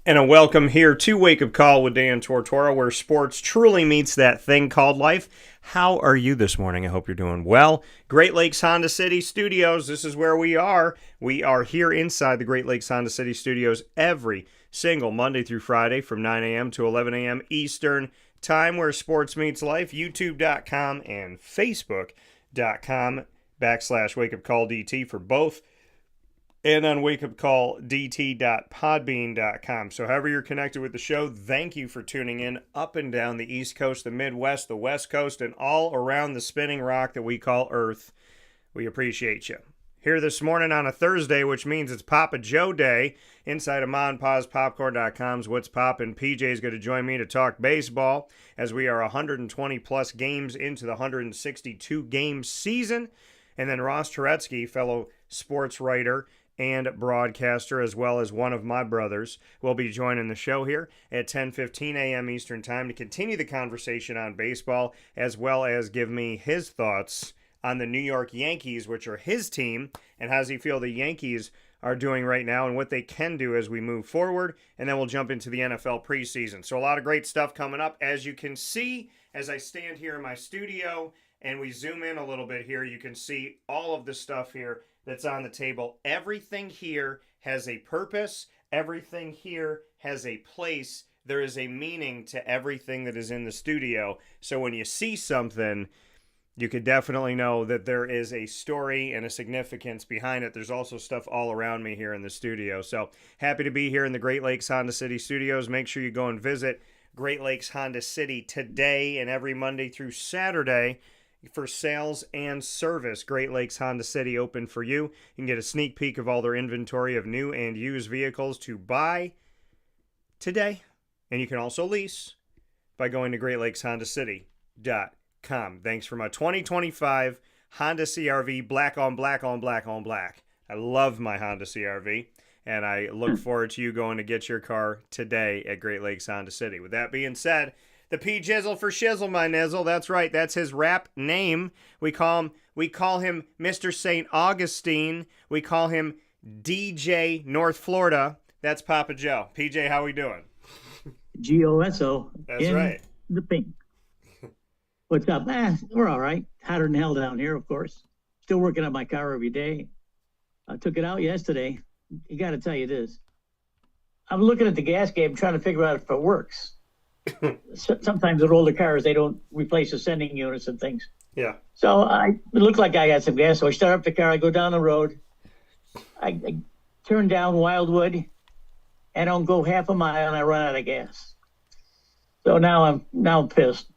And a welcome here to Wake Up Call with Dan Tortora, where sports truly meets that thing called life. How are you this morning? I hope you're doing well. Great Lakes Honda City Studios, this is where we are. We are here inside the Great Lakes Honda City Studios every single Monday through Friday from 9 a.m. to 11 a.m. Eastern Time, where sports meets life. YouTube.com and Facebook.com/WakeUpCallDT for both, and on wakeupcalldt.podbean.com. So however you're connected with the show, thank you for tuning in up and down the East Coast, the Midwest, the West Coast, and all around the spinning rock that we call Earth. We appreciate you. Here this morning on a Thursday, which means it's Papa Joe Day, inside of MonPawsPopcorn.com's What's Poppin'. PJ is going to join me to talk baseball as we are 120-plus games into the 162-game season. And then Ross Turetsky, fellow sportswriter and broadcaster, as well as one of my brothers, will be joining the show here at 10:15 a.m. Eastern Time to continue the conversation on baseball, as well as give me his thoughts on the New York Yankees, which are his team, and how does he feel the Yankees are doing right now and what they can do as we move forward. And then we'll jump into the NFL preseason. So a lot of great stuff coming up. As you can see, as I stand here in my studio and we zoom in a little bit here, you can see all of the stuff here that's on the table. Everything here has a purpose. Everything here has a place. There is a meaning to everything that is in the studio. So when you see something, you could definitely know that there is a story and a significance behind it. There's also stuff all around me here in the studio. So happy to be here in the Great Lakes Honda City Studios. Make sure you go and visit Great Lakes Honda City today and every Monday through Saturday for sales and service. Great Lakes Honda City open for you. You can get a sneak peek of all their inventory of new and used vehicles to buy today. And you can also lease by going to GreatLakesHondaCity.com. Thanks for my 2025 Honda CRV, black on black on black on black. I love my Honda CRV, and I look forward to you going to get your car today at Great Lakes Honda City. With that being said, the P Jizzle for Shizzle, my nizzle. That's right. That's his rap name. We call him Mr. St. Augustine. We call him DJ North Florida. That's Papa Joe. PJ, how we doing? GOSO. That's right. The pink. What's up? We're all right. Hotter than hell down here, of course. Still working on my car every day. I took it out yesterday. You got to tell you this. I'm looking at the gas gauge, trying to figure out if it works. Sometimes with older cars, they don't replace the sending units and things. Yeah. So it looked like I got some gas. So I start up the car. I go down the road. I turn down Wildwood. And I don't go half a mile, and I run out of gas. So now I'm pissed.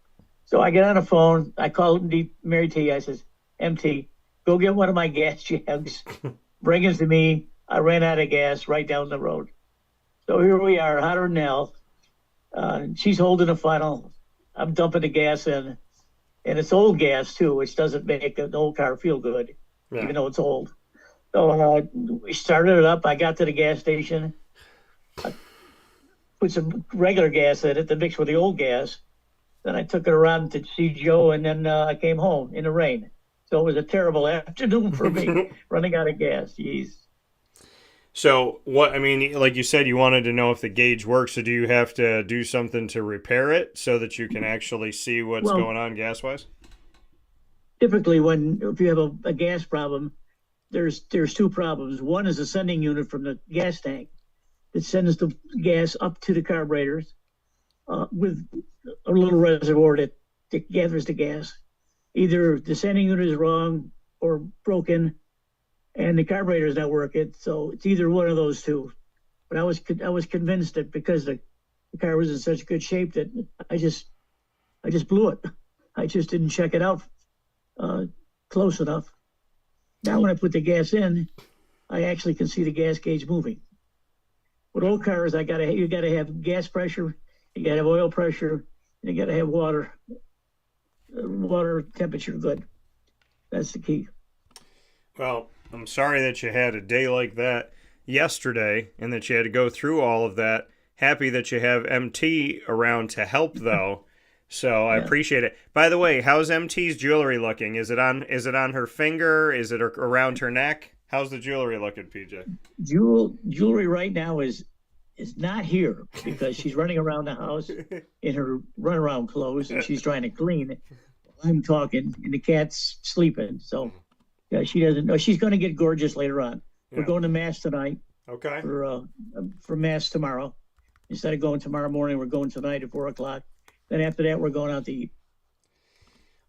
So I get on the phone. I call Mary T. I says, MT, go get one of my gas jugs. Bring it to me. I ran out of gas right down the road. So here we are, hotter than hell. She's holding a funnel. I'm dumping the gas in. And it's old gas, too, which doesn't make an old car feel good, even though it's old. So we started it up. I got to the gas station. I put some regular gas in it to mix with the old gas. Then I took it around to see Joe, and then I came home in the rain. So it was a terrible afternoon for me, running out of gas. Jeez. So, like you said, you wanted to know if the gauge works, so do you have to do something to repair it so that you can actually see what's going on gas-wise? Typically, if you have a gas problem, there's two problems. One is the sending unit from the gas tank that sends the gas up to the carburetors with a little reservoir that gathers the gas. Either the sending unit is wrong or broken, and the carburetor is not working. So it's either one of those two. But I was convinced that because the car was in such good shape that I just blew it. I just didn't check it out close enough. Now when I put the gas in, I actually can see the gas gauge moving. With old cars, you gotta have gas pressure, you gotta have oil pressure, and you gotta have water temperature good. That's the key. Well, I'm sorry that you had a day like that yesterday and that you had to go through all of that. Happy that you have MT around to help, though. So I appreciate it. By the way, how's MT's jewelry looking? Is it on her finger? Is it around her neck? How's the jewelry looking, PJ? Jewelry right now is is not here because she's running around the house in her runaround clothes and she's trying to clean. I'm talking and the cat's sleeping. So yeah, she doesn't know. She's going to get gorgeous later on. We're going to Mass tonight. Okay. For Mass tomorrow. Instead of going tomorrow morning, we're going tonight at 4:00. Then after that, we're going out to eat.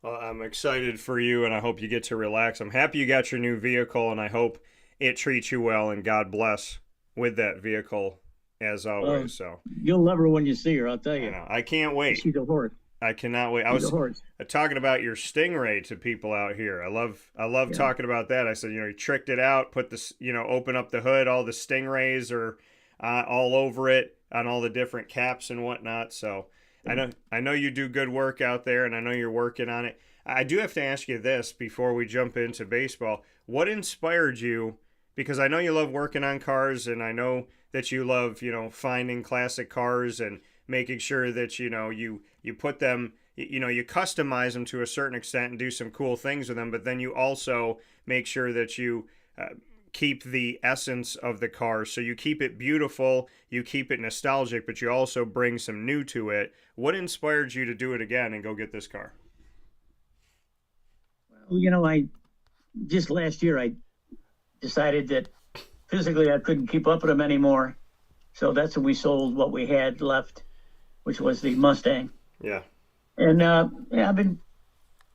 Well, I'm excited for you, and I hope you get to relax. I'm happy you got your new vehicle, and I hope it treats you well, and God bless with that vehicle, as always. So you'll love her when you see her, I'll tell you. I can't wait. She's a horse. I cannot wait. I was talking about your Stingray to people out here. I love talking about that. I said, you tricked it out, put this, open up the hood, all the Stingrays are all over it on all the different caps and whatnot. So I know you do good work out there, and I know you're working on it. I do have to ask you this before we jump into baseball. What inspired you? Because I know you love working on cars, and I know that you love, finding classic cars and making sure that, you put them, you customize them to a certain extent and do some cool things with them, but then you also make sure that you keep the essence of the car. So you keep it beautiful, you keep it nostalgic, but you also bring some new to it. What inspired you to do it again and go get this car? Well, just last year I decided that physically I couldn't keep up with them anymore. So that's when we sold what we had left, which was the Mustang. Yeah. And I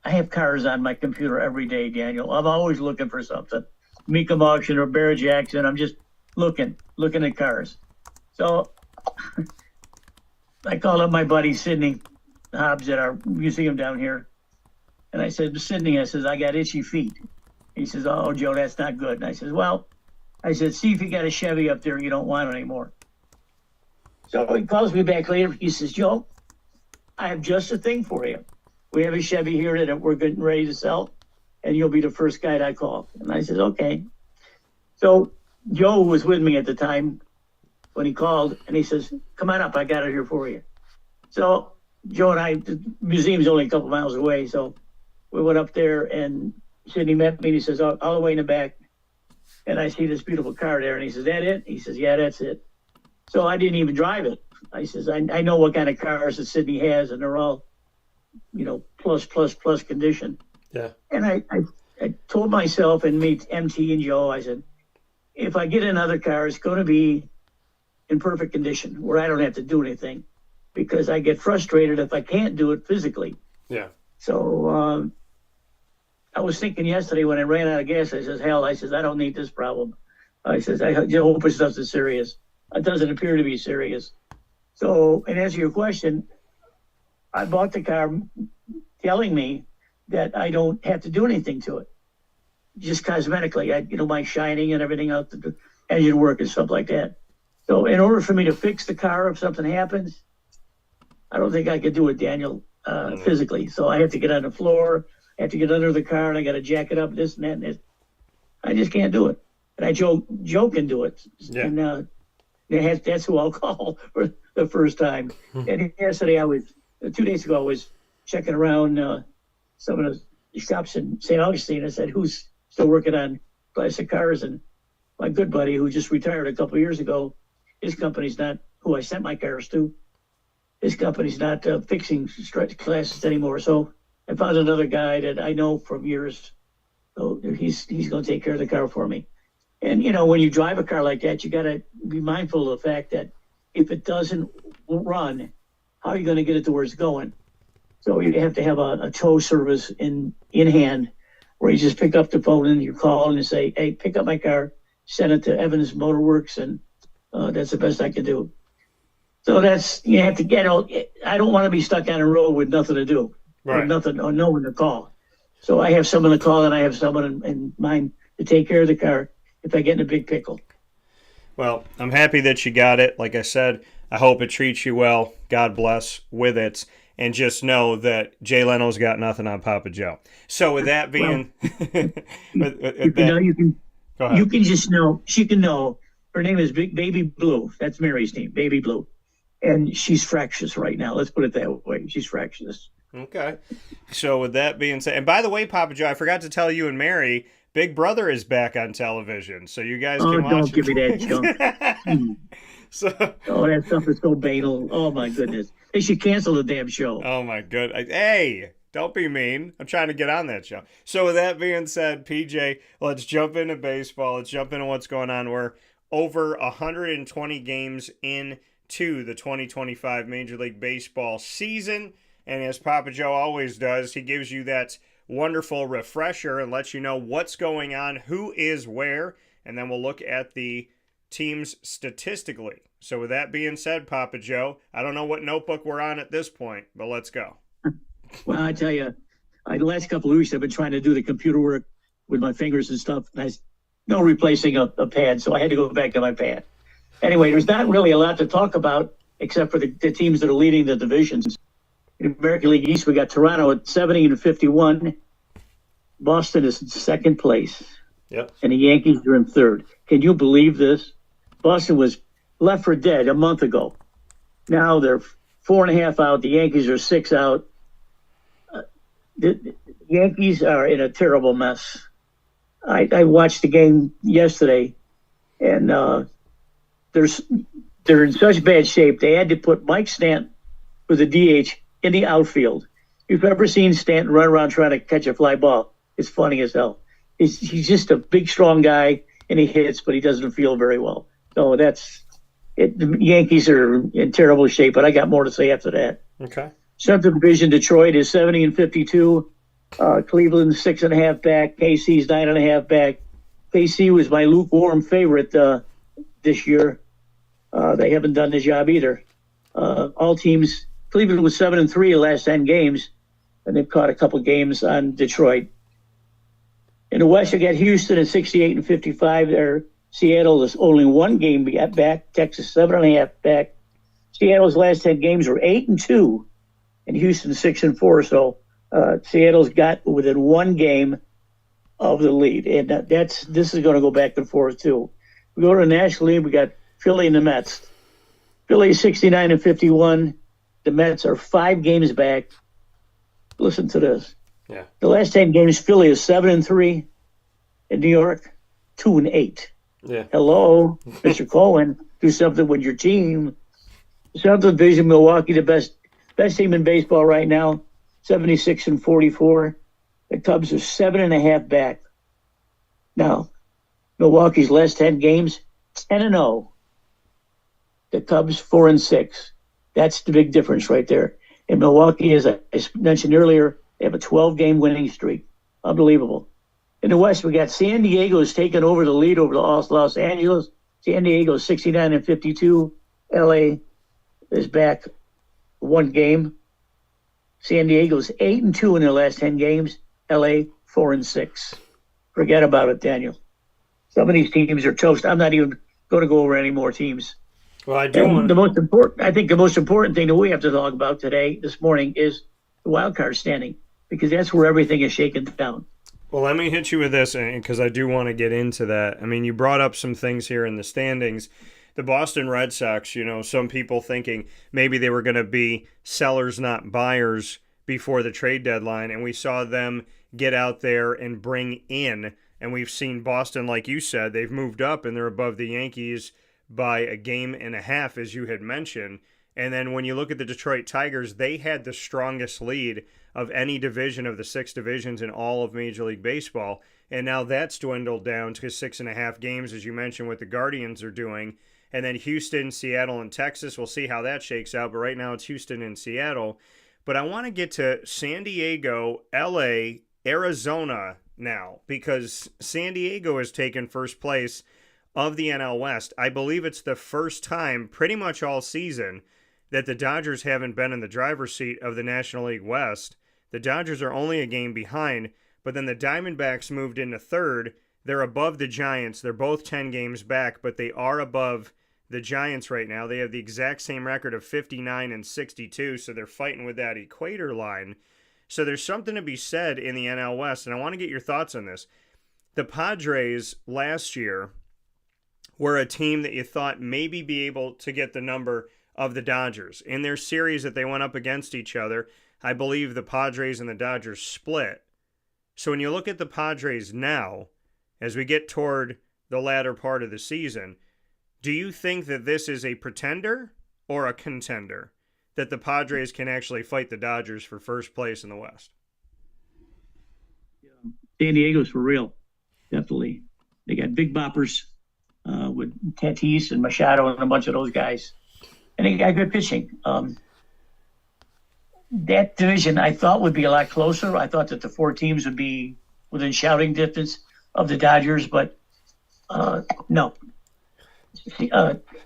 have cars on my computer every day, Daniel. I'm always looking for something. Mecum auction or Bear Jackson. I'm just looking at cars. So I called up my buddy Sidney Hobbs at our museum down here. And I said, Sidney, I got itchy feet. He says, oh, Joe, that's not good. And I said, see if you got a Chevy up there you don't want anymore. So he calls me back later. He says, Joe, I have just a thing for you. We have a Chevy here that we're getting ready to sell, and you'll be the first guy I call. And I said, okay. So Joe was with me at the time when he called, and he says, come on up. I got it here for you. So Joe and I, the museum's only a couple miles away, so we went up there, and Sidney met me, and he says, all the way in the back. And I see this beautiful car there, and he says, that it? He says, yeah, that's it. So I didn't even drive it. I says, I know what kind of cars that Sidney has, and they're all, plus condition. Yeah. And I told myself and meet MT and Joe, I said, if I get another car, it's going to be in perfect condition where I don't have to do anything, because I get frustrated if I can't do it physically. Yeah. So I was thinking yesterday when I ran out of gas, I says, I don't need this problem. I says, I hope it's nothing serious. It doesn't appear to be serious. So, and answer your question, I bought the car telling me that I don't have to do anything to it. Just cosmetically, my shining and everything else, the engine work and stuff like that. So in order for me to fix the car if something happens, I don't think I could do it, Daniel, physically. So I have to get on the floor, I have to get under the car, and I got to jack it up, this and that, and this. I just can't do it. And Joe can do it. Yeah. And that's who I'll call for the first time. And yesterday 2 days ago, I was checking around some of the shops in St. Augustine. I said, who's still working on classic cars? And my good buddy, who just retired a couple of years ago, his company's not who I sent my cars to. His company's not fixing stretch classes anymore. So I found another guy that I know from years. So he's going to take care of the car for me. And, when you drive a car like that, you got to be mindful of the fact that if it doesn't run, how are you going to get it to where it's going? So you have to have a tow service in hand where you just pick up the phone and you call and you say, hey, pick up my car, send it to Evans Motor Works, and that's the best I can do. So you have to get out. I don't want to be stuck on a road with nothing to do, right, or no one to call. So I have someone to call, and I have someone in mind to take care of the car if I get in a big pickle. Well, I'm happy that you got it. Like I said, I hope it treats you well. God bless with it. And just know that Jay Leno's got nothing on Papa Joe. So with that being... you can just know, she can know, her name is Baby Blue. That's Mary's name, Baby Blue. And she's fractious right now. Let's put it that way. She's fractious. Okay. So with that being said... And by the way, Papa Joe, I forgot to tell you and Mary... Big Brother is back on television, so you guys can watch. Don't give me that junk. So, Oh, that stuff is so banal. Oh my goodness. They should cancel the damn show. oh my good. Hey, don't be mean. I'm trying to get on that show. So with that being said, PJ, let's jump into baseball. Let's jump into what's going on. We're over 120 games into the 2025 Major League Baseball season. And as Papa Joe always does, he gives you that wonderful refresher and lets you know what's going on, who is where, and then we'll look at the teams statistically. So with that being said, Papa Joe, I don't know what notebook we're on at this point, but let's go. Well, I tell you, the last couple of weeks I've been trying to do the computer work with my fingers and stuff. And no replacing a pad, so I had to go back to my pad. Anyway, there's not really a lot to talk about except for the teams that are leading the divisions. In the American League East, we got Toronto at 70-51. Boston is in second place. Yep. And the Yankees are in third. Can you believe this? Boston was left for dead a month ago. Now they're 4.5 out. The Yankees are 6 out. The Yankees are in a terrible mess. I watched the game yesterday, and they're in such bad shape. They had to put Mike Stanton with a DH in the outfield. If you've ever seen Stanton run around trying to catch a fly ball, it's funny as hell. He's just a big, strong guy, and he hits, but he doesn't feel very well. So that's it. The Yankees are in terrible shape, but I got more to say after that. Okay. Central Division, Detroit is 70-52. Cleveland's 6.5 back. KC's 9.5 back. KC was my lukewarm favorite this year. They haven't done the job either. All teams, Cleveland was 7-3 the last 10 games, and they've caught a couple games on Detroit. In the West, you got Houston at 68-55. There, Seattle is only 1 game back. Texas 7.5 back. Seattle's last 10 games were 8-2, and Houston 6-4. So Seattle's got within 1 game of the lead, and this is going to go back and forth too. We go to the National League. We got Philly and the Mets. Philly 69-51. The Mets are 5 games back. Listen to this. Yeah. The last 10 games, Philly is 7-3. In New York, 2-8. Yeah. Hello, Mr. Cohen. Do something with your team. Central Division, Milwaukee, the best team in baseball right now, 76-44. The Cubs are 7.5 back. Now, Milwaukee's last 10 games, 10-0. The Cubs 4-6. That's the big difference right there. And Milwaukee, as I mentioned earlier, they have a 12-game winning streak. Unbelievable. In the West, we got San Diego is taking over the lead over Los Angeles. San Diego 69-52. LA is back 1 game. San Diego's 8-2 in their last 10 games. LA 4-6. Forget about it, Daniel. Some of these teams are toast. I'm not even going to go over any more teams. Well, I do want the most important thing that we have to talk about this morning is the wild card standing, because that's where everything is shaken down. Well, let me hit you with this, because I do want to get into that. I mean, you brought up some things here in the standings. The Boston Red Sox, some people thinking maybe they were going to be sellers, not buyers, before the trade deadline, and we saw them get out there and bring in, and we've seen Boston, like you said, they've moved up, and they're above the Yankees by 1.5 games, as you had mentioned. And then when you look at the Detroit Tigers, they had the strongest lead of any division of the 6 divisions in all of Major League Baseball. And now that's dwindled down to 6.5 games, as you mentioned, what the Guardians are doing. And then Houston, Seattle, and Texas, we'll see how that shakes out. But right now it's Houston and Seattle. But I want to get to San Diego, LA, Arizona now, because San Diego has taken first place of the NL West. I believe it's the first time pretty much all season that the Dodgers haven't been in the driver's seat of the National League West. The Dodgers are only a game behind, but then the Diamondbacks moved into third. They're above the Giants. They're both 10 games back, but they are above the Giants right now. They have the exact same record of 59-62, so they're fighting with that equator line. So there's something to be said in the NL West, and I want to get your thoughts on this. The Padres last year were a team that you thought maybe be able to get the number of the Dodgers. In their series that they went up against each other, I believe the Padres and the Dodgers split. So when you look at the Padres now, as we get toward the latter part of the season, Do you think that this is a pretender or a contender, that the Padres can actually fight the Dodgers for first place in the West? San Diego's for real, definitely. They got big boppers with Tatis and Machado and a bunch of those guys. And they got good pitching. That division I thought would be a lot closer. I thought that the 4 teams would be within shouting distance of the Dodgers, but no.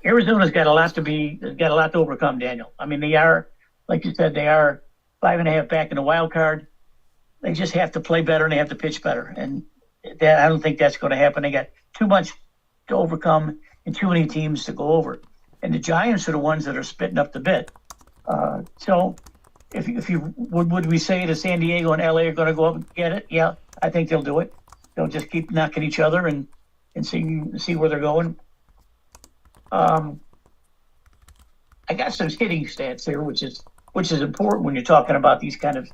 Arizona's got a lot to overcome, Daniel. I mean, they are, like you said, they are 5.5 back in the wild card. They just have to play better and they have to pitch better. And I don't think that's going to happen. They got too much to overcome and too many teams to go over. And the Giants are the ones that are spitting up the bit. So if you would we say that San Diego and LA are going to go up and get it? Yeah, I think they'll do it. They'll just keep knocking each other and see where they're going. I got some hitting stats here, which is important when you're talking about these kind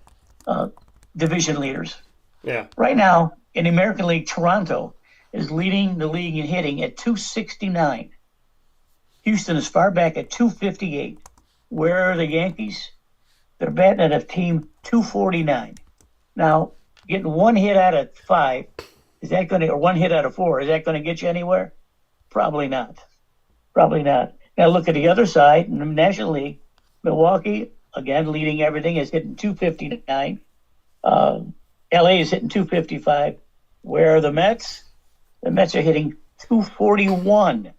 of division leaders. Yeah. Right now in the American League, Toronto is leading the league in hitting at 269. Houston is far back at 258. Where are the Yankees? They're batting at a team 249. Now, getting 1 hit out of 5, or 1 hit out of 4, is that going to get you anywhere? Probably not. Now look at the other side in the National League. Milwaukee, again, leading everything, is hitting 259. LA is hitting 255. Where are the Mets? The Mets are hitting 241.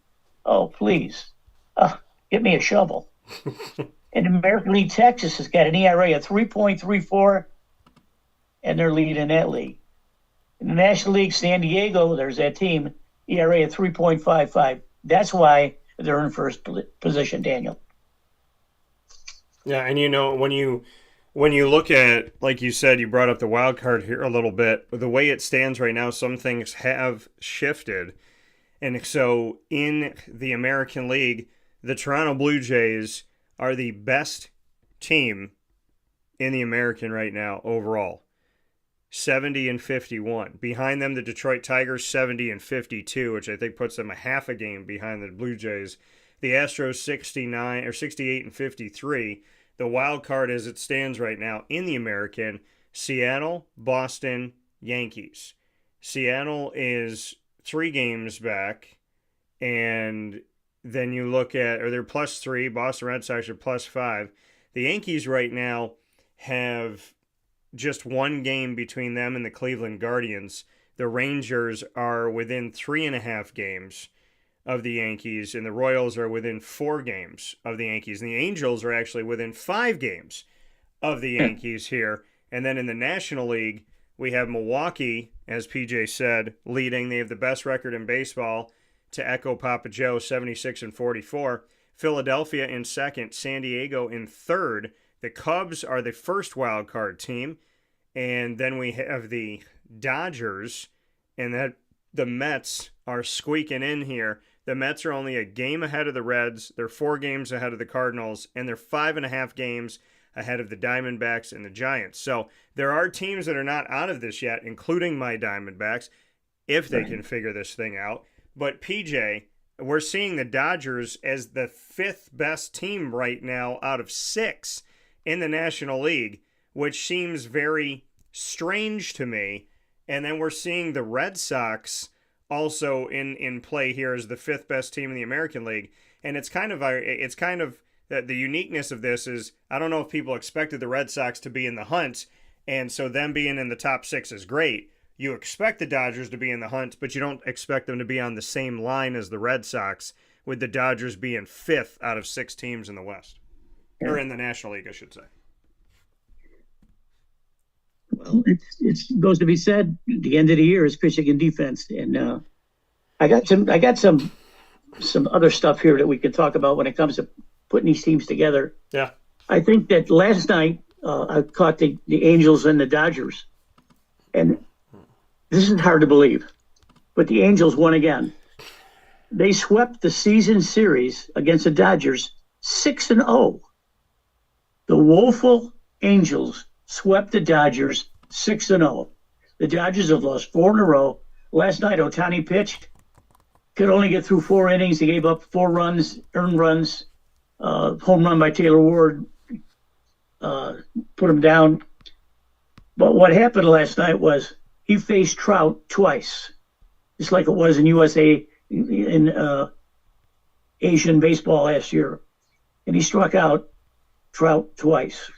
Oh, please. Get me a shovel. And American League Texas has got an ERA of 3.34, and they're leading that league. In the National League, San Diego, there's that team, ERA of 3.55. That's why they're in first position, Daniel. Yeah, and when you look at, like you said, you brought up the wild card here a little bit. The way it stands right now, some things have shifted. And so in the American League, the Toronto Blue Jays are the best team in the American right now overall. 70-51. Behind them, the Detroit Tigers 70-52, which I think puts them a half a game behind the Blue Jays. The Astros 68-53. The wild card as it stands right now in the American, Seattle, Boston, Yankees. Seattle is 3 games back, and then you look at, or they're +3, Boston Red Sox are +5. The Yankees right now have just 1 game between them and the Cleveland Guardians. The Rangers are within 3.5 games of the Yankees, and the Royals are within 4 games of the Yankees. And the Angels are actually within 5 games of the Yankees here. And then in the National League, we have Milwaukee, as PJ said, leading. They have the best record in baseball, to echo Papa Joe, 76-44. Philadelphia in second, San Diego in third. The Cubs are the first wild card team. And then we have the Dodgers, and that the Mets are squeaking in here. The Mets are only a game ahead of the Reds. They're 4 games ahead of the Cardinals, and they're 5.5 games ahead of the Diamondbacks and the Giants. So there are teams that are not out of this yet, including my Diamondbacks, if they can figure this thing out. But PJ, we're seeing the Dodgers as the 5th best team right now out of 6 in the National League, which seems very strange to me. And then we're seeing the Red Sox also in play here as the 5th best team in the American League. And it's kind of the uniqueness of this is, I don't know if people expected the Red Sox to be in the hunt, and so them being in the top 6 is great. You expect the Dodgers to be in the hunt, but you don't expect them to be on the same line as the Red Sox, with the Dodgers being 5th out of 6 teams in the West. Yeah. Or in the National League, I should say. Well, it goes to be said, the end of the year is pitching and defense. And I got some other stuff here that we can talk about when it comes to putting these teams together. Yeah. I think that last night I caught the Angels and the Dodgers. And this is hard to believe, but the Angels won again. They swept the season series against the Dodgers 6-0. The woeful Angels swept the Dodgers 6-0. The Dodgers have lost 4 in a row. Last night, Ohtani pitched could only get through 4 innings. He gave up 4 runs, earned runs. Home run by Taylor Ward put him down. But what happened last night was he faced Trout twice, just like it was in USA in Asian baseball last year, and he struck out Trout twice.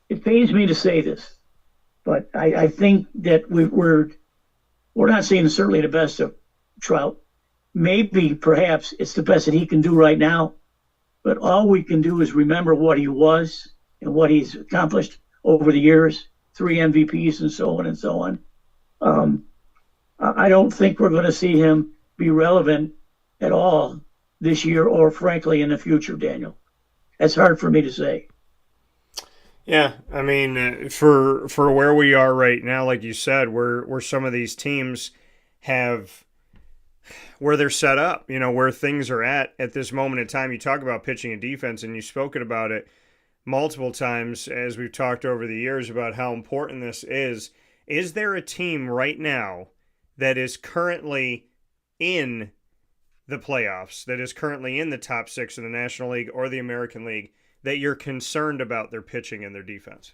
It pains me to say this, but I think that we're not seeing certainly the best of Trout. Maybe, perhaps, it's the best that he can do right now, but all we can do is remember what he was and what he's accomplished over the years, 3 MVPs and so on and so on. I don't think we're going to see him be relevant at all this year or, frankly, in the future, Daniel. That's hard for me to say. Yeah, I mean, for where we are right now, like you said, where some of these teams have where they're set up, where things are at this moment in time. You talk about pitching and defense, and you've spoken about it multiple times as we've talked over the years about how important this is. Is there a team right now that is currently in the playoffs, that is currently in the top 6 in the National League or the American League, that you're concerned about their pitching and their defense?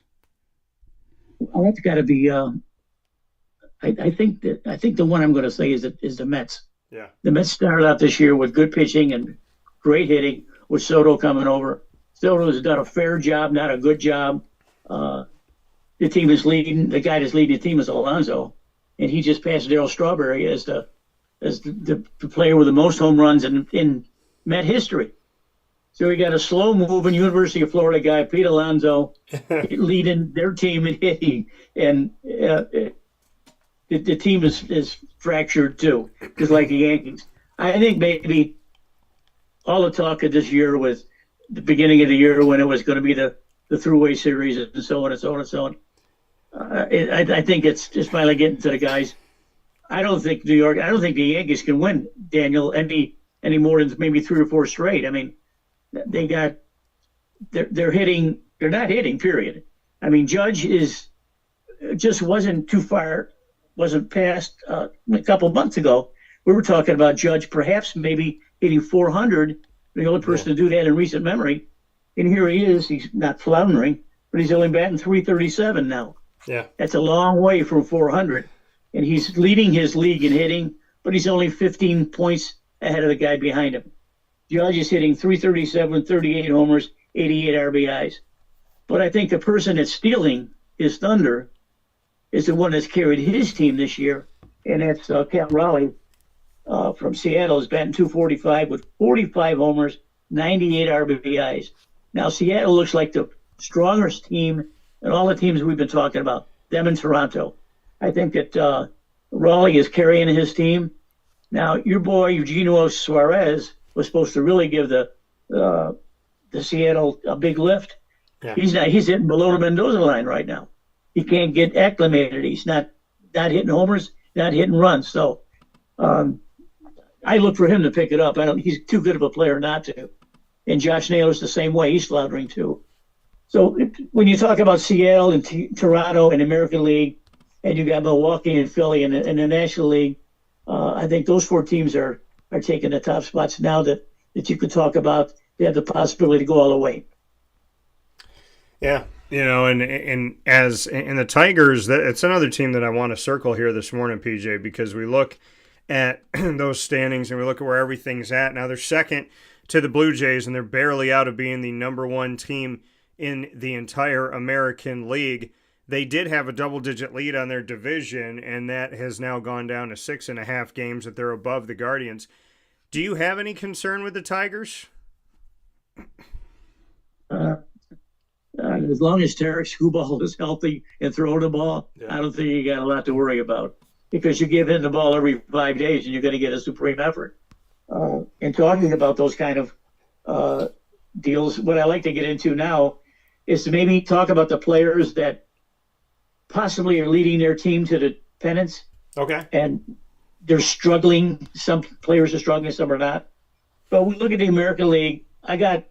Well, that's got to be. I think the one I'm going to say is the Mets. Yeah. The Mets started out this year with good pitching and great hitting, with Soto coming over. Soto has done a fair job, not a good job. The team is leading. The guy that's leading the team is Alonso, and he just passed Darryl Strawberry as the player with the most home runs in Met history. So we got a slow-moving University of Florida guy, Pete Alonso, leading their team in hitting, and the team is fractured too, just like the Yankees. I think maybe all the talk of this year was the beginning of the year when it was going to be the throughway series and so on and so on and so on. I think it's just finally getting to the guys. I don't think the Yankees can win, Daniel, any more than maybe 3 or 4 straight. I mean, they're hitting. They're not hitting. Period. I mean, Judge wasn't too far. Wasn't past a couple months ago. We were talking about Judge perhaps maybe hitting 400. The only person to do that in recent memory. And here he is. He's not floundering, but he's only batting .337 now. Yeah, that's a long way from 400. And he's leading his league in hitting, but he's only 15 points ahead of the guy behind him. Judge is hitting .337, 38 homers, 88 RBIs. But I think the person that's stealing his thunder is the one that's carried his team this year, and that's Cal Raleigh from Seattle. Is batting .245 with 45 homers, 98 RBIs. Now, Seattle looks like the strongest team in all the teams we've been talking about, them in Toronto. I think that Raleigh is carrying his team. Now, your boy, Eugenio Suarez, was supposed to really give the Seattle a big lift. Yeah. He's hitting below the Mendoza line right now. He can't get acclimated. He's not hitting homers, not hitting runs. So I look for him to pick it up. He's too good of a player not to. And Josh Naylor's the same way. He's floundering too. So when you talk about Seattle and Toronto and American League, and you got Milwaukee and Philly in the National League, I think those 4 teams are taking the top spots now that you could talk about. They have the possibility to go all the way. Yeah, and as in the Tigers, it's another team that I want to circle here this morning, PJ, because we look at those standings and we look at where everything's at. Now they're second to the Blue Jays, and they're barely out of being the number 1 team in the entire American League. They did have a double-digit lead on their division, and that has now gone down to 6.5 games that they're above the Guardians. Do you have any concern with the Tigers? As long as Tarek Skubal is healthy and throwing the ball, I don't think you got a lot to worry about, because you give him the ball every 5 days and you're going to get a supreme effort. And talking about those kind of deals, what I like to get into now is to maybe talk about the players that possibly are leading their team to the pennants. Okay. And they're struggling. Some players are struggling, some are not. But we look at the American League. I got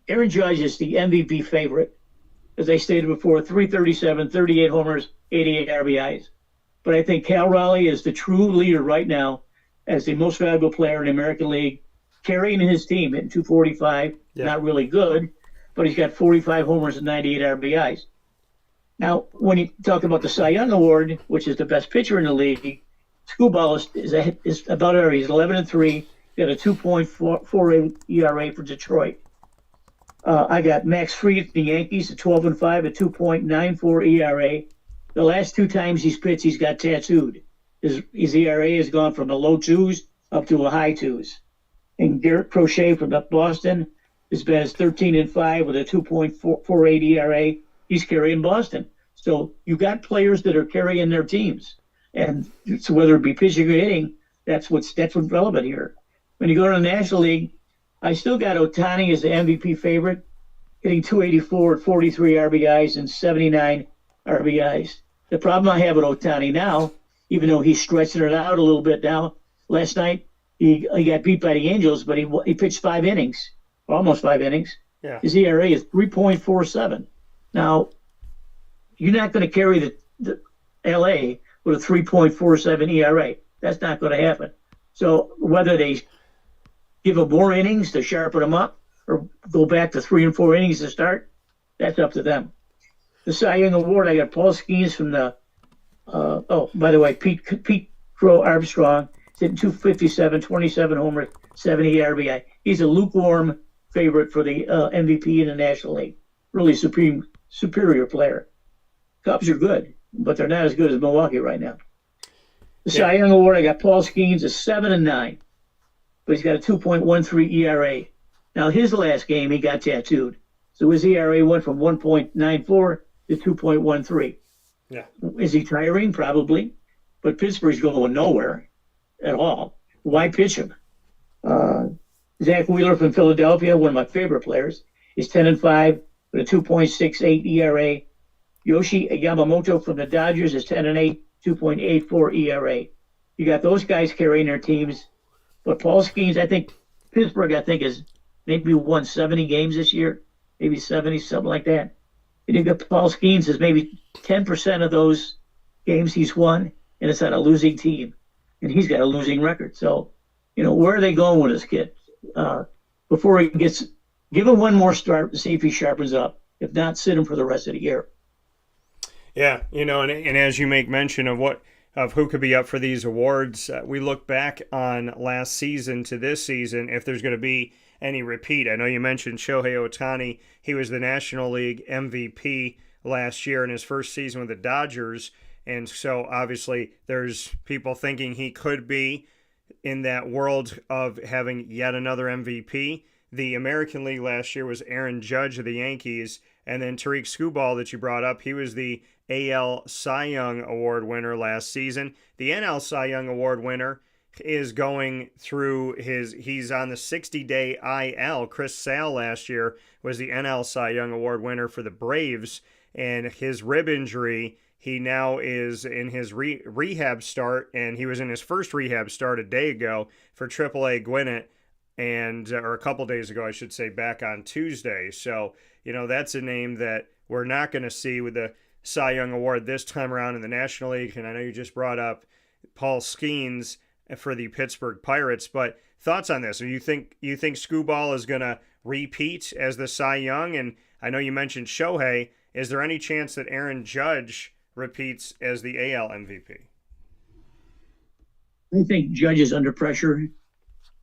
Aaron Judge is the MVP favorite. As I stated before, .337, 38 homers, 88 RBIs. But I think Cal Raleigh is the true leader right now as the most valuable player in the American League, carrying his team at 245. Yeah. Not really good, but he's got 45 homers and 98 RBIs. Now, when you talk about the Cy Young Award, which is the best pitcher in the league, Skubal is about there. He's 11-3. Got a 2.48 ERA for Detroit. I got Max Fried, the Yankees, at 12-5, a 2.94 ERA. The last two times he's pitched, he's got tattooed. His ERA has gone from the low twos up to a high twos. And Garrett Crochet from Boston has been 13-5 with a 2.48 ERA. He's carrying Boston. So you've got players that are carrying their teams. And so whether it be pitching or hitting, that's what's relevant here. When you go to the National League, I still got Ohtani as the MVP favorite, hitting 284 at 43 RBIs and 79 RBIs. The problem I have with Ohtani now, even though he's stretching it out a little bit now, last night he got beat by the Angels, but he pitched 5 innings, almost 5 innings. Yeah. His ERA is 3.47. Now, you're not going to carry the LA with a 3.47 ERA. That's not going to happen. So whether they give him more innings to sharpen him up or go back to 3 and 4 innings to start, that's up to them. The Cy Young Award, I got Paul Skeens from the by the way, Pete Crow Armstrong, hitting 257, 27 homers, 70 RBI. He's a lukewarm favorite for the MVP in the National League. Really superior player. Cubs are good, but they're not as good as Milwaukee right now. The Cy Young Award, I got Paul Skeens at 7-9, but he's got a 2.13 ERA. Now, his last game, he got tattooed. So his ERA went from 1.94 to 2.13. Yeah. Is he tiring? Probably. But Pittsburgh's going nowhere at all. Why pitch him? Zach Wheeler from Philadelphia, one of my favorite players, is 10-5 with a 2.68 ERA. Yoshi Yamamoto from the Dodgers is 10-8, 2.84 ERA. You got those guys carrying their teams. But Paul Skeens, Pittsburgh, is maybe won 70 games this year, maybe 70, something like that. And you got Paul Skeens is maybe 10% of those games he's won, and it's on a losing team. And he's got a losing record. So, where are they going with this kid? Before he give him one more start to see if he sharpens up. If not, sit him for the rest of the year. Yeah, and as you make mention of who could be up for these awards, we look back on last season to this season, if there's going to be any repeat. I know you mentioned Shohei Ohtani. He was the National League MVP last year in his first season with the Dodgers, and so obviously there's people thinking he could be in that world of having yet another MVP. The American League last year was Aaron Judge of the Yankees, and then Tariq Skubal that you brought up, he was the AL Cy Young Award winner last season. The NL Cy Young Award winner is going through he's on the 60-day IL. Chris Sale last year was the NL Cy Young Award winner for the Braves, and his rib injury, he now is in his rehab start, and he was in his first rehab start a day ago for AAA Gwinnett, or a couple days ago, I should say, back on Tuesday. So, that's a name that we're not going to see with the Cy Young Award this time around in the National League. And I know you just brought up Paul Skeens for the Pittsburgh Pirates, but thoughts on this? You think Skubal is going to repeat as the Cy Young? And I know you mentioned Shohei. Is there any chance that Aaron Judge repeats as the AL MVP? I think Judge is under pressure.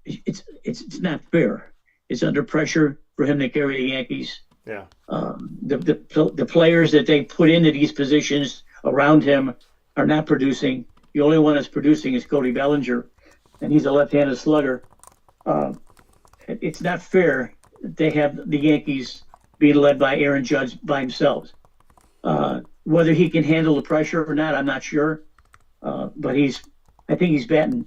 It's not fair. It's under pressure for him to carry the Yankees. Yeah. The players that they put into these positions around him are not producing. The only one that's producing is Cody Bellinger, and he's a left-handed slugger. It's not fair that they have the Yankees being led by Aaron Judge by himself. Whether he can handle the pressure or not, I'm not sure. But I think he's batting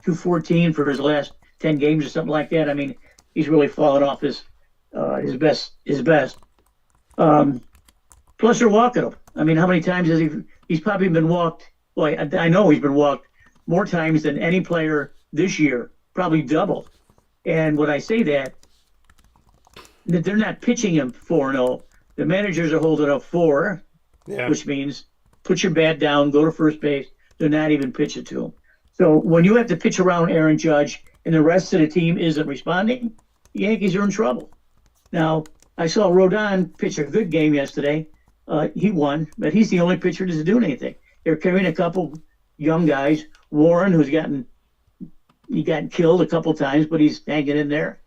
214 for his last 10 games or something like that. I mean, he's really fallen off his best. Plus, they're walking him. I mean, how many times has he's probably been walked? Well, I know he's been walked more times than any player this year, probably double. And when I say that they're not pitching him 4-0. The managers are holding up 4, which means put your bat down, go to first base. They're not even pitching to him. So when you have to pitch around Aaron Judge and the rest of the team isn't responding, the Yankees are in trouble. Now, I saw Rodon pitch a good game yesterday. He won, but he's the only pitcher that's doing anything. They're carrying a couple young guys. Warren, who's gotten killed a couple times, but he's hanging in there.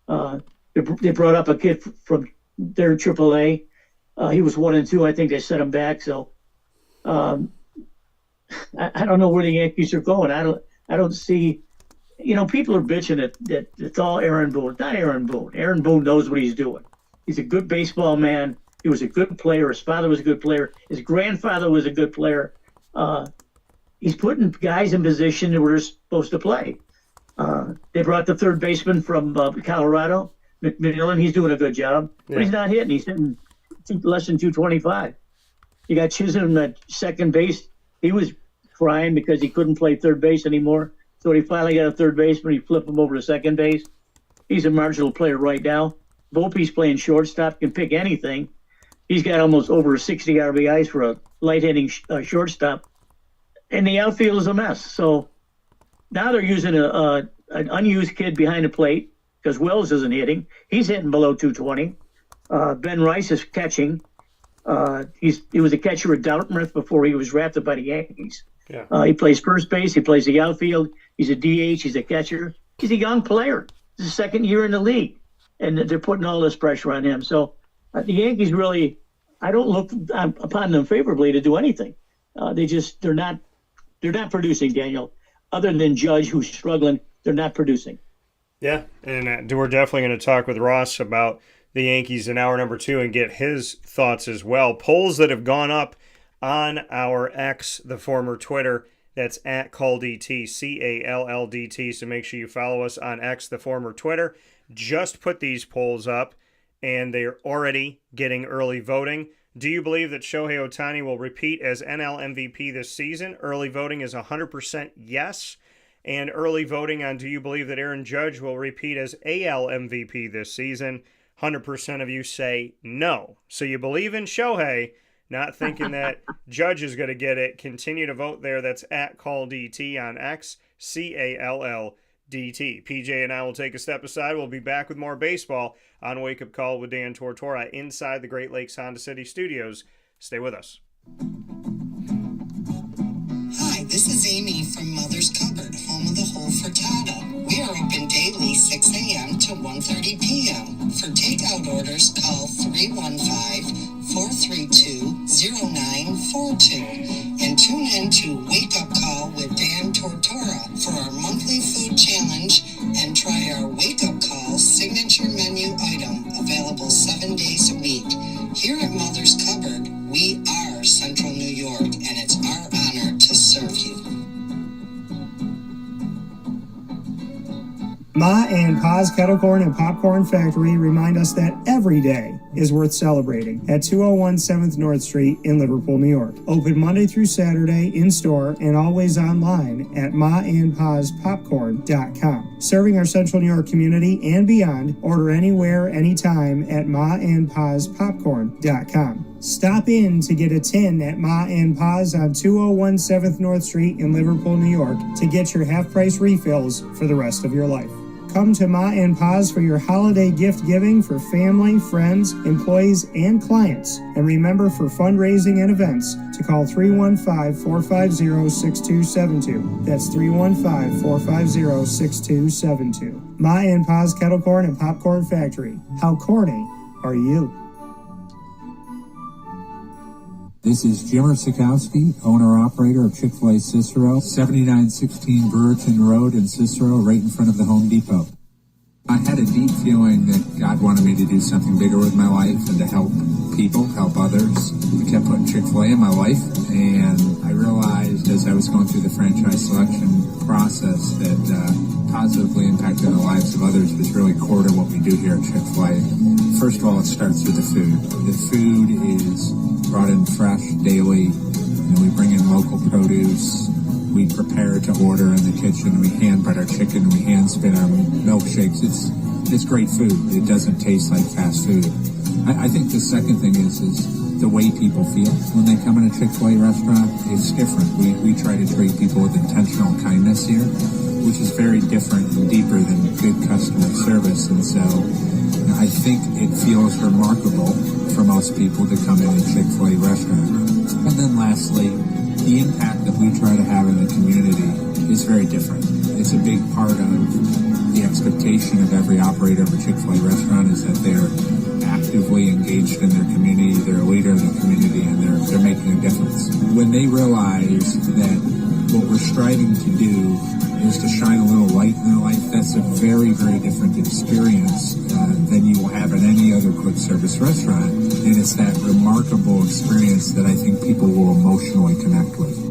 They brought up a kid from their AAA. He was 1-2. I think they set him back. So I don't know where the Yankees are going. I don't see. People are bitching that it's all Aaron Boone. It's not Aaron Boone. Aaron Boone knows what he's doing. He's a good baseball man. He was a good player. His father was a good player. His grandfather was a good player. He's putting guys in position where they're supposed to play. They brought the third baseman from Colorado, McMillan. He's doing a good job, but he's not hitting. He's hitting less than 225. You got Chisholm at second base. He was crying because he couldn't play third base anymore. So he finally got a third baseman. He flipped him over to second base. He's a marginal player right now. Volpe's playing shortstop, can pick anything. He's got almost over 60 RBIs for a light-hitting shortstop. And the outfield is a mess. So now they're using an unused kid behind the plate because Wells isn't hitting. He's hitting below 220. Ben Rice is catching. He was a catcher at Dartmouth before he was drafted by the Yankees. Yeah. He plays first base. He plays the outfield. He's a DH. He's a catcher. He's a young player. It's his second year in the league. And they're putting all this pressure on him. So the Yankees really, I don't look upon them favorably to do anything. They're not producing, Daniel. Other than Judge, who's struggling, they're not producing. Yeah, and we're definitely going to talk with Ross about the Yankees in hour number 2 and get his thoughts as well. Polls that have gone up on our X, the former Twitter, that's at CallDT, CALLDT. So make sure you follow us on X, the former Twitter. Just put these polls up, and they're already getting early voting. Do you believe that Shohei Ohtani will repeat as NL MVP this season? Early voting is 100% yes. And early voting on do you believe that Aaron Judge will repeat as AL MVP this season? 100% of you say no. So you believe in Shohei, not thinking that Judge is going to get it. Continue to vote there. That's at CallDT on X, CALLDT. PJ and I will take a step aside. We'll be back with more baseball on Wake Up Call with Dan Tortora inside the Great Lakes Honda City studios. Stay with us. Hi, this is Amy from Mother's Cupboard, home of the whole frittata. We are open daily 6 a.m. to 1:30 p.m. For takeout orders, call 315-432-0942 and tune in to Wake Up Call with Dan Tortora for our monthly food challenge and try our Wake Up Call signature menu item available 7 days a week. Here at Mother's Cupboard, we are Central New York, and it's our honor to serve you. Ma and Pa's Kettle Corn and Popcorn Factory remind us that every day is worth celebrating at 201 7th North Street in Liverpool, New York. Open Monday through Saturday in-store and always online at maandpaspopcorn.com. Serving our Central New York community and beyond, order anywhere, anytime at maandpaspopcorn.com. Stop in to get a tin at Ma and Pa's on 201 7th North Street in Liverpool, New York to get your half-price refills for the rest of your life. Come to Ma and Pa's for your holiday gift giving for family, friends, employees, and clients. And remember, for fundraising and events, to call 315-450-6272. That's 315-450-6272. Ma and Pa's Kettle Corn and Popcorn Factory. How corny are you? This is Jimmer Sikowski, owner-operator of Chick-fil-A Cicero, 7916 Brewerton Road in Cicero, right in front of the Home Depot. I had a deep feeling that God wanted me to do something bigger with my life and to help people, help others. I kept putting Chick-fil-A in my life, and I realized as I was going through the franchise selection process that positively impacting the lives of others was really core to what we do here at Chick-fil-A. First of all, it starts with the food. The food is brought in fresh daily, and we bring in local produce. We prepare to order in the kitchen. We hand bread our chicken. We hand spin our milkshakes. It's great food. It doesn't taste like fast food. I think the second thing is the way people feel when they come in a Chick-fil-A restaurant. It's different. We try to treat people with intentional kindness here, which is very different and deeper than good customer service. And so I think it feels remarkable for most people to come in a Chick-fil-A restaurant. And then lastly, the impact that we try to have in the community is very different. It's a big part of the expectation of every operator of a Chick-fil-A restaurant is that they're actively engaged in their community, they're a leader in the community, and they're making a difference. When they realize that what we're striving to do is to shine a little light in their life, that's a very, very different experience than you will have in any other quick service restaurant. And it's that remarkable experience that I think people will emotionally connect with.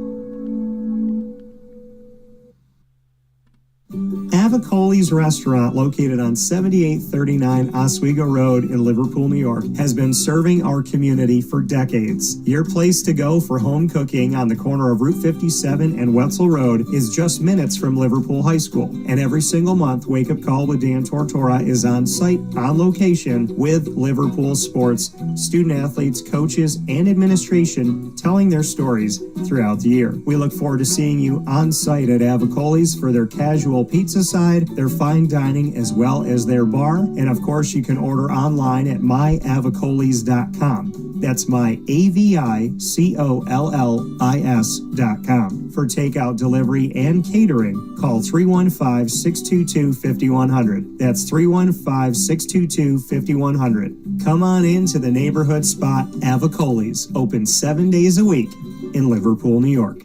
Avicoli's restaurant, located on 7839 Oswego Road in Liverpool, New York, has been serving our community for decades. Your place to go for home cooking on the corner of Route 57 and Wetzel Road is just minutes from Liverpool High School. And every single month, Wake Up Call with Dan Tortora is on site, on location, with Liverpool sports, student athletes, coaches, and administration telling their stories throughout the year. We look forward to seeing you on site at Avicoli's for their casual pizza side, their fine dining, as well as their bar. And of course, you can order online at myavicollis.com. That's myavicollis.com. For takeout, delivery, and catering, call 315-622-5100. That's 315-622-5100. Come on into the neighborhood spot Avicoli's, open 7 days a week in Liverpool, New York.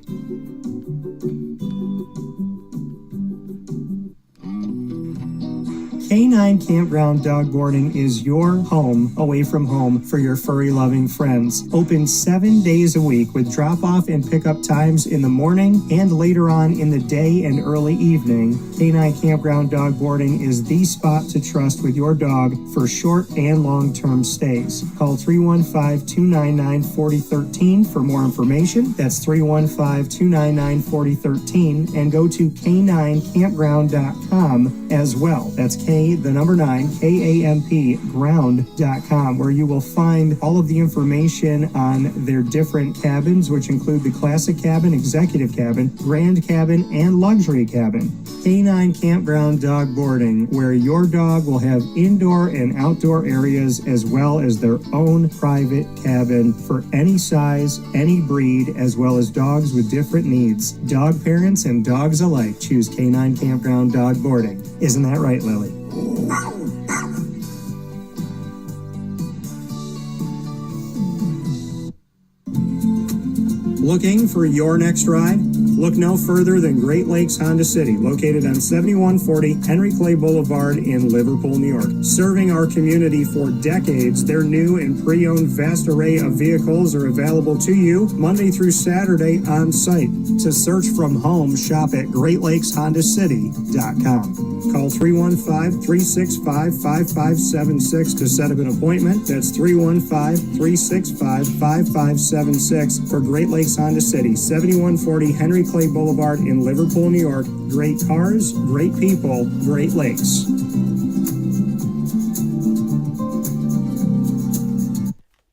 K9 Campground Dog Boarding is your home away from home for your furry-loving friends. Open 7 days a week with drop-off and pickup times in the morning and later on in the day and early evening. K9 Campground Dog Boarding is the spot to trust with your dog for short and long-term stays. Call 315-299-4013 for more information. That's 315-299-4013, and go to k9campground.com as well. That's KAMP ground.com, where you will find all of the information on their different cabins, which include the classic cabin, executive cabin, grand cabin, and luxury cabin. K9 Campground Dog Boarding, where your dog will have indoor and outdoor areas as well as their own private cabin for any size, any breed, as well as dogs with different needs. Dog parents and dogs alike choose K9 Campground Dog Boarding. Isn't that right, Lily? Looking for your next ride? Look no further than Great Lakes Honda City, located on 7140 Henry Clay Boulevard in Liverpool, New York. Serving our community for decades, their new and pre-owned vast array of vehicles are available to you Monday through Saturday on site. To search from home, shop at GreatLakesHondaCity.com. Call 315-365-5576 to set up an appointment. That's 315-365-5576 for Great Lakes Honda City, 7140 Henry Clay Boulevard in Liverpool, New York. Great cars, great people, Great Lakes.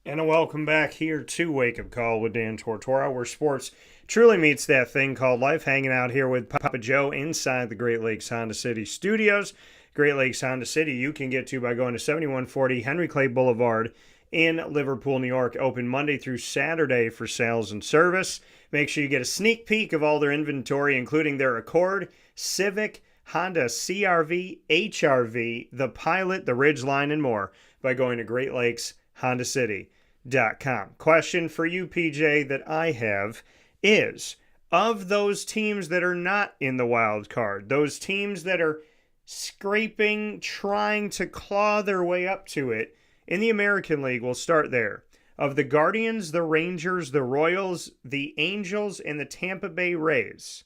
And a welcome back here to Wake Up Call with Dan Tortora, where sports truly meets that thing called life. Hanging out here with Papa Joe inside the Great Lakes Honda City studios. Great Lakes Honda City you can get to by going to 7140 Henry Clay Boulevard in Liverpool, New York. Open Monday through Saturday for sales and service. Make sure you get a sneak peek of all their inventory, including their Accord, Civic, Honda CRV, HRV, the Pilot, the Ridgeline, and more by going to GreatLakesHondaCity.com. Question for you, PJ, that I have is, of those teams that are not in the wild card, those teams that are scraping, trying to claw their way up to it, in the American League, we'll start there. Of the Guardians, the Rangers, the Royals, the Angels, and the Tampa Bay Rays,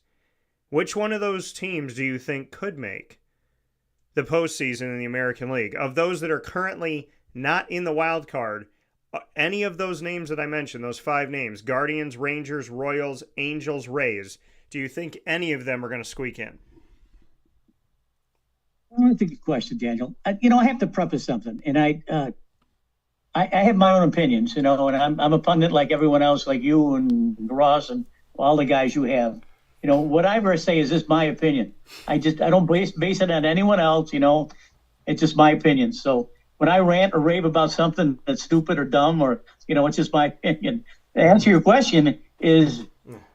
which one of those teams do you think could make the postseason in the American League? Of those that are currently not in the wild card, any of those names that I mentioned, those five names, Guardians, Rangers, Royals, Angels, Rays, do you think any of them are going to squeak in? Well, that's a good question, Daniel. I have to preface something, and I I have my own opinions, and I'm a pundit like everyone else, like you and Ross and all the guys you have. What I ever say is just my opinion. I don't base it on anyone else. It's just my opinion. So when I rant or rave about something that's stupid or dumb, or it's just my opinion. To answer your question is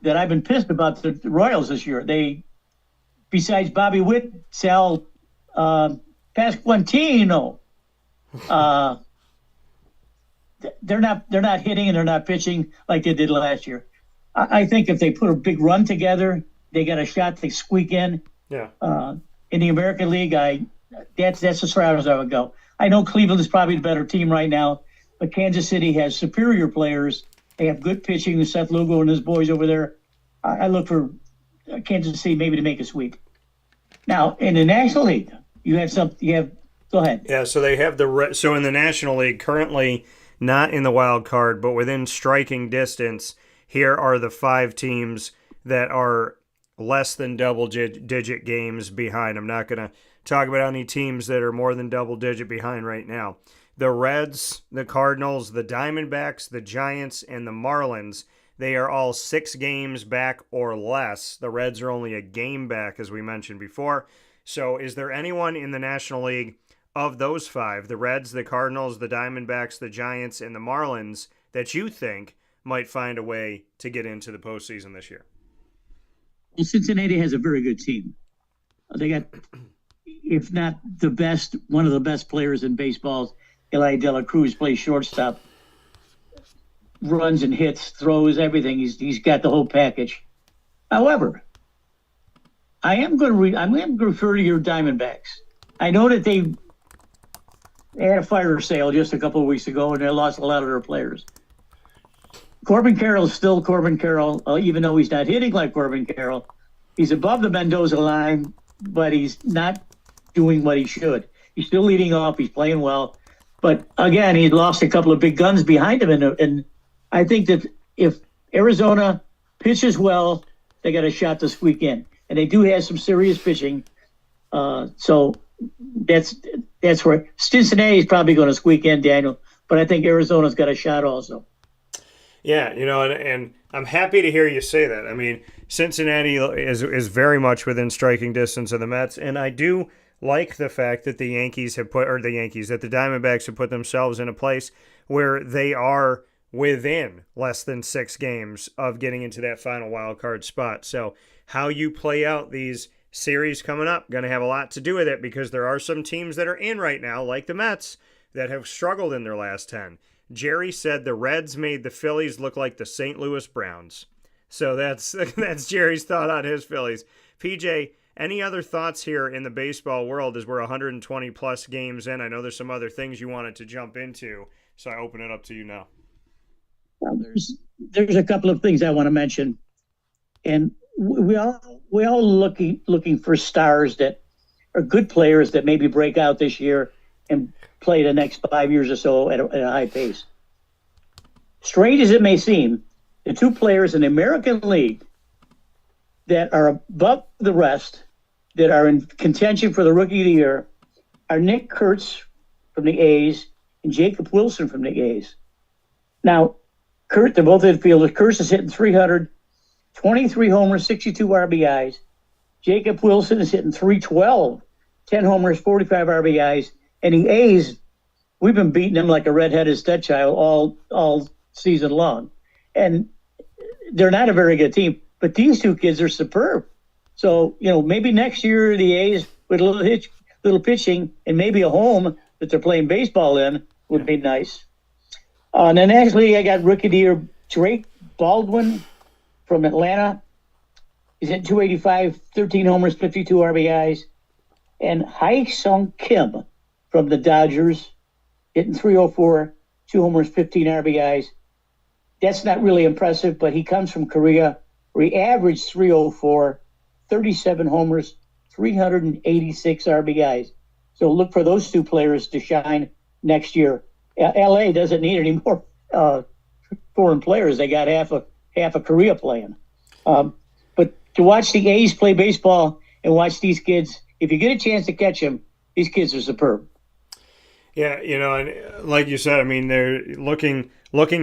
that I've been pissed about the Royals this year. They, besides Bobby Witt, Sal Pasquantino, they're not hitting and they're not pitching like they did last year. I think if they put a big run together, they got a shot to squeak in. Yeah. In the American League, that's as far as I would go. I know Cleveland is probably the better team right now, but Kansas City has superior players. They have good pitching with Seth Lugo and his boys over there. I look for Kansas City maybe to make a sweep. Now, in the National League, go ahead. Yeah, so they have so in the National League, currently not in the wild card, but within striking distance, here are the 5 teams that are less than double-digit games behind. I'm not going to talk about any teams that are more than double-digit behind right now. The Reds, the Cardinals, the Diamondbacks, the Giants, and the Marlins, they are all 6 games back or less. The Reds are only a game back, as we mentioned before. So is there anyone in the National League of those 5, the Reds, the Cardinals, the Diamondbacks, the Giants, and the Marlins, that you think might find a way to get into the postseason this year? Well, Cincinnati has a very good team. They got, if not the best, one of the best players in baseball. Eli De La Cruz plays shortstop, runs and hits, throws, everything. He's got the whole package. However, I'm going to refer to your Diamondbacks. I know that they had a fire sale just a couple of weeks ago, and they lost a lot of their players. Corbin Carroll is still Corbin Carroll, even though he's not hitting like Corbin Carroll. He's above the Mendoza line, but he's not doing what he should. He's still leading off. He's playing well. But, again, he lost a couple of big guns behind him. And I think that if Arizona pitches well, they got a shot to squeak in. And they do have some serious pitching. So that's where Cincinnati is probably going to squeak in, Daniel. But I think Arizona's got a shot also. Yeah, and I'm happy to hear you say that. I mean, Cincinnati is very much within striking distance of the Mets, and I do like the fact that the Diamondbacks have put themselves in a place where they are within less than 6 games of getting into that final wild card spot. So how you play out these series coming up going to have a lot to do with it, because there are some teams that are in right now, like the Mets, that have struggled in their last 10. Jerry said the Reds made the Phillies look like the St. Louis Browns. So that's Jerry's thought on his Phillies. PJ, any other thoughts here in the baseball world as we're 120 plus games in? I know there's some other things you wanted to jump into, so I open it up to you now. Well, there's a couple of things I want to mention, and we all looking for stars that are good players that maybe break out this year and play the next 5 years or so at a high pace. Strange as it may seem, the 2 players in the American League that are above the rest, that are in contention for the Rookie of the Year, are Nick Kurtz from the A's and Jacob Wilson from the A's. Now, they're both infielders. Kurtz is hitting 300, 23 homers, 62 RBIs. Jacob Wilson is hitting 312, 10 homers, 45 RBIs. And the A's, we've been beating them like a redheaded stepchild all season long. And they're not a very good team, but these 2 kids are superb. So, maybe next year the A's with a little pitching and maybe a home that they're playing baseball in would be nice. And then actually I got Rookie of the Year Drake Baldwin from Atlanta. He's at 285, 13 homers, 52 RBIs. And Hai-Sung Kim from the Dodgers, hitting 304, 2 homers, 15 RBIs. That's not really impressive, but he comes from Korea, where he averaged 304, 37 homers, 386 RBIs. So look for those 2 players to shine next year. LA doesn't need any more foreign players. They got half of Korea playing. But to watch the A's play baseball and watch these kids, if you get a chance to catch them, these kids are superb. Yeah, and like you said, I mean, they're looking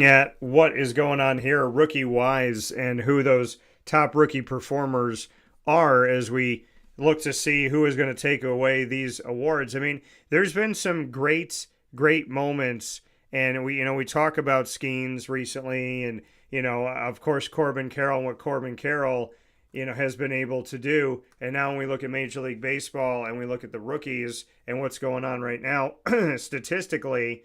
at what is going on here rookie wise and who those top rookie performers are as we look to see who is going to take away these awards. I mean, there's been some great moments, and we talk about Skeens recently, and of course Corbin Carroll and what Corbin Carroll has been able to do. And now when we look at Major League Baseball and we look at the rookies and what's going on right now, statistically,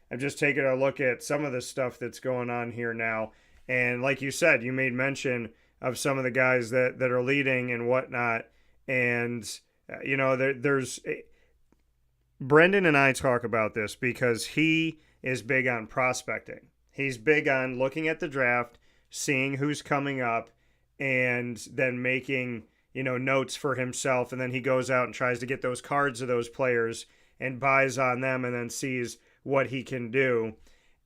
I'm just taking a look at some of the stuff that's going on here now. And like you said, you made mention of some of the guys that are leading and whatnot. And, there's Brendan and I talk about this because he is big on prospecting. He's big on looking at the draft, seeing who's coming up, and then making, notes for himself. And then he goes out and tries to get those cards of those players and buys on them and then sees what he can do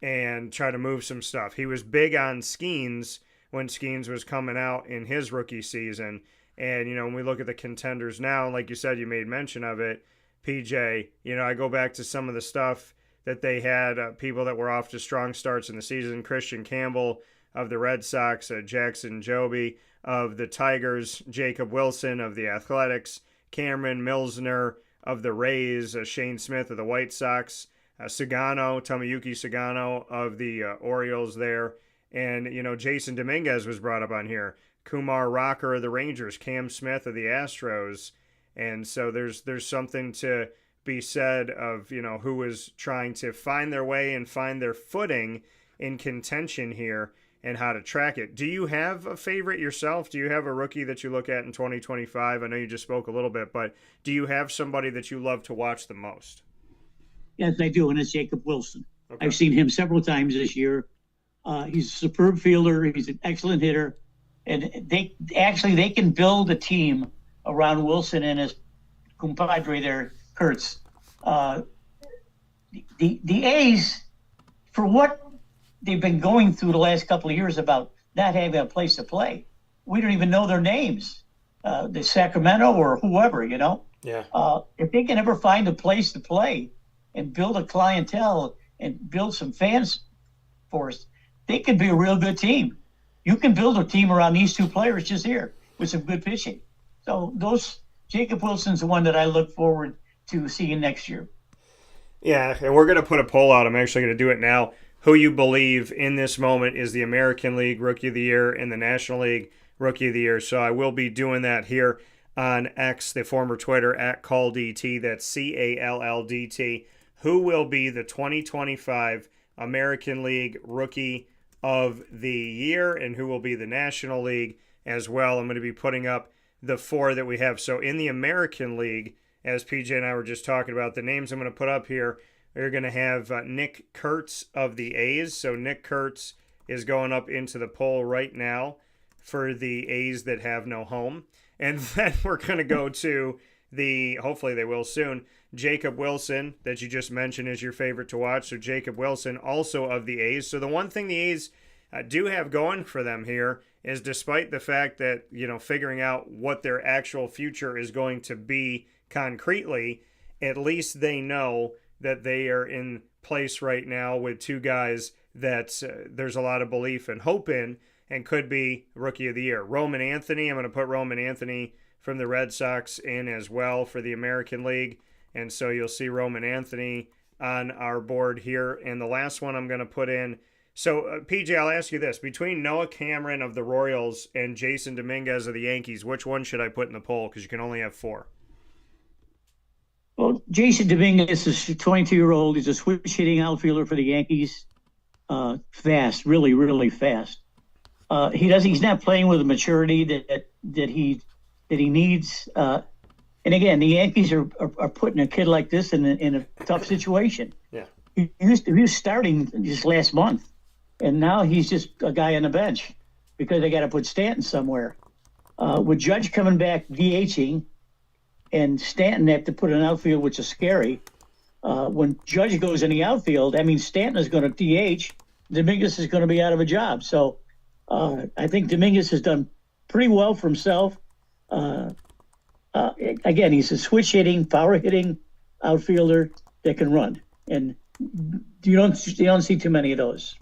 and try to move some stuff. He was big on Skeens when Skeens was coming out in his rookie season. And, when we look at the contenders now, like you said, you made mention of it, PJ, I go back to some of the stuff that they had, people that were off to strong starts in the season, Christian Campbell of the Red Sox, Jackson Joby of the Tigers, Jacob Wilson of the Athletics, Cameron Milsner of the Rays, Shane Smith of the White Sox, Tomoyuki Sagano of the Orioles there, and, Jason Dominguez was brought up on here, Kumar Rocker of the Rangers, Cam Smith of the Astros, and so there's something to be said of, who is trying to find their way and find their footing in contention here and how to track it. Do you have a favorite yourself? Do you have a rookie that you look at in 2025? I know you just spoke a little bit, but do you have somebody that you love to watch the most? Yes, I do, and it's Jacob Wilson. Okay. I've seen him several times this year. He's a superb fielder. He's an excellent hitter. And they can build a team around Wilson and his compadre there, Kurtz. The A's, for what they've been going through the last couple of years about not having a place to play, we don't even know their names. The Sacramento or whoever, Yeah. If they can ever find a place to play and build a clientele and build some fans for us, they could be a real good team. You can build a team around these two players just here with some good pitching. So Jacob Wilson's the one that I look forward to seeing next year. Yeah, and we're going to put a poll out. I'm actually going to do it now. Who you believe in this moment is the American League Rookie of the Year and the National League Rookie of the Year. So I will be doing that here on X, the former Twitter, @CallDT. That's CALLDT. Who will be the 2025 American League Rookie of the Year and who will be the National League as well? I'm going to be putting up the four that we have. So in the American League, as PJ and I were just talking about, the names I'm going to put up here, we're going to have Nick Kurtz of the A's. So Nick Kurtz is going up into the poll right now for the A's that have no home. And then we're going to go to hopefully they will soon, Jacob Wilson, that you just mentioned is your favorite to watch. So Jacob Wilson, also of the A's. So the one thing the A's do have going for them here is, despite the fact that, figuring out what their actual future is going to be concretely, at least they know that they are in place right now with two guys that there's a lot of belief and hope in and could be Rookie of the Year. Roman Anthony, I'm going to put Roman Anthony from the Red Sox in as well for the American League. And so you'll see Roman Anthony on our board here. And the last one I'm going to put in. So, PJ, I'll ask you this. Between Noah Cameron of the Royals and Jason Dominguez of the Yankees, which one should I put in the poll? Because you can only have four. Well, Jason Dominguez is a 22-year-old. He's a switch-hitting outfielder for the Yankees. Fast, really, really fast. He's not playing with the maturity that he needs. And again, the Yankees are putting a kid like this in a tough situation. Yeah, he was starting just last month, and now he's just a guy on the bench because they got to put Stanton somewhere. With Judge coming back DHing, and Stanton have to put an outfield, which is scary. When Judge goes in the outfield, I mean, Stanton is going to DH. Dominguez is going to be out of a job. So I think Dominguez has done pretty well for himself. Again, he's a switch-hitting, power-hitting outfielder that can run. and you don't see too many of those.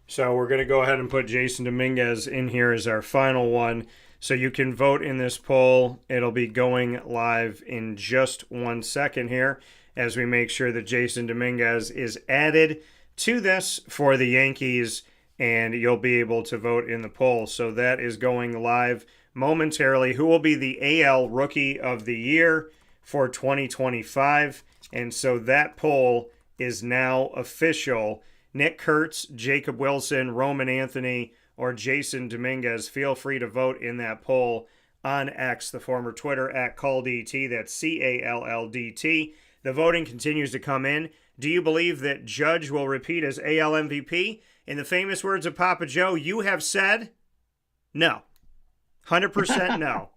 So we're going to go ahead and put Jason Dominguez in here as our final one. So you can vote in this poll. It'll be going live in just 1 second here as we make sure that Jason Dominguez is added to this for the Yankees, and you'll be able to vote in the poll. So that is going live momentarily. Who will be the AL Rookie of the Year for 2025? And so that poll is now official. Nick Kurtz, Jacob Wilson, Roman Anthony, or Jason Dominguez. Feel free to vote in that poll on X, the former Twitter, at CallDT. That's CALLDT. The voting continues to come in. Do you believe that Judge will repeat as AL MVP? In the famous words of Papa Joe, you have said no. 100% no.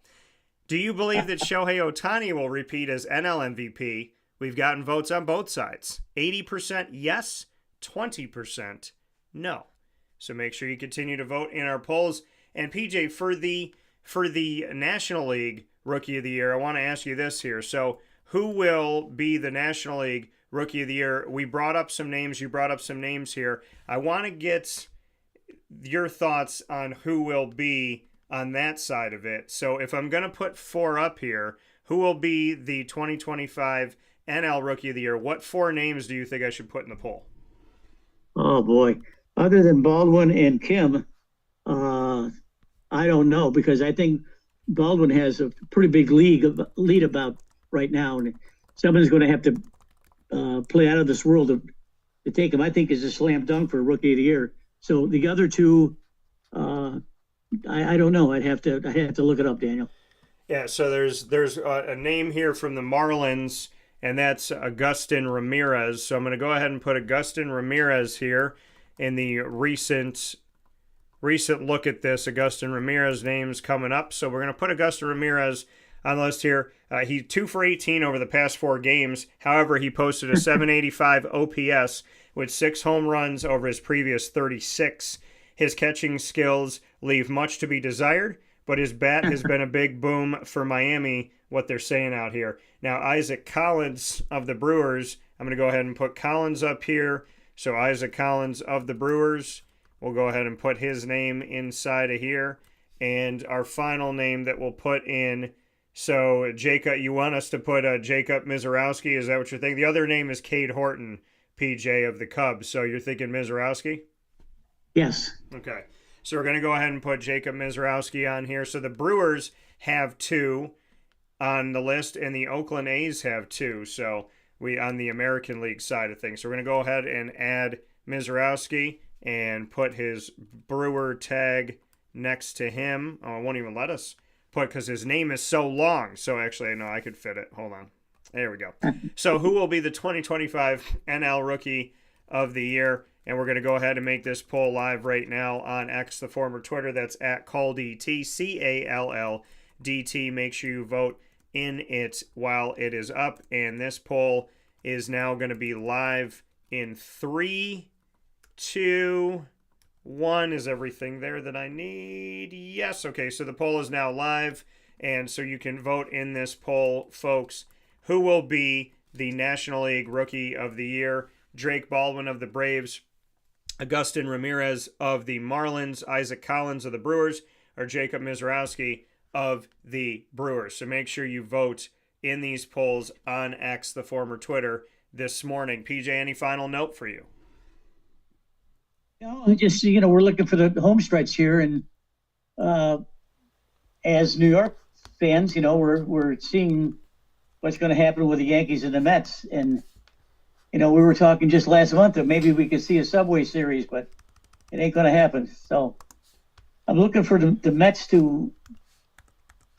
Do you believe that Shohei Ohtani will repeat as NL MVP? We've gotten votes on both sides. 80% yes, 20% no. So make sure you continue to vote in our polls. And PJ, for the National League Rookie of the Year, I want to ask you this here. So who will be the National League Rookie of the Year? We brought up some names. You brought up some names here. I want to get your thoughts on who will be on that side of it. So if I'm going to put 4 up here, who will be the 2025 NL Rookie of the Year? What 4 names do you think I should put in the poll? Oh, boy. Other than Baldwin and Kim, I don't know, because I think Baldwin has a pretty big lead about right now, and someone's going to have to play out of this world to take him. I think is a slam dunk for Rookie of the Year. So the other 2, I don't know. I'd have to look it up, Daniel. Yeah. So there's a name here from the Marlins, and that's Agustin Ramirez. So I'm going to go ahead and put Agustin Ramirez here in the recent look at this. Agustin Ramirez name's coming up. So we're going to put Agustin Ramirez on the list here. He's 2 for 18 over the past 4 games. However, he posted a 785 OPS with 6 home runs over his previous 36. His catching skills leave much to be desired, but his bat has been a big boom for Miami, what they're saying out here. Now, Isaac Collins of the Brewers, I'm going to go ahead and put Collins up here. So Isaac Collins of the Brewers, we'll go ahead and put his name inside of here. And our final name that we'll put in, so Jacob, you want us to put Jacob Mizorowski, is that what you're thinking? The other name is Cade Horton, PJ, of the Cubs. So you're thinking Mizorowski? Yes. Okay. So we're going to go ahead and put Jacob Mizorowski on here. So the Brewers have 2 on the list, and the Oakland A's have 2. So we on the American League side of things. So we're going to go ahead and add Mizorowski and put his Brewer tag next to him. Oh, it won't even let us put because his name is so long. So actually, no, I could fit it. Hold on. There we go. So who will be the 2025 NL Rookie of the Year? And we're going to go ahead and make this poll live right now on X, the former Twitter. That's at CallDT, CALLDT. Make sure you vote in it while it is up. And this poll is now going to be live in 3, 2, 1. Is everything there that I need? Yes. Okay, so the poll is now live. And so you can vote in this poll, folks. Who will be the National League Rookie of the Year? Drake Baldwin of the Braves, Agustin Ramirez of the Marlins, Isaac Collins of the Brewers, or Jacob Mizorowski of the Brewers. So make sure you vote in these polls on X, the former Twitter, this morning. PJ, any final note for you? No, just, we're looking for the home stretch here. And as New York fans, we're seeing what's going to happen with the Yankees and the Mets. And we were talking just last month that maybe we could see a Subway Series, but it ain't going to happen. So I'm looking for the Mets to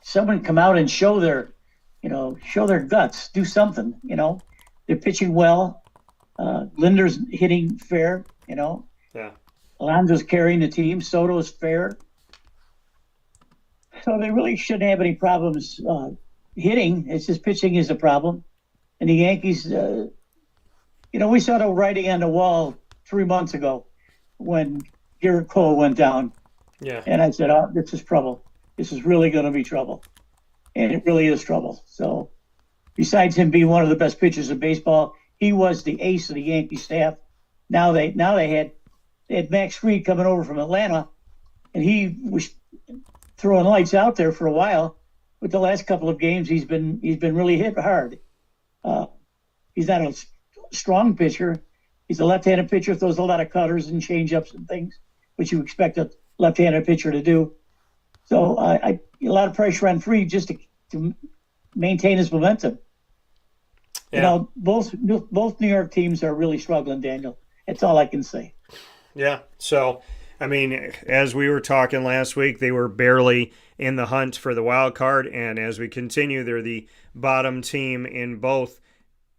someone come out and show their guts, do something. They're pitching well. Linder's hitting fair. Yeah. Alonso's carrying the team. Soto's fair. So they really shouldn't have any problems hitting. It's just pitching is a problem. And the Yankees. We saw the writing on the wall 3 months ago when Garrett Cole went down. Yeah. And I said, oh, this is trouble. This is really going to be trouble. And it really is trouble. So besides him being one of the best pitchers in baseball, he was the ace of the Yankee staff. Now they had Max Fried coming over from Atlanta, and he was throwing lights out there for a while. But the last couple of games, he's been really hit hard. He's not a strong pitcher. He's a left-handed pitcher, throws a lot of cutters and changeups and things, which you expect a left-handed pitcher to do. So a lot of pressure on Fried just to maintain his momentum. Yeah. You know, both New York teams are really struggling, Daniel. That's all I can say. Yeah. So, I mean, as we were talking last week, they were barely in the hunt for the wild card, and as we continue, they're the bottom team in both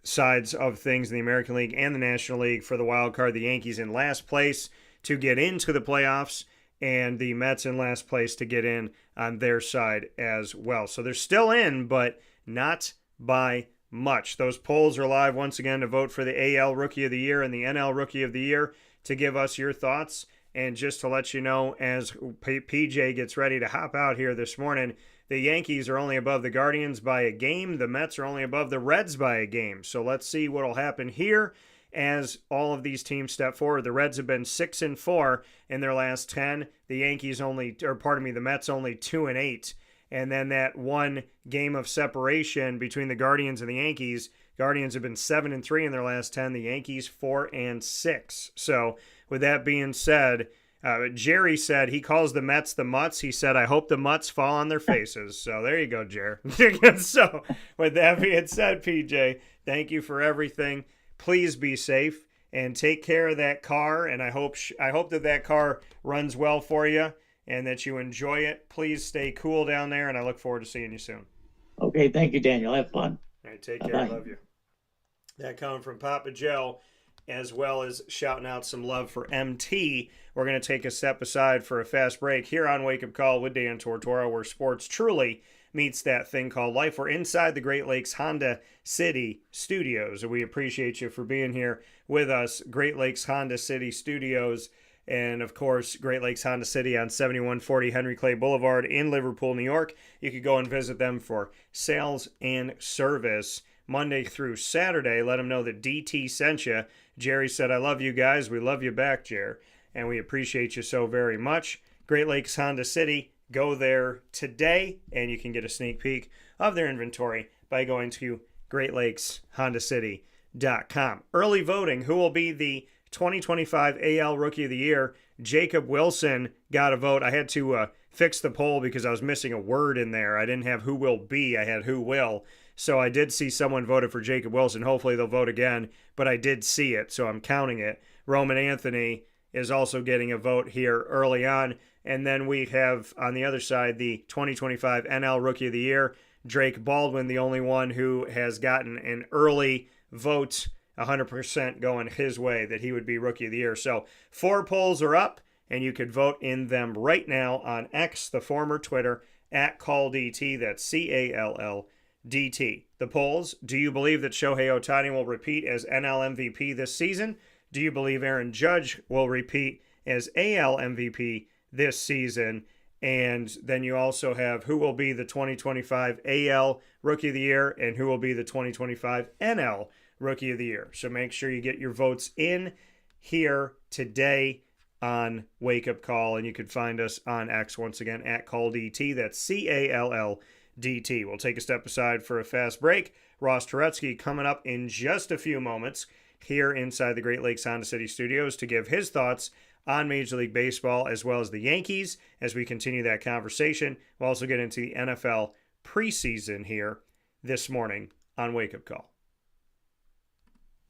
sides of things in the American League and the National League for the wild card. The Yankees in last place to get into the playoffs, and the Mets in last place to get in on their side as well. So they're still in, but not by much. Those polls are live once again to vote for the AL Rookie of the Year and the NL Rookie of the Year. To give us your thoughts, and just to let you know, as PJ gets ready to hop out here this morning, the Yankees are only above the Guardians by a game. The Mets are only above the Reds by a game. So let's see what will happen here as all of these teams step forward. The Reds have been 6-4 in their last 10. The the Mets only 2-8. And then that one game of separation between the Guardians and the Yankees. Guardians have been 7-3 in their last 10. The Yankees 4-6. So with that being said, Jerry said he calls the Mets the Mutts. He said, I hope the Mutts fall on their faces. So there you go, Jerry. So with that being said, PJ, thank you for everything. Please be safe and take care of that car. And I hope that car runs well for you and that you enjoy it. Please stay cool down there, and I look forward to seeing you soon. Okay, thank you, Daniel. Have fun. All right, take care. I love you. That coming from Papa Joe, as well as shouting out some love for MT. We're going to take a step aside for a fast break here on Wake Up Call with Dan Tortora, where sports truly meets that thing called life. We're inside the Great Lakes Honda City Studios, and we appreciate you for being here with us. Great Lakes Honda City Studios, and of course, Great Lakes Honda City on 7140 Henry Clay Boulevard in Liverpool, New York. You could go and visit them for sales and service Monday through Saturday. Let them know that DT sent you. Jerry said, I love you guys. We love you back, Jer. And we appreciate you so very much. Great Lakes Honda City. Go there today, and you can get a sneak peek of their inventory by going to GreatLakesHondaCity.com. Early voting. Who will be the 2025 AL Rookie of the Year? Jacob Wilson got a vote. I had to fix the poll because I was missing a word in there. I didn't have who will be. I had who will. So I did see someone voted for Jacob Wilson. Hopefully they'll vote again, but I did see it, so I'm counting it. Roman Anthony is also getting a vote here early on. And then we have, on the other side, the 2025 NL Rookie of the Year. Drake Baldwin, the only one who has gotten an early vote, 100% going his way, that he would be Rookie of the Year. So 4 polls are up, and you could vote in them right now on X, the former Twitter, @CallDT. That's CALLDT. The polls: do you believe that Shohei Ohtani will repeat as NL MVP this season? Do you believe Aaron Judge will repeat as AL MVP this season? And then you also have who will be the 2025 AL Rookie of the Year and who will be the 2025 NL Rookie of the Year. So make sure you get your votes in here today on Wake Up Call, and you can find us on X once again @CallDT. That's CALLDT. We'll take a step aside for a fast break. Ross Turetsky coming up in just a few moments here inside the Great Lakes Honda City Studios to give his thoughts on Major League Baseball as well as the Yankees as we continue that conversation. We'll also get into the NFL preseason here this morning on Wake Up Call.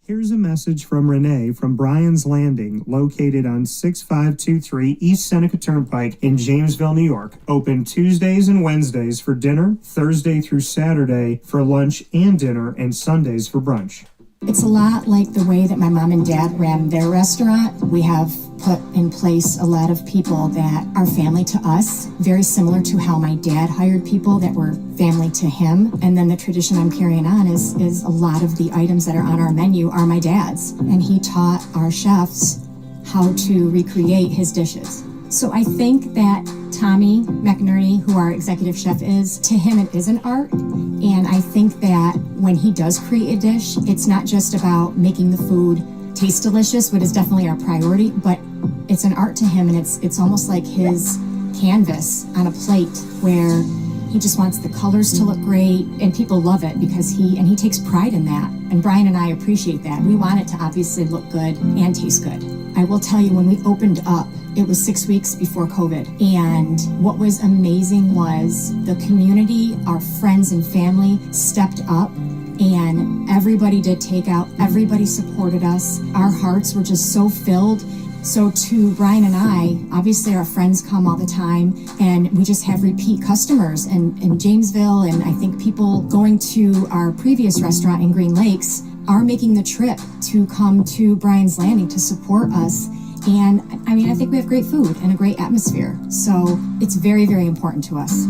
Here's a message from Renee from Bryan's Landing, located on 6523 East Seneca Turnpike in Jamesville, New York. Open Tuesdays and Wednesdays for dinner, Thursday through Saturday for lunch and dinner, and Sundays for brunch. It's a lot like the way that my mom and dad ran their restaurant. We have put in place a lot of people that are family to us, very similar to how my dad hired people that were family to him. And then the tradition I'm carrying on is a lot of the items that are on our menu are my dad's. And he taught our chefs how to recreate his dishes. So I think that Tommy McInerney, who our executive chef is, to him it is an art. And I think that when he does create a dish, it's not just about making the food taste delicious, which is definitely our priority, but it's an art to him, and it's almost like his canvas on a plate where he just wants the colors to look great, and people love it because he takes pride in that. And Brian and I appreciate that. We want it to obviously look good and taste good. I will tell you, when we opened up, it was 6 weeks before COVID. And what was amazing was the community, our friends and family stepped up, and everybody did takeout. Everybody supported us. Our hearts were just so filled. So to Brian and I, obviously our friends come all the time, and we just have repeat customers in Jamesville, and I think people going to our previous restaurant in Green Lakes are making the trip to come to Brian's Landing to support us. And I mean, I think we have great food and a great atmosphere. So it's very, very important to us.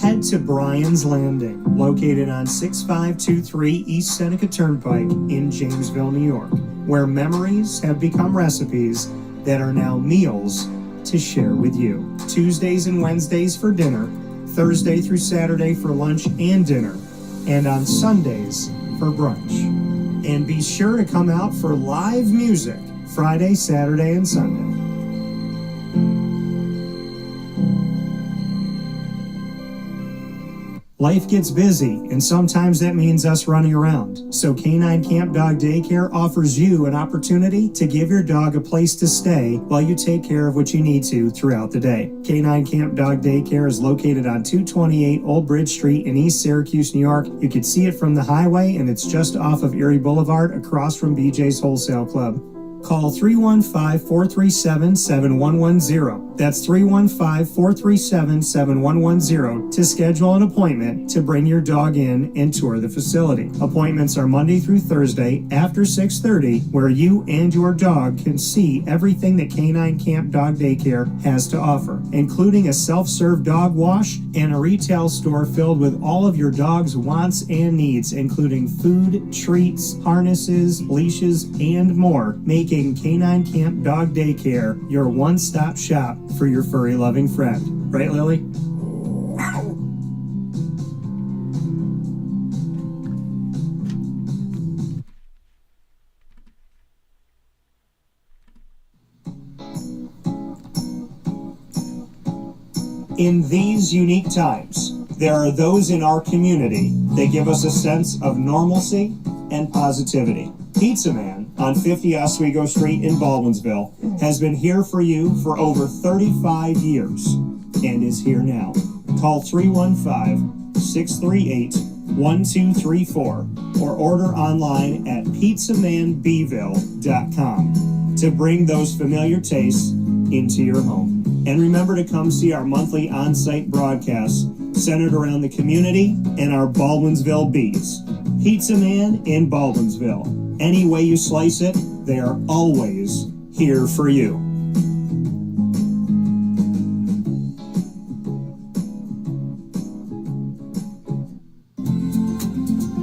Head to Brian's Landing, located on 6523 East Seneca Turnpike in Jamesville, New York, where memories have become recipes that are now meals to share with you. Tuesdays and Wednesdays for dinner, Thursday through Saturday for lunch and dinner, and on Sundays for brunch. And be sure to come out for live music Friday, Saturday, and Sunday. Life gets busy, and sometimes that means us running around. So Canine Camp Dog Daycare offers you an opportunity to give your dog a place to stay while you take care of what you need to throughout the day. Canine Camp Dog Daycare is located on 228 Old Bridge Street in East Syracuse, New York. You can see it from the highway, and it's just off of Erie Boulevard across from BJ's Wholesale Club. Call 315-437-7110. That's 315-437-7110 to schedule an appointment to bring your dog in and tour the facility. Appointments are Monday through Thursday after 6:30, where you and your dog can see everything that Canine Camp Dog Daycare has to offer, including a self-serve dog wash and a retail store filled with all of your dog's wants and needs, including food, treats, harnesses, leashes, and more, making Canine Camp Dog Daycare your one-stop shop for your furry loving friend. Right, Lily? In these unique times, there are those in our community that give us a sense of normalcy and positivity. Pizza Man on 50 Oswego Street in Baldwinsville has been here for you for over 35 years and is here now. Call 315-638-1234 or order online at pizzamanbville.com to bring those familiar tastes into your home. And remember to come see our monthly on-site broadcasts centered around the community and our Baldwinsville bees. Pizza Man in Baldwinsville. Any way you slice it, they are always here for you.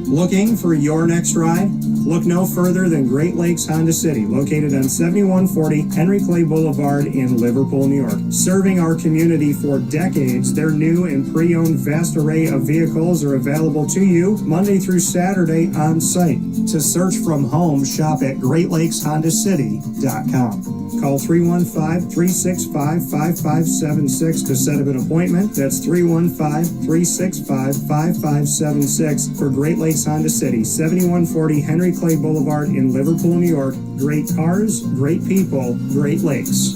Looking for your next ride? Look no further than Great Lakes Honda City, located on 7140 Henry Clay Boulevard in Liverpool, New York. Serving our community for decades, their new and pre-owned vast array of vehicles are available to you Monday through Saturday on site. To search from home, shop at GreatLakesHondaCity.com. Call 315-365-5576 to set up an appointment. That's 315-365-5576 for Great Lakes Honda City, 7140 Henry Clay Boulevard in Liverpool, New York. Great cars, great people, Great Lakes.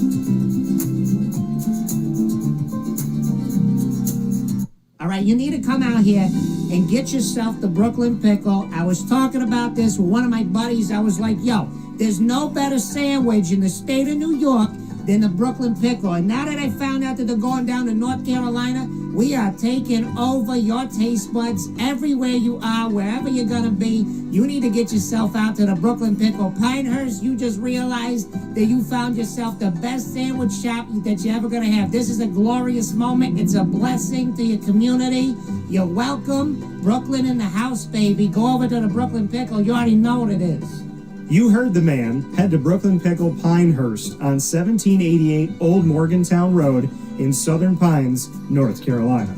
All right, you need to come out here and get yourself the Brooklyn Pickle. I was talking about this with one of my buddies. I was like, yo, there's no better sandwich in the state of New York than the Brooklyn Pickle. And now that I found out that they're going down to North Carolina, we are taking over your taste buds everywhere you are, wherever you're going to be. You need to get yourself out to the Brooklyn Pickle. Pinehurst, you just realized that you found yourself the best sandwich shop that you're ever going to have. This is a glorious moment. It's a blessing to your community. You're welcome. Brooklyn in the house, baby. Go over to the Brooklyn Pickle. You already know what it is. You heard the man. Head to Brooklyn Pickle Pinehurst on 1788 Old Morgantown Road in Southern Pines, North Carolina.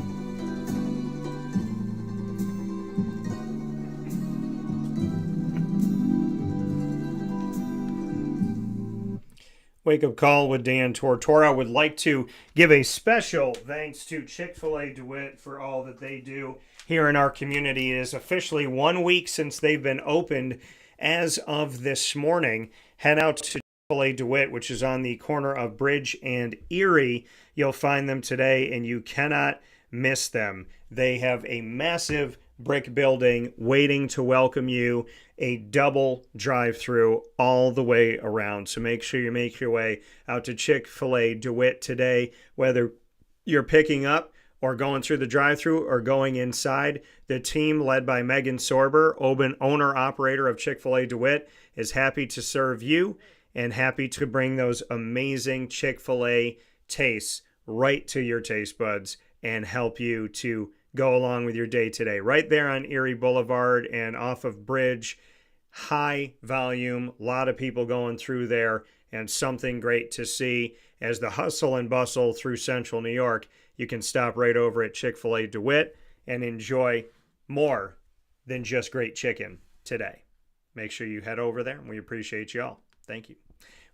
Wake Up Call with Dan Tortora. Would like to give a special thanks to Chick-fil-A DeWitt for all that they do here in our community. It is officially 1 week since they've been opened as of this morning. Head out to Chick-fil-A DeWitt, which is on the corner of Bridge and Erie. You'll find them today, and you cannot miss them. They have a massive brick building waiting to welcome you, a double drive-through all the way around. So make sure you make your way out to Chick-fil-A DeWitt today, whether you're picking up or going through the drive-through or going inside. The team led by Megan Sorber, owner-operator of Chick-fil-A DeWitt, is happy to serve you and happy to bring those amazing Chick-fil-A tastes right to your taste buds and help you to go along with your day today. Right there on Erie Boulevard and off of Bridge. High volume, a lot of people going through there, and something great to see as the hustle and bustle through central New York. You can stop right over at Chick-fil-A DeWitt and enjoy more than just great chicken today. Make sure you head over there, and we appreciate you all. Thank you.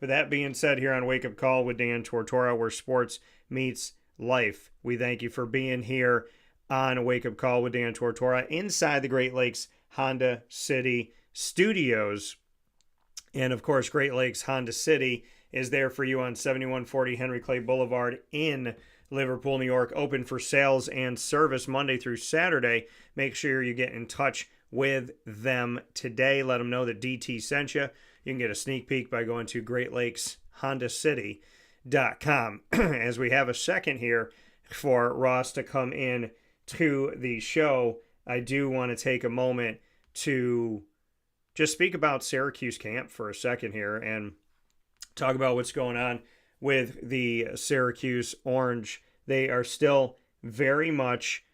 With that being said, here on Wake Up Call with Dan Tortora, where sports meets life, we thank you for being here on Wake Up Call with Dan Tortora inside the Great Lakes Honda City Studios. And of course, Great Lakes Honda City is there for you on 7140 Henry Clay Boulevard in Liverpool, New York. Open for sales and service Monday through Saturday. Make sure you get in touch with them today. Let them know that DT sent you. You can get a sneak peek by going to GreatLakesHondaCity.com. As we have a second here for Ross to come in to the show, I do want to take a moment to just speak about Syracuse camp for a second here and talk about what's going on with the Syracuse Orange. They are still very much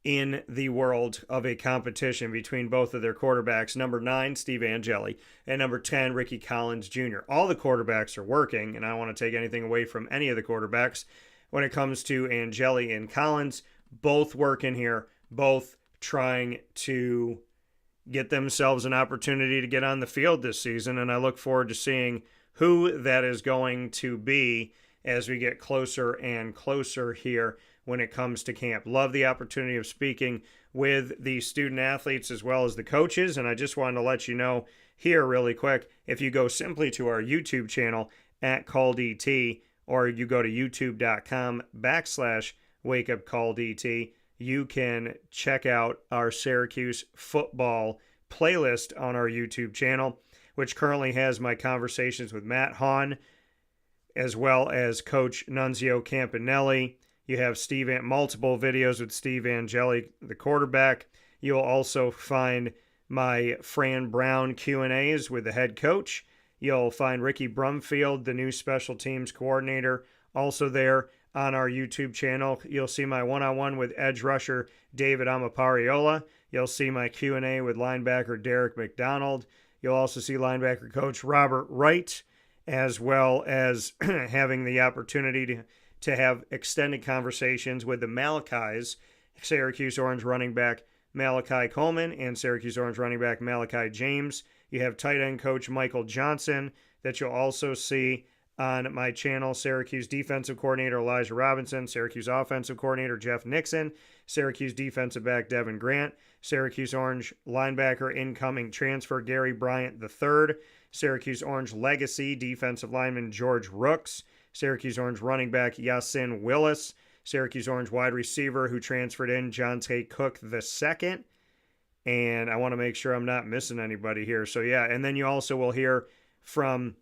in the world of a competition between both of their quarterbacks, number 9, Steve Angeli, and number 10, Ricky Collins Jr. All the quarterbacks are working, and I don't want to take anything away from any of the quarterbacks. When it comes to Angeli and Collins, both working here, both trying to get themselves an opportunity to get on the field this season, and I look forward to seeing who that is going to be as we get closer and closer here when it comes to camp. Love the opportunity of speaking with the student athletes as well as the coaches, and I just wanted to let you know here really quick, if you go simply to our YouTube channel at CallDT, or you go to youtube.com/WakeUpCallDT, you can check out our Syracuse football playlist on our YouTube channel, which currently has my conversations with Matt Hahn, as well as Coach Nunzio Campanelli. You have multiple videos with Steve Angeli, the quarterback. You'll also find my Fran Brown Q&As with the head coach. You'll find Ricky Brumfield, the new special teams coordinator, also there on our YouTube channel. You'll see my one-on-one with edge rusher David Amapariola. You'll see my Q&A with linebacker Derek McDonald. You'll also see linebacker coach Robert Wright, as well as having the opportunity to have extended conversations with the Malakis, Syracuse Orange running back Malachi Coleman and Syracuse Orange running back Malachi James. You have tight end coach Michael Johnson that you'll also see on my channel, Syracuse defensive coordinator Elijah Robinson, Syracuse offensive coordinator Jeff Nixon, Syracuse defensive back Devin Grant, Syracuse Orange linebacker incoming transfer Gary Bryant III, Syracuse Orange legacy defensive lineman George Rooks, Syracuse Orange running back Yasin Willis, Syracuse Orange wide receiver who transferred in Jonte Cook II, and I want to make sure I'm not missing anybody here. So yeah, and then you also will hear from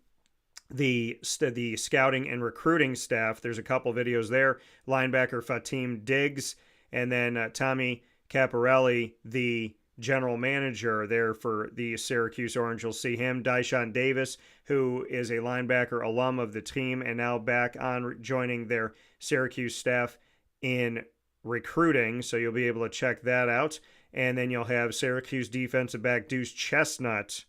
the scouting and recruiting staff. There's a couple videos there. Linebacker Fatim Diggs, and then Tommy Caparelli, the general manager there for the Syracuse Orange. You'll see him. Dyshawn Davis, who is a linebacker alum of the team and now back on joining their Syracuse staff in recruiting. So you'll be able to check that out. And then you'll have Syracuse defensive back Deuce Chestnut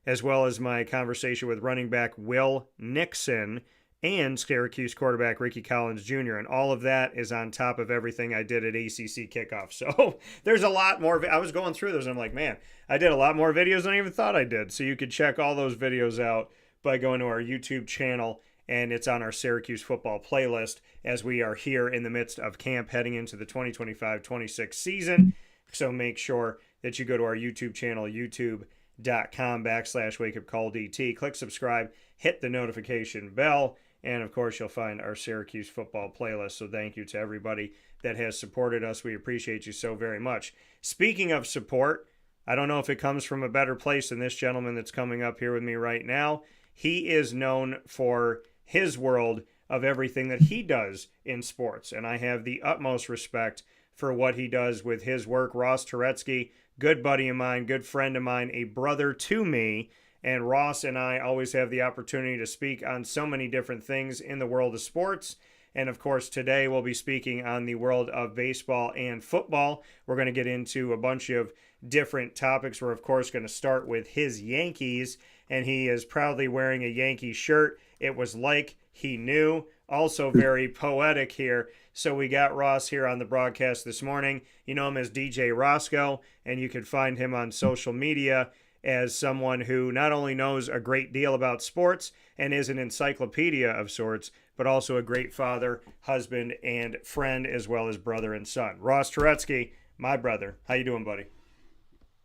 as well as my conversation with running back Will Nixon and Syracuse quarterback Ricky Collins Jr. And all of that is on top of everything I did at ACC kickoff. So there's a lot more. I was going through those and I'm like, man, I did a lot more videos than I even thought I did. So you could check all those videos out by going to our YouTube channel, and it's on our Syracuse football playlist as we are here in the midst of camp heading into the 2025-26 season. So make sure that you go to our YouTube channel, youtube.com/wakeupcalldt. Click subscribe, hit the notification bell, and of course, you'll find our Syracuse football playlist. So thank you to everybody that has supported us. We appreciate you so very much. Speaking of support, I don't know if it comes from a better place than this gentleman that's coming up here with me right now. He is known for his world of everything that he does in sports, and I have the utmost respect for what he does with his work. Ross Turetsky, good buddy of mine, good friend of mine, a brother to me. And Ross and I always have the opportunity to speak on so many different things in the world of sports. And of course, today we'll be speaking on the world of baseball and football. We're going to get into a bunch of different topics. We're, of course, going to start with his Yankees, and he is proudly wearing a Yankee shirt. It was like he knew. Also very poetic here. So we got Ross here on the broadcast this morning. You know him as DJ Roscoe, and you can find him on social media as someone who not only knows a great deal about sports and is an encyclopedia of sorts, but also a great father, husband, and friend, as well as brother and son. Ross Turetsky, my brother. How you doing, buddy?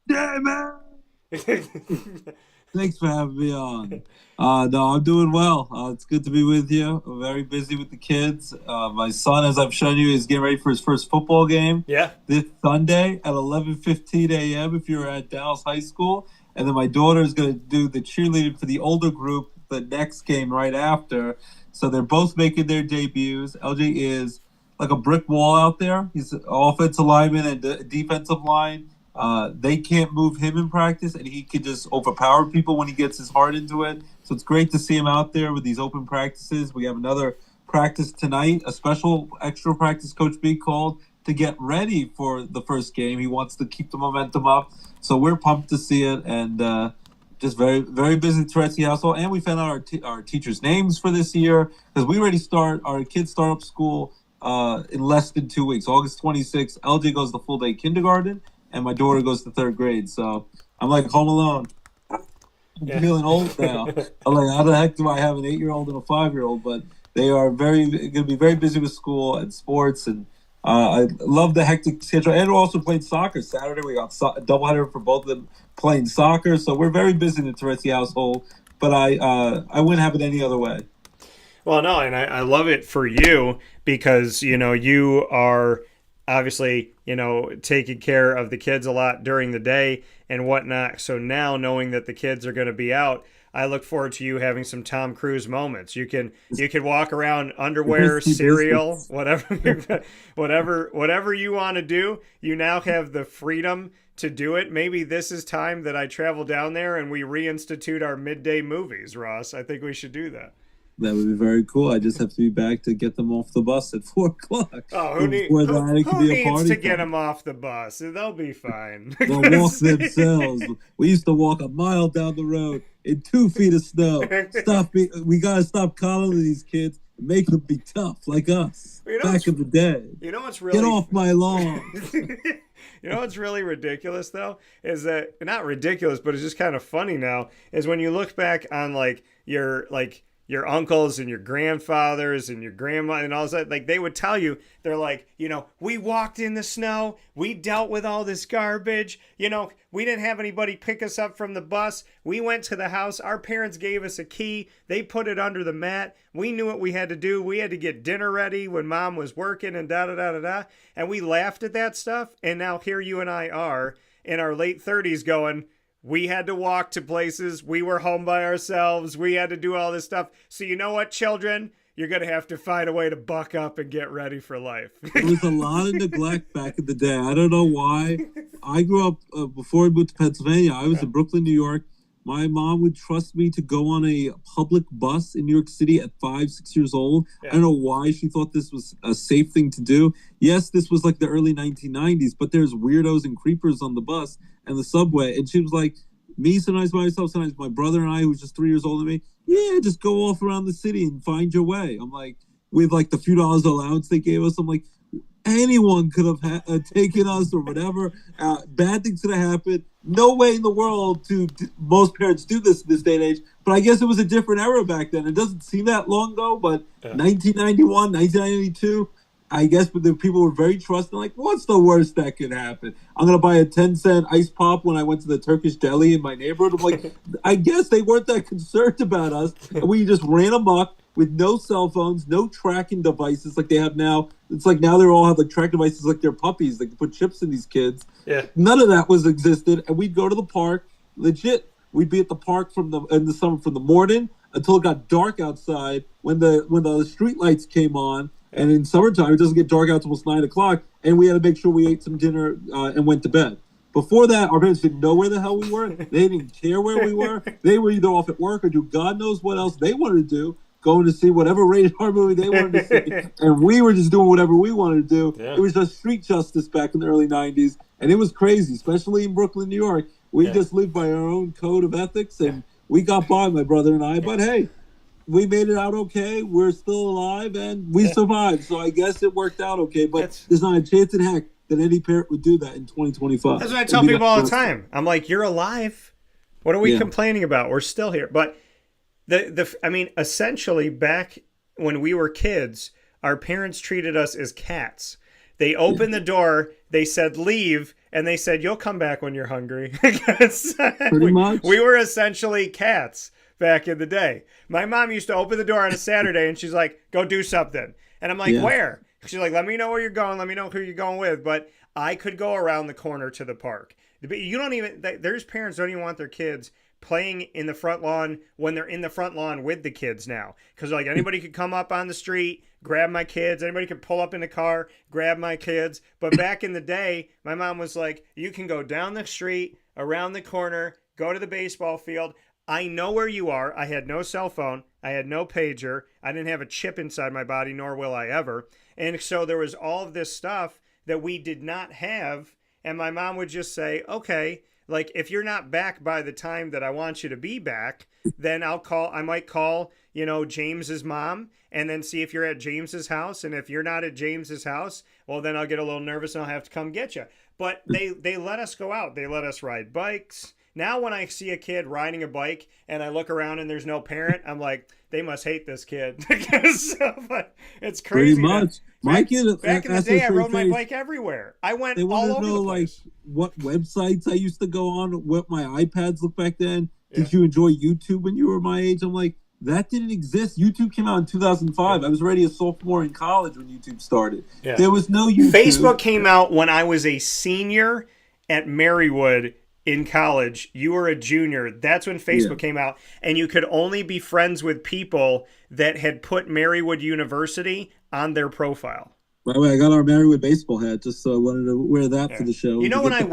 Yeah, man. Thanks for having me on. No, I'm doing well. It's good to be with you. I'm very busy with the kids. My son, as I've shown you, is getting ready for his first football game. Yeah. This Sunday at 11:15 a.m. if you're at Dallas High School. And then my daughter is going to do the cheerleading for the older group the next game right after. So they're both making their debuts. LJ is like a brick wall out there. He's an offensive lineman and defensive line. They can't move him in practice, and he can just overpower people when he gets his heart into it. So it's great to see him out there with these open practices. We have another practice tonight, a special extra practice Coach B called to get ready for the first game. He wants to keep the momentum up. So we're pumped to see it, and just very, very busy Turetsky household. And we found out our teachers' names for this year because we already our kids start up school in less than 2 weeks. August 26th, LJ goes to full-day kindergarten, and my daughter goes to third grade. So I'm like home alone. I'm feeling old now. I'm like, how the heck do I have an 8-year-old and a 5-year-old? But they are going to be very busy with school and sports, and I love the hectic schedule. And we're also playing soccer Saturday. We got a doubleheader for both of them playing soccer. So we're very busy in the Turetsky household. But I wouldn't have it any other way. Well, no, and I love it for you because, you know, you are obviously, you know, taking care of the kids a lot during the day and whatnot. So now knowing that the kids are going to be out, I look forward to you having some Tom Cruise moments. You can walk around underwear, cereal, whatever you want to do. You now have the freedom to do it. Maybe this is time that I travel down there and we reinstitute our midday movies, Ross. I think we should do that. That would be very cool. I just have to be back to get them off the bus at 4 o'clock. Oh, who needs to get them off the bus? They'll be fine. They'll walk themselves. We used to walk a mile down the road in 2 feet of snow. We got to stop calling these kids and make them be tough like us back in the day. You know what's really... Get off my lawn. You know what's really ridiculous, though, is that... Not ridiculous, but it's just kind of funny now, is when you look back on, your uncles and your grandfathers and your grandma and all that, like they would tell you, they're like, you know, we walked in the snow, we dealt with all this garbage, you know, we didn't have anybody pick us up from the bus, we went to the house, our parents gave us a key, they put it under the mat, we knew what we had to do, we had to get dinner ready when mom was working and da-da-da-da-da, and we laughed at that stuff, and now here you and I are in our late 30s going, we had to walk to places. We were home by ourselves. We had to do all this stuff. So you know what, children? You're going to have to find a way to buck up and get ready for life. There was a lot of neglect back in the day. I don't know why. I grew up, before I moved to Pennsylvania, I was in Brooklyn, New York. My mom would trust me to go on a public bus in New York City at 5, 6 years old. Yeah. I don't know why she thought this was a safe thing to do. Yes, this was like the early 1990s, but there's weirdos and creepers on the bus and the subway. And she was like, me sometimes by myself, sometimes my brother and I, who's just 3 years older than me. Yeah, just go off around the city and find your way. I'm like, with like the few dollars allowance they gave us, I'm like, anyone could have taken us or whatever. Bad things could have happened. No way in the world most parents do this day and age. But I guess it was a different era back then. It doesn't seem that long ago, but 1991, 1992, I guess the people were very trusting. Like, what's the worst that could happen? I'm going to buy a 10-cent ice pop when I went to the Turkish deli in my neighborhood. I'm like, I guess they weren't that concerned about us. And we just ran amok with no cell phones, no tracking devices like they have now. It's like now they all have like tracking devices like they're puppies. They can put chips in these kids. Yeah. None of that was existed. And we'd go to the park, legit. We'd be at the park in the summer from the morning until it got dark outside when the street lights came on. And in summertime, it doesn't get dark out until almost 9 o'clock. And we had to make sure we ate some dinner and went to bed. Before that, our parents didn't know where the hell we were. They didn't care where we were. They were either off at work or do God knows what else they wanted to do, going to see whatever rated R movie they wanted to see. And we were just doing whatever we wanted to do. Yeah. It was just street justice back in the early 90s. And it was crazy, especially in Brooklyn, New York. We just lived by our own code of ethics, and we got by, my brother and I. But hey, we made it out okay. We're still alive, and we survived. So I guess it worked out okay. But there's not a chance in heck that any parent would do that in 2025. That's what I tell people all the time. I'm like, you're alive. What are we complaining about? We're still here. But I mean, essentially, back when we were kids, our parents treated us as cats. They opened the door, they said leave, and they said you'll come back when you're hungry. Pretty much. We were essentially cats back in the day. My mom used to open the door on a Saturday, and she's like, go do something. And I'm like, where? She's like, let me know where you're going. Let me know who you're going with. But I could go around the corner to the park. You don't even, there's parents don't even want their kids playing in the front lawn when they're in the front lawn with the kids now. Because like anybody could come up on the street, grab my kids. Anybody could pull up in a car, grab my kids. But back in the day, my mom was like, you can go down the street, around the corner, go to the baseball field. I know where you are. I had no cell phone. I had no pager. I didn't have a chip inside my body, nor will I ever. And so there was all of this stuff that we did not have. And my mom would just say, okay, like if you're not back by the time that I want you to be back, then I might call, James's mom and then see if you're at James's house. And if you're not at James's house, well, then I'll get a little nervous and I'll have to come get you. But they let us go out. They let us ride bikes. Now when I see a kid riding a bike and I look around and there's no parent, I'm like, they must hate this kid. It's crazy. Pretty much. My kid, back in the day, I rode my bike everywhere. I went all over the place. Like what websites I used to go on, what my iPads looked back then. Did you enjoy YouTube when you were my age? I'm like, that didn't exist. YouTube came out in 2005. I was already a sophomore in college when YouTube started. Yeah. There was no YouTube. Facebook came out when I was a senior at Marywood in college. You were a junior. That's when Facebook came out. And you could only be friends with people that had put Marywood University on their profile. By the way, I got our Marywood baseball hat just so I wanted to wear that for the show. You know when I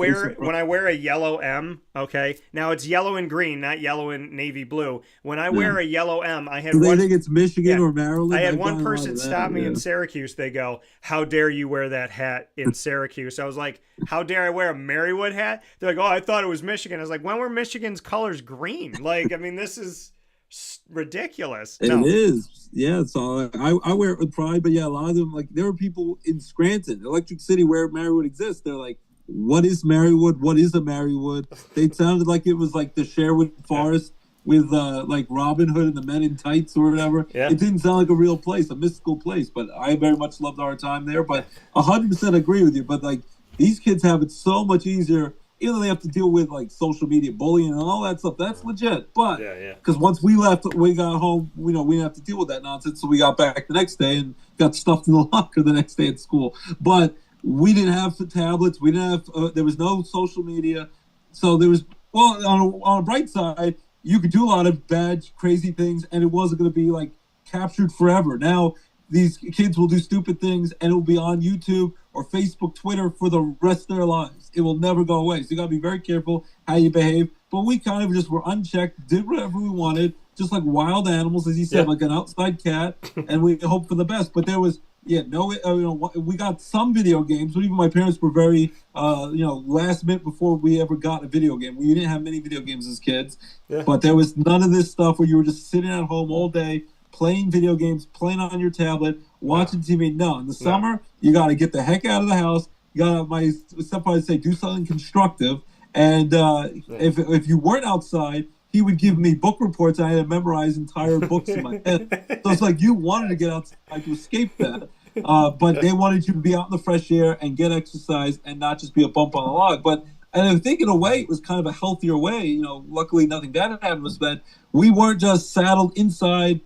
wear a yellow M, okay? Now it's yellow and green, not yellow and navy blue. When I wear a yellow M, I had they think it's Michigan or Maryland? I had one person stop me in Syracuse. They go, how dare you wear that hat in Syracuse? I was like, how dare I wear a Marywood hat? They're like, oh, I thought it was Michigan. I was like, when were Michigan's colors green? Like, I mean, this is ridiculous. It is. Yeah, so I wear it with pride, but yeah, a lot of them, like, there are people in Scranton, Electric City, where Marywood exists. They're like, what is Marywood? What is a Marywood? They sounded like it was like the Sherwood Forest with like Robin Hood and the Men in Tights or whatever. Yeah. It didn't sound like a real place, a mystical place, but I very much loved our time there. But 100% agree with you. But like, these kids have it so much easier. Even though they have to deal with like social media bullying and all that stuff, that's legit. But because once we left, we got home, we didn't have to deal with that nonsense. So we got back the next day and got stuffed in the locker the next day at school. But we didn't have tablets. We didn't have. There was no social media. So there was. Well, on a bright side, you could do a lot of bad, crazy things, and it wasn't going to be like captured forever. Now these kids will do stupid things, and it will be on YouTube or Facebook, Twitter for the rest of their lives. It will never go away. So you got to be very careful how you behave. But we kind of just were unchecked, did whatever we wanted, just like wild animals, as you said, like an outside cat, and we hope for the best. But there was Yeah, no, we got some video games, but even my parents were very, last minute before we ever got a video game. We didn't have many video games as kids, but there was none of this stuff where you were just sitting at home all day playing video games, playing on your tablet, watching TV. No, in the summer, you got to get the heck out of the house. You got to, my stepfather would say, do something constructive. And if you weren't outside, he would give me book reports. I had to memorize entire books in my head. So it's like you wanted to get outside to escape that. But they wanted you to be out in the fresh air and get exercise and not just be a bump on a log. And I think in a way it was kind of a healthier way. Luckily nothing bad happened was that we weren't just saddled inside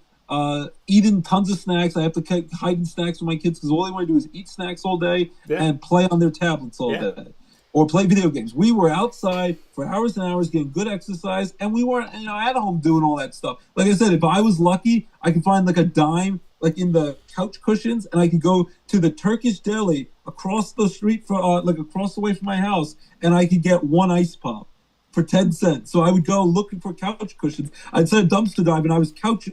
eating tons of snacks. I have to keep hiding snacks from my kids because all they want to do is eat snacks all day and play on their tablets all day. Or play video games. We were outside for hours and hours getting good exercise, and we weren't, at home doing all that stuff. Like I said, if I was lucky, I could find like a dime, like in the couch cushions, and I could go to the Turkish deli across the street, across the way from my house, and I could get one ice pop for 10 cents. So I would go looking for couch cushions. I'd set a dumpster dive, and I was couch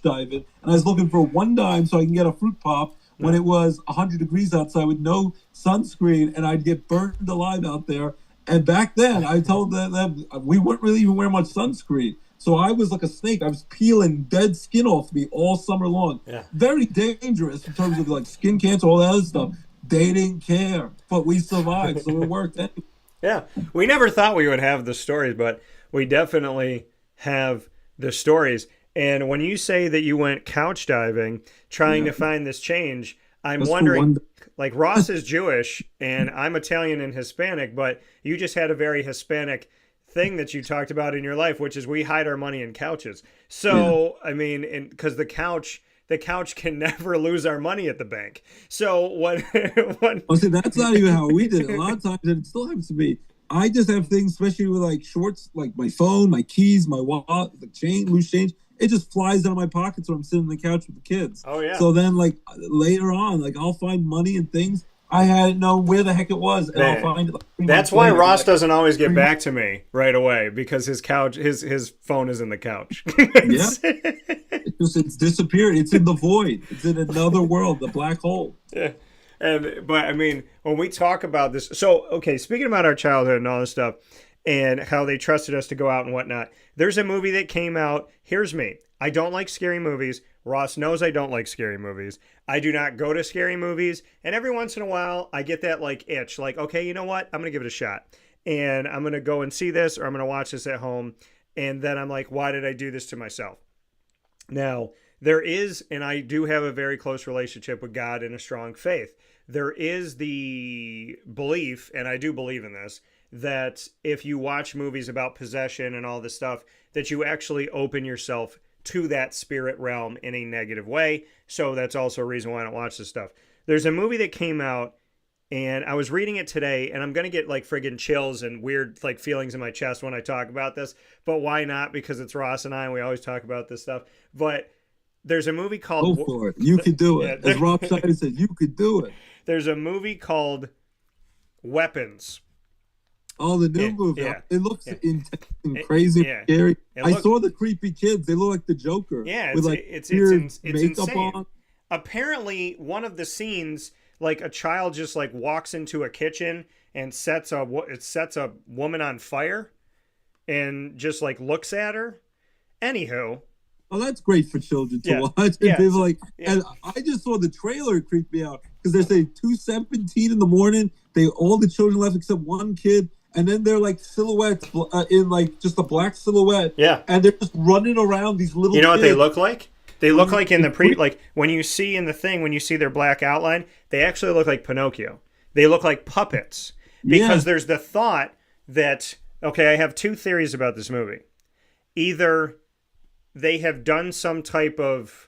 diving, and I was looking for one dime so I can get a fruit pop. When it was 100 degrees outside with no sunscreen, and I'd get burned alive out there. And back then, I told them we weren't really even wearing much sunscreen. So I was like a snake. I was peeling dead skin off me all summer long. Yeah. Very dangerous in terms of like skin cancer, all that other stuff. They didn't care, but we survived, so it worked. Yeah, we never thought we would have the stories, but we definitely have the stories. And when you say that you went couch diving, trying to find this change, I'm wondering, like Ross is Jewish and I'm Italian and Hispanic, but you just had a very Hispanic thing that you talked about in your life, which is we hide our money in couches. So, I mean, because the couch can never lose our money at the bank. So what? Oh, see, that's not even how we did it. A lot of times, and it still happens to me, I just have things, especially with like shorts, like my phone, my keys, my wallet, the chain, loose change. It just flies out of my pockets when I'm sitting on the couch with the kids. Oh, yeah. So then, like, later on, like, I'll find money and things. I hadn't known where the heck it was. And I'll find it. Like, that's why Ross doesn't always get back to me right away, because his phone is in the couch. It's disappeared. It's in the void. It's in another world, the black hole. Yeah. But, I mean, when we talk about this, so, okay, speaking about our childhood and all this stuff, and how they trusted us to go out and whatnot. There's a movie that came out. Here's me. I don't like scary movies. Ross knows I don't like scary movies. I do not go to scary movies. And every once in a while, I get that like itch. Like, okay, you know what? I'm going to give it a shot. And I'm going to go and see this, or I'm going to watch this at home. And then I'm like, why did I do this to myself? Now, there is, and I do have a very close relationship with God and a strong faith. There is the belief, and I do believe in this, that if you watch movies about possession and all this stuff, that you actually open yourself to that spirit realm in a negative way. So that's also a reason why I don't watch this stuff. There's a movie that came out, and I was reading it today, and I'm going to get like friggin' chills and weird like feelings in my chest when I talk about this. But why not? Because it's Ross and I, and we always talk about this stuff. But there's a movie called... Go for it. You could do it. As Rob Schneider said, you could do it. There's a movie called Weapons. Oh, the new movie. Yeah. It looks intense and crazy and scary. I saw the creepy kids. They look like the Joker. Yeah, with like it's insane. On. Apparently, one of the scenes, like a child just like walks into a kitchen and sets a woman on fire and just like looks at her. Anywho. Oh, that's great for children to watch. And people like, and I just saw the trailer creep me out because they're saying 2:17 in the morning. All the children left except one kid. And then they're like silhouettes in like just a black silhouette. Yeah. And they're just running around these little kids. You know what they look like? They look like in the like when you see in the thing, when you see their black outline, they actually look like Pinocchio. They look like puppets. Because there's the thought that, okay, I have two theories about this movie. Either they have done some type of,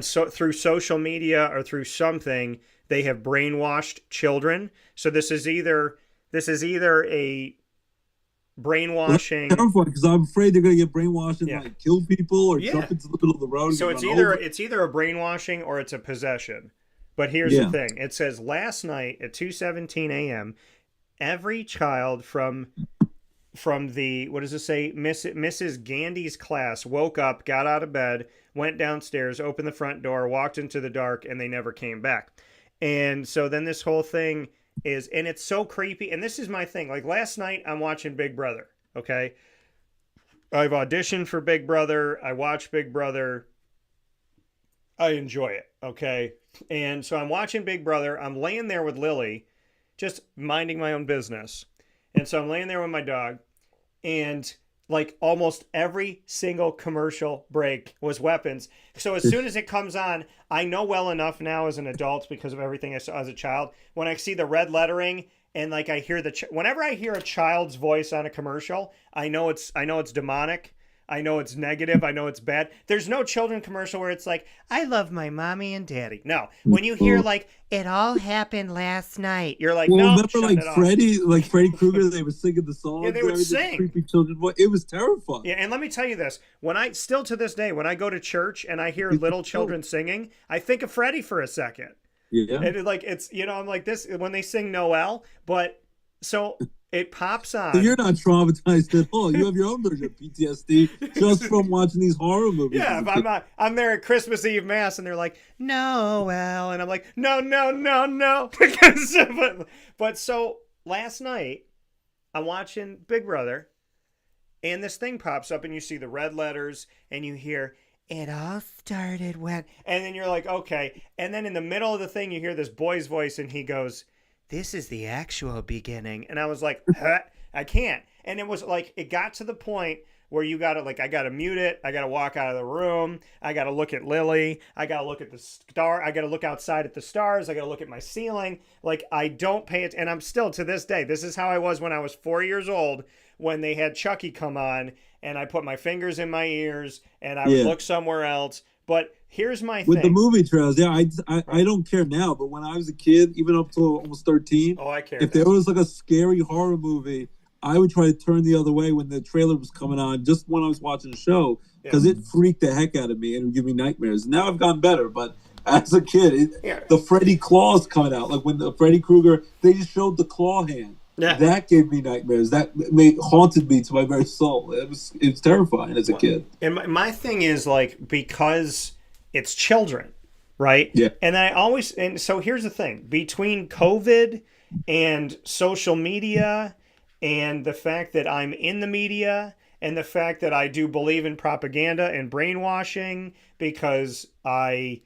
through social media or through something, they have brainwashed children. So this is either a brainwashing. Because I'm afraid they're going to get brainwashed and like kill people or jump into the middle of the road. So it's either a brainwashing or it's a possession. But here's the thing: it says last night at 2:17 a.m., every child from from the, what does it say? Mrs. Gandy's class woke up, got out of bed, went downstairs, opened the front door, walked into the dark, and they never came back. And so then this whole thing is, and it's so creepy. And this is my thing. Like last night, I'm watching Big Brother. Okay. I've auditioned for Big Brother. I watch Big Brother. I enjoy it. Okay. And so I'm watching Big Brother. I'm laying there with Lily, just minding my own business. And so I'm laying there with my dog, and like almost every single commercial break was weapons. So as soon as it comes on, I know well enough now as an adult, because of everything I saw as a child, when I see the red lettering and like I hear whenever I hear a child's voice on a commercial, I know it's demonic. I know it's negative. I know it's bad. There's no children commercial where it's like, I love my mommy and daddy. No. When you hear like, it all happened last night, you're like, no, remember like Freddy Krueger, they were singing the song. Yeah, they would sing. Creepy children voice. It was terrifying. Yeah, and let me tell you this. Still to this day, when I go to church and I hear little children singing, I think of Freddy for a second. Yeah. And I'm like this when they sing Noel, but so it pops on. So you're not traumatized at all. You have your own version of PTSD just from watching these horror movies. Yeah, if I'm there at Christmas Eve Mass and they're like, Noel, and I'm like, no. but so last night, I'm watching Big Brother, and this thing pops up, and you see the red letters, and you hear, it all started when, and then you're like, okay. And then in the middle of the thing, you hear this boy's voice, and he goes, this is the actual beginning. And I was like, huh, I can't. And it was like, it got to the point where you got to I got to mute it. I got to walk out of the room. I got to look at Lily. I got to look at the star. I got to look outside at the stars. I got to look at my ceiling. Like, I don't pay it. And I'm still to this day, this is how I was when I was 4 years old, when they had Chucky come on and I put my fingers in my ears and I would look somewhere else. But here's my thing. With the movie trailers, I don't care now, but when I was a kid, even up to almost 13, I care. If there was like a scary horror movie, I would try to turn the other way when the trailer was coming on, just when I was watching the show, because it freaked the heck out of me and it would give me nightmares. Now I've gotten better, but as a kid, the Freddy claws coming out, like when the Freddy Krueger, they just showed the claw hand. Yeah. That gave me nightmares. That haunted me to my very soul. It was terrifying as a kid. And my thing is, like, because it's children, right? Yeah. And so here's the thing. Between COVID and social media and the fact that I'm in the media and the fact that I do believe in propaganda and brainwashing, because I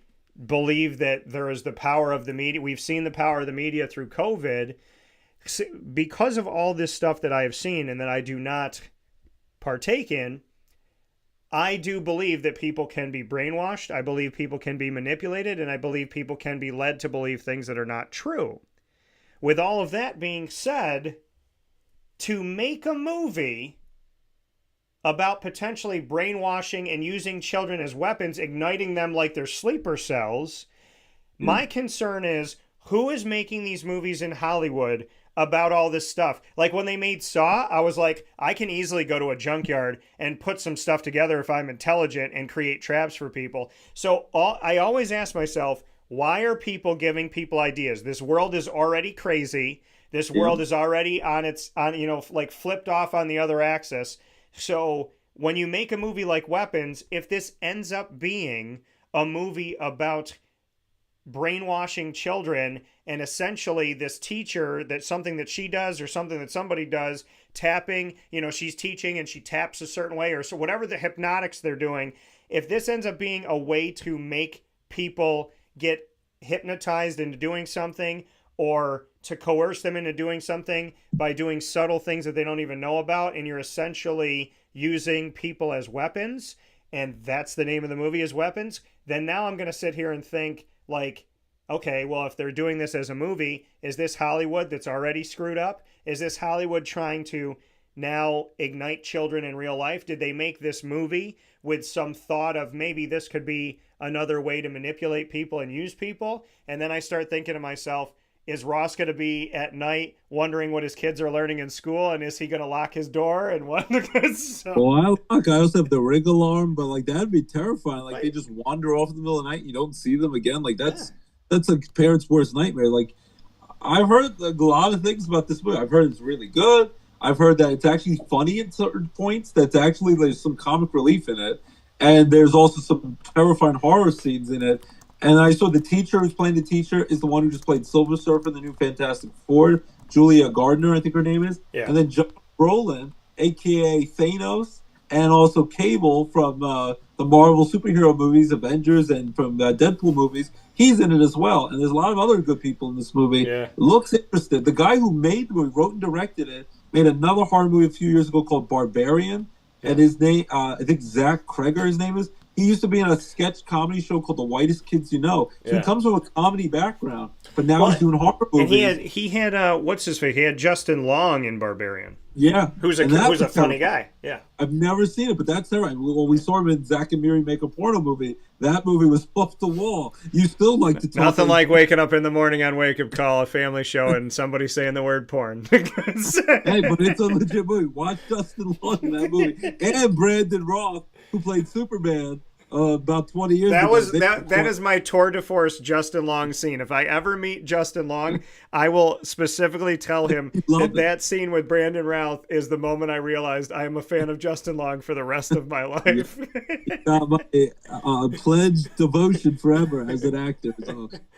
believe that there is the power of the media. We've seen the power of the media through COVID. Because of all this stuff that I have seen and that I do not partake in, I do believe that people can be brainwashed. I believe people can be manipulated, and I believe people can be led to believe things that are not true. With all of that being said, to make a movie about potentially brainwashing and using children as weapons, igniting them like they're sleeper cells, my concern is, who is making these movies in Hollywood about all this stuff? Like when they made Saw, I was like, I can easily go to a junkyard and put some stuff together if I'm intelligent and create traps for people. So I always ask myself, why are people giving people ideas? This world is already crazy. This world is already flipped off on the other axis. So when you make a movie like Weapons, if this ends up being a movie about brainwashing children, and essentially this teacher, that something that she does or something that somebody does, tapping, she's teaching and she taps a certain way, or so whatever the hypnotics they're doing, if this ends up being a way to make people get hypnotized into doing something, or to coerce them into doing something by doing subtle things that they don't even know about, and you're essentially using people as weapons, and that's the name of the movie, is Weapons, then now I'm going to sit here and think, like, okay, well, if they're doing this as a movie, is this Hollywood that's already screwed up? Is this Hollywood trying to now ignite children in real life? Did they make this movie with some thought of maybe this could be another way to manipulate people and use people? And then I start thinking to myself, is Ross going to be at night wondering what his kids are learning in school, and is he going to lock his door and what? Well, I also have the ring alarm, but like that'd be terrifying. Like they just wander off in the middle of the night, and you don't see them again. Like that's a parent's worst nightmare. Like I've heard a lot of things about this movie. I've heard it's really good. I've heard that it's actually funny at certain points. That's actually there's some comic relief in it, and there's also some terrifying horror scenes in it. And I saw the teacher who's playing the teacher is the one who just played Silver Surfer in the new Fantastic Four, Julia Gardner, I think her name is. Yeah. And then John Brolin, a.k.a. Thanos, and also Cable from the Marvel superhero movies, Avengers, and from Deadpool movies. He's in it as well. And there's a lot of other good people in this movie. Yeah. Looks interesting. The guy who made the movie, wrote and directed it, made another horror movie a few years ago called Barbarian. Yeah. And his name, I think Zach Kreger, his name is. He used to be in a sketch comedy show called The Whitest Kids You Know. So he comes from a comedy background, but now he's doing horror movies. And he had what's his face? He had Justin Long in Barbarian. Yeah. Who's a funny guy. Yeah. I've never seen it, but that's all right. When we saw him in Zack and Miri Make a Porno movie, that movie was off the wall. You still like to talk. Nothing like waking up in the morning on Wake Up Call, a family show, and somebody saying the word porn. Hey, but it's a legit movie. Watch Justin Long in that movie. And Brandon Roth, who played Superman about 20 years ago. That is my tour de force Justin Long scene. If I ever meet Justin Long, I will specifically tell him that scene with Brandon Routh is the moment I realized I am a fan of Justin Long for the rest of my life. Got my pledged devotion forever as an actor.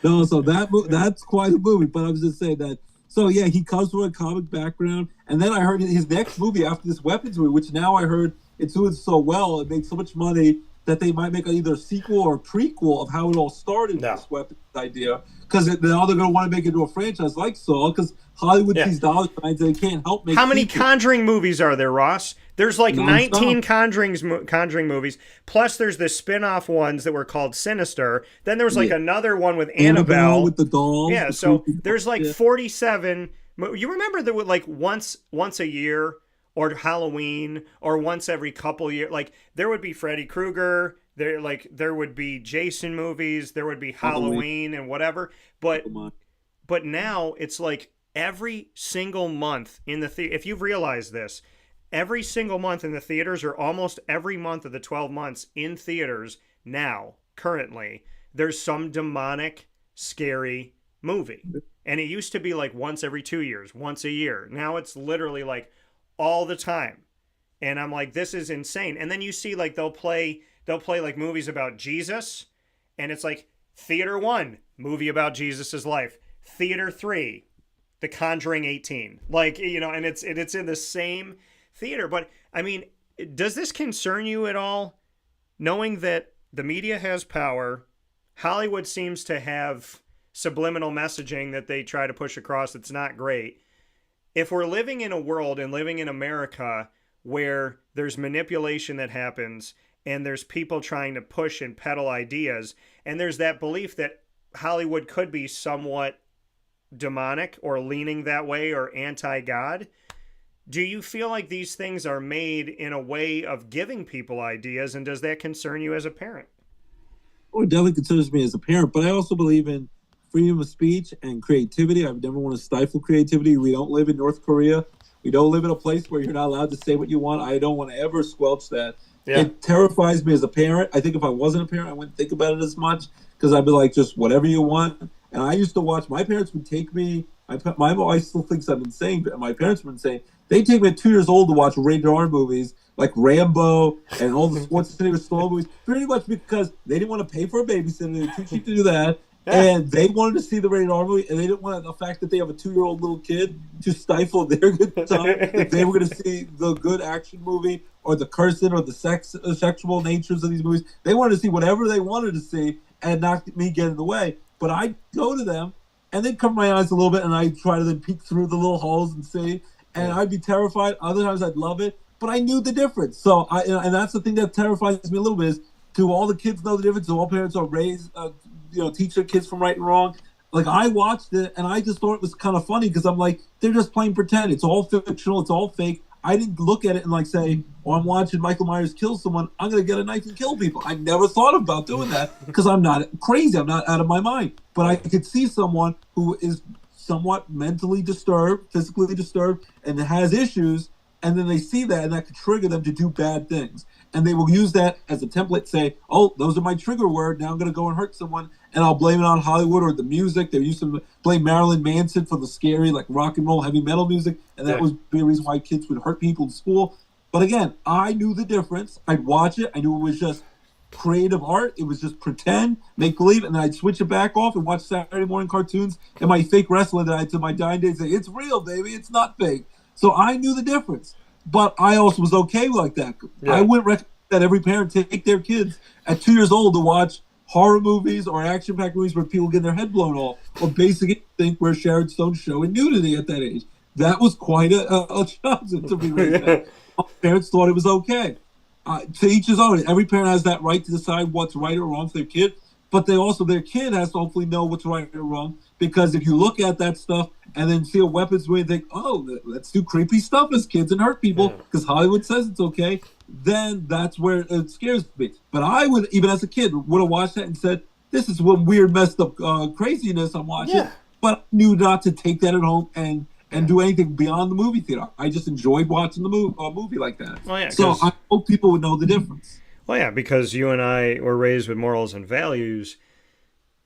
So that's quite a movie. But I was just saying that. So yeah, he comes from a comic background, and then I heard his next movie after this Weapons movie, which now I heard it's doing so well, it made so much money that they might make either a sequel or a prequel of how it all started, this weapons idea. Because now they're going to want to make it into a franchise like Saw, because Hollywood sees dollar signs and they can't help make How many sequels. Conjuring movies are there, Ross? There's like 19 Conjuring movies, plus there's the spin-off ones that were called Sinister. Then there was like another one with Annabelle. With the dolls. Yeah, so there's like 47. You remember there were like once a year, or Halloween, or once every couple years. Like, there would be Freddy Krueger, there would be Jason movies, there would be Halloween and whatever. But now it's like every single month in the theater. If you've realized this, every single month in the theaters, or almost every month of the 12 months in theaters now, currently, there's some demonic, scary movie. And it used to be like once every 2 years, once a year. Now it's literally like all the time. And I'm like, this is insane. And then you see like they'll play like movies about Jesus, and it's like Theater 1, movie about Jesus's life. Theater 3, The Conjuring 18. Like, you know, and it's in the same theater. But I mean, does this concern you at all, knowing that the media has power, Hollywood seems to have subliminal messaging that they try to push across that's not great? If we're living in a world and living in America where there's manipulation that happens, and there's people trying to push and peddle ideas, and there's that belief that Hollywood could be somewhat demonic or leaning that way or anti-God, do you feel like these things are made in a way of giving people ideas, and does that concern you as a parent? Well, it definitely concerns me as a parent, but I also believe in freedom of speech and creativity. I would never want to stifle creativity. We don't live in North Korea. We don't live in a place where you're not allowed to say what you want. I don't want to ever squelch that. Yeah. It terrifies me as a parent. I think if I wasn't a parent, I wouldn't think about it as much, because I'd be like, just whatever you want. And I used to watch, my parents would take me, my wife still thinks I'm insane, but my parents were insane. They'd take me at 2 years old to watch rated R movies like Rambo and all the Schwarzenegger Stallone movies, pretty much because they didn't want to pay for a babysitter. They were too cheap to do that. Yeah. And they wanted to see the rated R movie, and they didn't want the fact that they have a 2-year-old little kid to stifle their good time. If they were going to see the good action movie or the cursing or the sexual natures of these movies, they wanted to see whatever they wanted to see and not me get in the way. But I'd go to them, and they'd cover my eyes a little bit, and I'd try to then peek through the little holes and see. And I'd be terrified. Other times I'd love it, but I knew the difference. So, and that's the thing that terrifies me a little bit is, do all the kids know the difference? Do all parents are raised, teach their kids from right and wrong? Like, I watched it, and I just thought it was kind of funny, because I'm like, they're just playing pretend. It's all fictional. It's all fake. I didn't look at it and like say, I'm watching Michael Myers kill someone, I'm going to get a knife and kill people. I never thought about doing that, because I'm not crazy. I'm not out of my mind. But I could see someone who is somewhat mentally disturbed, physically disturbed, and has issues, and then they see that, and that could trigger them to do bad things. And they will use that as a template, say, oh, those are my trigger word. Now I'm going to go and hurt someone, and I'll blame it on Hollywood or the music. They used to blame Marilyn Manson for the scary, like, rock and roll, heavy metal music, and that was the reason why kids would hurt people in school. But again, I knew the difference. I'd watch it. I knew it was just creative art. It was just pretend, make believe, and then I'd switch it back off and watch Saturday morning cartoons and my fake wrestling that I had to my dying day say, it's real, baby. It's not fake. So I knew the difference. But I also was okay like that. Yeah. I wouldn't recommend that every parent take their kids at 2 years old to watch horror movies or action-packed movies where people get their head blown off, or Basic Instinct where Sharon Stone's showing nudity at that age. That was quite a challenge to be raised. Parents thought it was okay. To each his own. Every parent has that right to decide what's right or wrong for their kid, but their kid has to hopefully know what's right or wrong, because if you look at that stuff and then see a weapons movie and think, oh, let's do creepy stuff as kids and hurt people because Hollywood says it's okay, then that's where it scares me. But I would, even as a kid, would have watched that and said, this is what weird, messed up craziness I'm watching, but I knew not to take that at home and do anything beyond the movie theater. I just enjoyed watching the movie like that. Well, yeah, so I hope people would know the difference. Well, yeah, because you and I were raised with morals and values.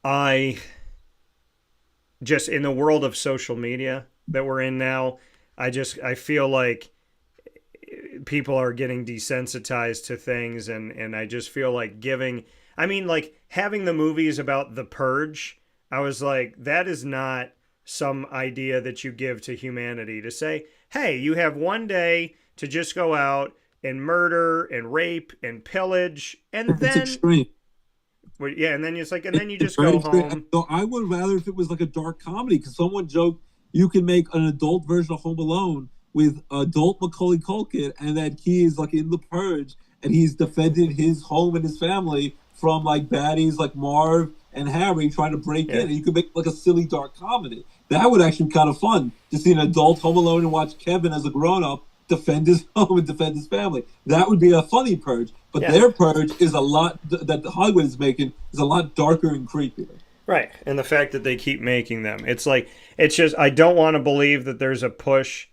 I just, in the world of social media that we're in now, I feel like people are getting desensitized to things, and I just feel like having the movies about The Purge, I was like, that is not some idea that you give to humanity to say, hey, you have one day to just go out and murder and rape and pillage, and then extreme. And then it's like, and then you just go home. So I would rather if it was like a dark comedy, because someone joked you can make an adult version of Home Alone with adult Macaulay Culkin, and that he is like in The Purge and he's defended his home and his family from like baddies like Marv and Harry trying to break in, and you could make like a silly dark comedy. That would actually be kind of fun to see an adult Home Alone and watch Kevin as a grown-up defend his home and defend his family. That would be a funny Purge. But their Purge is a lot, that Hollywood is making, is a lot darker and creepier. Right. And the fact that they keep making them. It's like, it's just, I don't want to believe that there's a push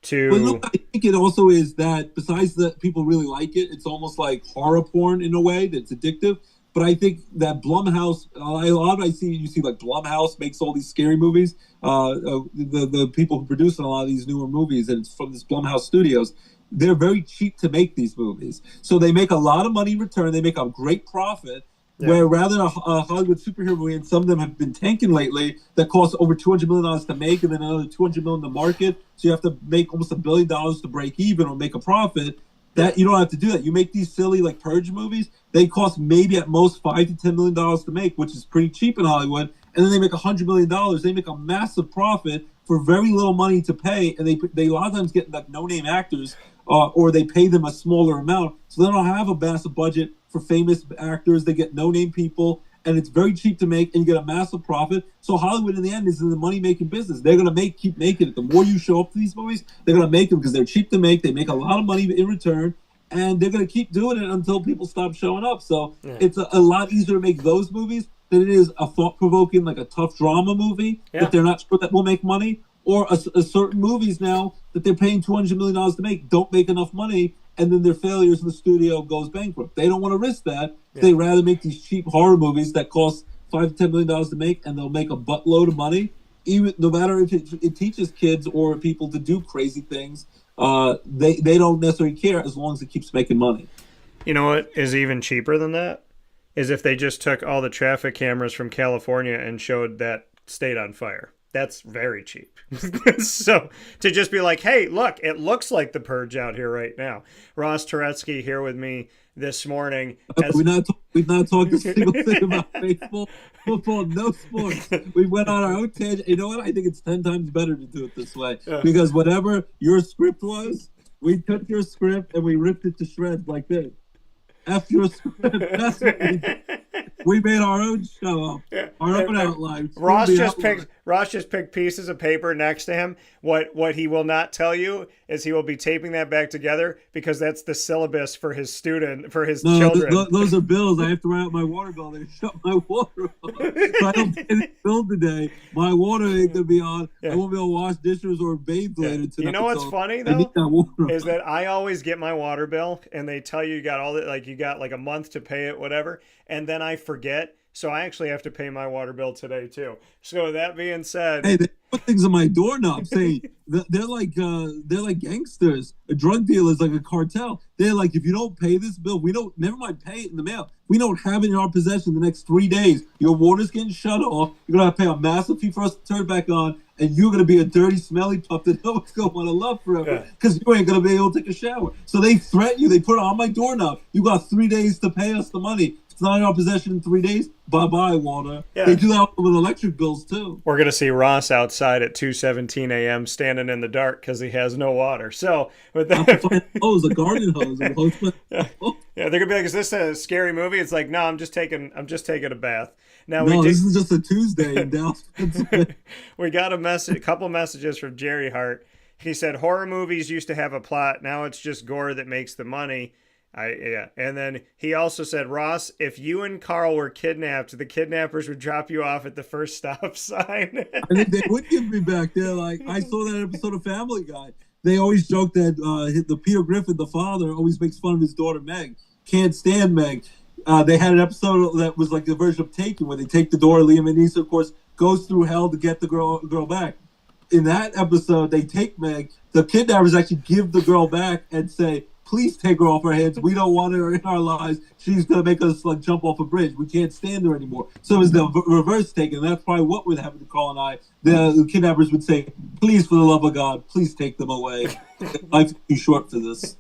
to... But look, I think it also is that, besides that people really like it, it's almost like horror porn in a way that's addictive. But I think that Blumhouse, a lot of you see like Blumhouse makes all these scary movies. The people who produce a lot of these newer movies, and it's from this Blumhouse Studios, they're very cheap to make these movies. So they make a lot of money in return. They make a great profit. Yeah. Where rather than a Hollywood superhero movie, and some of them have been tanking lately, that costs over $200 million to make and then another $200 million to market. So you have to make almost $1 billion to break even or make a profit. That you don't have to do that. You make these silly like Purge movies, they cost maybe at most $5 to $10 million to make, which is pretty cheap in Hollywood. And then they make $100 million. They make a massive profit for very little money to pay, and they a lot of times get like no-name actors, or they pay them a smaller amount, so they don't have a massive budget for famous actors. They get no-name people, and it's very cheap to make, and you get a massive profit. So Hollywood, in the end, is in the money-making business. They're going to keep making it. The more you show up to these movies, they're going to make them because they're cheap to make. They make a lot of money in return, and they're going to keep doing it until people stop showing up. So it's a lot easier to make those movies than it is a thought-provoking, like a tough drama movie that they're not sure that will make money, or a certain movies now that they're paying $200 million to make don't make enough money, and then their failures in the studio goes bankrupt. They don't want to risk that. Yeah. They rather make these cheap horror movies that cost $5 to $10 million to make, and they'll make a buttload of money, even no matter if it teaches kids or people to do crazy things. They don't necessarily care as long as it keeps making money. You know what is even cheaper than that? Is if they just took all the traffic cameras from California and showed that state on fire. That's very cheap. So to just be like, hey, look, it looks like the Purge out here right now. Ross Turetsky here with me this morning. We've not talked a single thing about baseball, football, no sports. We went on our own tangent. You know what? I think it's 10 times better to do it this way. Because whatever your script was, we took your script and we ripped it to shreds like this. F your script. That's what we did. We made our own show up, our own outline. Ross just Ross just picked pieces of paper next to him. What he will not tell you is he will be taping that back together because that's the syllabus for his children. Those are bills. I have to write out my water bill. They shut my water off. So I don't pay the bill today. My water ain't gonna be on. Yeah. I won't be able to wash dishes or bathe later tonight. You know what's funny I need though that water is that I always get my water bill and they tell you got all that, like you got like a month to pay it, whatever, and then I forget. So I actually have to pay my water bill today too. So that being said, hey, they put things on my doorknob saying they're like gangsters. A drug dealer is like a cartel. They're like, if you don't pay this bill, we don't. Never mind, pay it in the mail. We don't have it in our possession the next 3 days. Your water's getting shut off. You're gonna have to pay a massive fee for us to turn it back on, and you're gonna be a dirty, smelly pup that no one's gonna want to love forever because you ain't gonna be able to take a shower. So they threaten you. They put it on my doorknob. You got 3 days to pay us the money. It's not in our possession in 3 days. Bye-bye, water. Yeah. They do that with electric bills, too. We're going to see Ross outside at 2:17 a.m. standing in the dark because he has no water. So, with that... a garden hose. Yeah, they're going to be like, is this a scary movie? It's like, no, I'm just taking a bath. Now, this is just a Tuesday in Dallas. We got a couple messages from Jerry Hart. He said, horror movies used to have a plot. Now it's just gore that makes the money. And then he also said, Ross, if you and Carl were kidnapped, the kidnappers would drop you off at the first stop sign. I think they would give me back. They're like, I saw that episode of Family Guy. They always joke that the Peter Griffin, the father, always makes fun of his daughter Meg. Can't stand Meg. They had an episode that was like the version of Taken, where they take the daughter, Liam Neeson, of course, goes through hell to get the girl back. In that episode, they take Meg. The kidnappers actually give the girl back and say, please take her off our hands. We don't want her in our lives. She's going to make us like jump off a bridge. We can't stand her anymore. So it was the reverse taken. That's probably what would happen to Carl and I. The kidnappers would say, please, for the love of God, please take them away. Life's too short for this.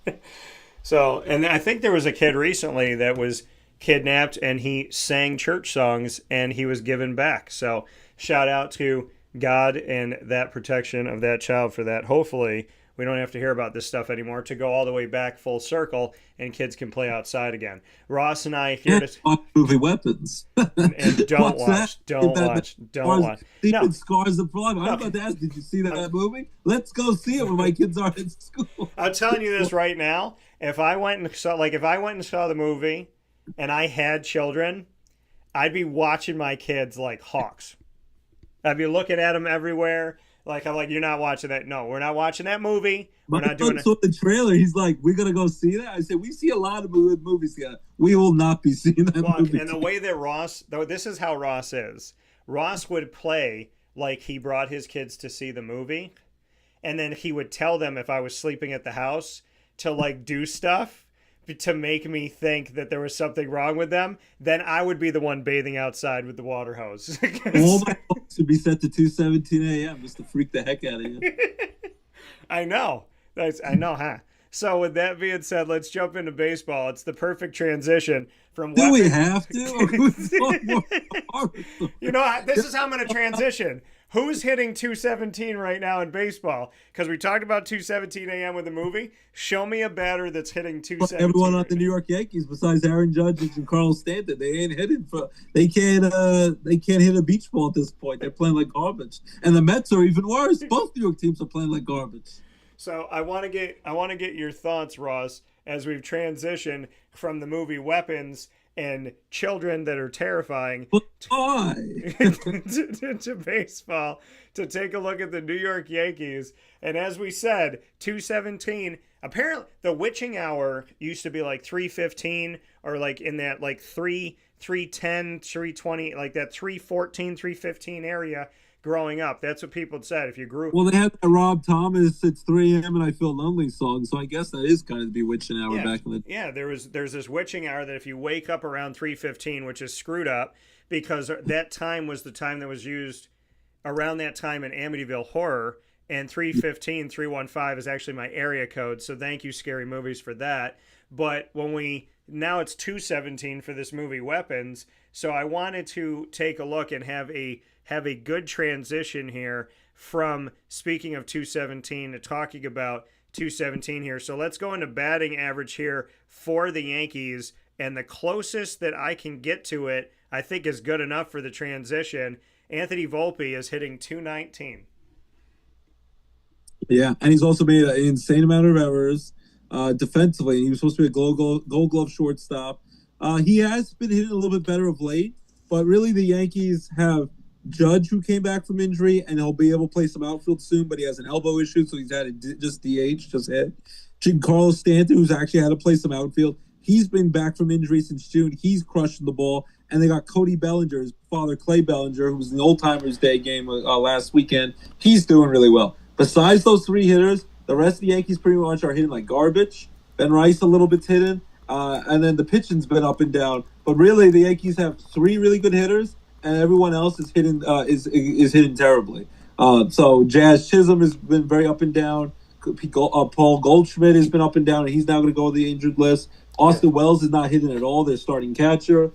So, and I think there was a kid recently that was kidnapped and he sang church songs and he was given back. So shout out to God and that protection of that child for that. Hopefully we don't have to hear about this stuff anymore to go all the way back full circle and kids can play outside again. Ross and I here to watch movie Weapons. and don't watch. No. Scars of Blood. I'm about to ask, did you see that movie? Let's go see it when my kids are in school. I'm telling you this right now. If I went and saw the movie and I had children, I'd be watching my kids like hawks. I'd be looking at them everywhere. Like, I'm like, you're not watching that. No, we're not watching that movie. We're not doing it. So the trailer, he's like, we're going to go see that? I said, we see a lot of movies together. We will not be seeing that movie. And the way that Ross, though, this is how Ross is. Ross would play like he brought his kids to see the movie. And then he would tell them if I was sleeping at the house to, like, do stuff to make me think that there was something wrong with them. Then I would be the one bathing outside with the water hose. All my phones should be set to 2:17 a.m. just to freak the heck out of you. I know, huh? So with that being said, let's jump into baseball. It's the perfect transition from. Do we have to? You know, this is how I'm going to transition. Who's hitting 217 right now in baseball? Because we talked about 2:17 a.m. with the movie. Show me a batter that's hitting 217. Everyone on the New York Yankees, besides Aaron Judge and Carl Stanton, they ain't hitting for. They can't hit a beach ball at this point. They're playing like garbage, and the Mets are even worse. Both New York teams are playing like garbage. So I want to get your thoughts, Ross, as we've transitioned from the movie Weapons and children that are terrifying to baseball, to take a look at the New York Yankees. And as we said, 217, apparently the witching hour used to be like 3:15 or like in that like 3:10, 3:20, like that 3:14, 3:15 area. Growing up, that's what people said. If you grew, well, they had that Rob Thomas "It's 3 a.m. and I Feel Lonely" song, so I guess that is kind of the bewitching hour back in the day. Yeah, there's this witching hour that if you wake up around 3:15, which is screwed up because that time was the time that was used around that time in Amityville Horror, and 315 315 is actually my area code. So thank you, Scary Movies, for that. But now it's 217 for this movie Weapons. So I wanted to take a look and have a good transition here from speaking of 217 to talking about 217 here. So let's go into batting average here for the Yankees. And the closest that I can get to it, I think is good enough for the transition, Anthony Volpe is hitting .219. Yeah, and he's also made an insane amount of errors defensively. He was supposed to be a gold glove shortstop. He has been hitting a little bit better of late, but really the Yankees have Judge, who came back from injury, and he'll be able to play some outfield soon, but he has an elbow issue, so he's had to just DH, just hit. Giancarlo Stanton, who's actually had to play some outfield, he's been back from injury since June. He's crushing the ball. And they got Cody Bellinger, his father, Clay Bellinger, who was in the Old Timers Day game last weekend. He's doing really well. Besides those three hitters, the rest of the Yankees pretty much are hitting like garbage. Ben Rice a little bit's hitting. And then the pitching's been up and down. But really, the Yankees have three really good hitters, and everyone else is hitting is hitting terribly. So Jazz Chisholm has been very up and down. Paul Goldschmidt has been up and down, and he's now going to go to the injured list. Austin Wells is not hitting at all. Their starting catcher.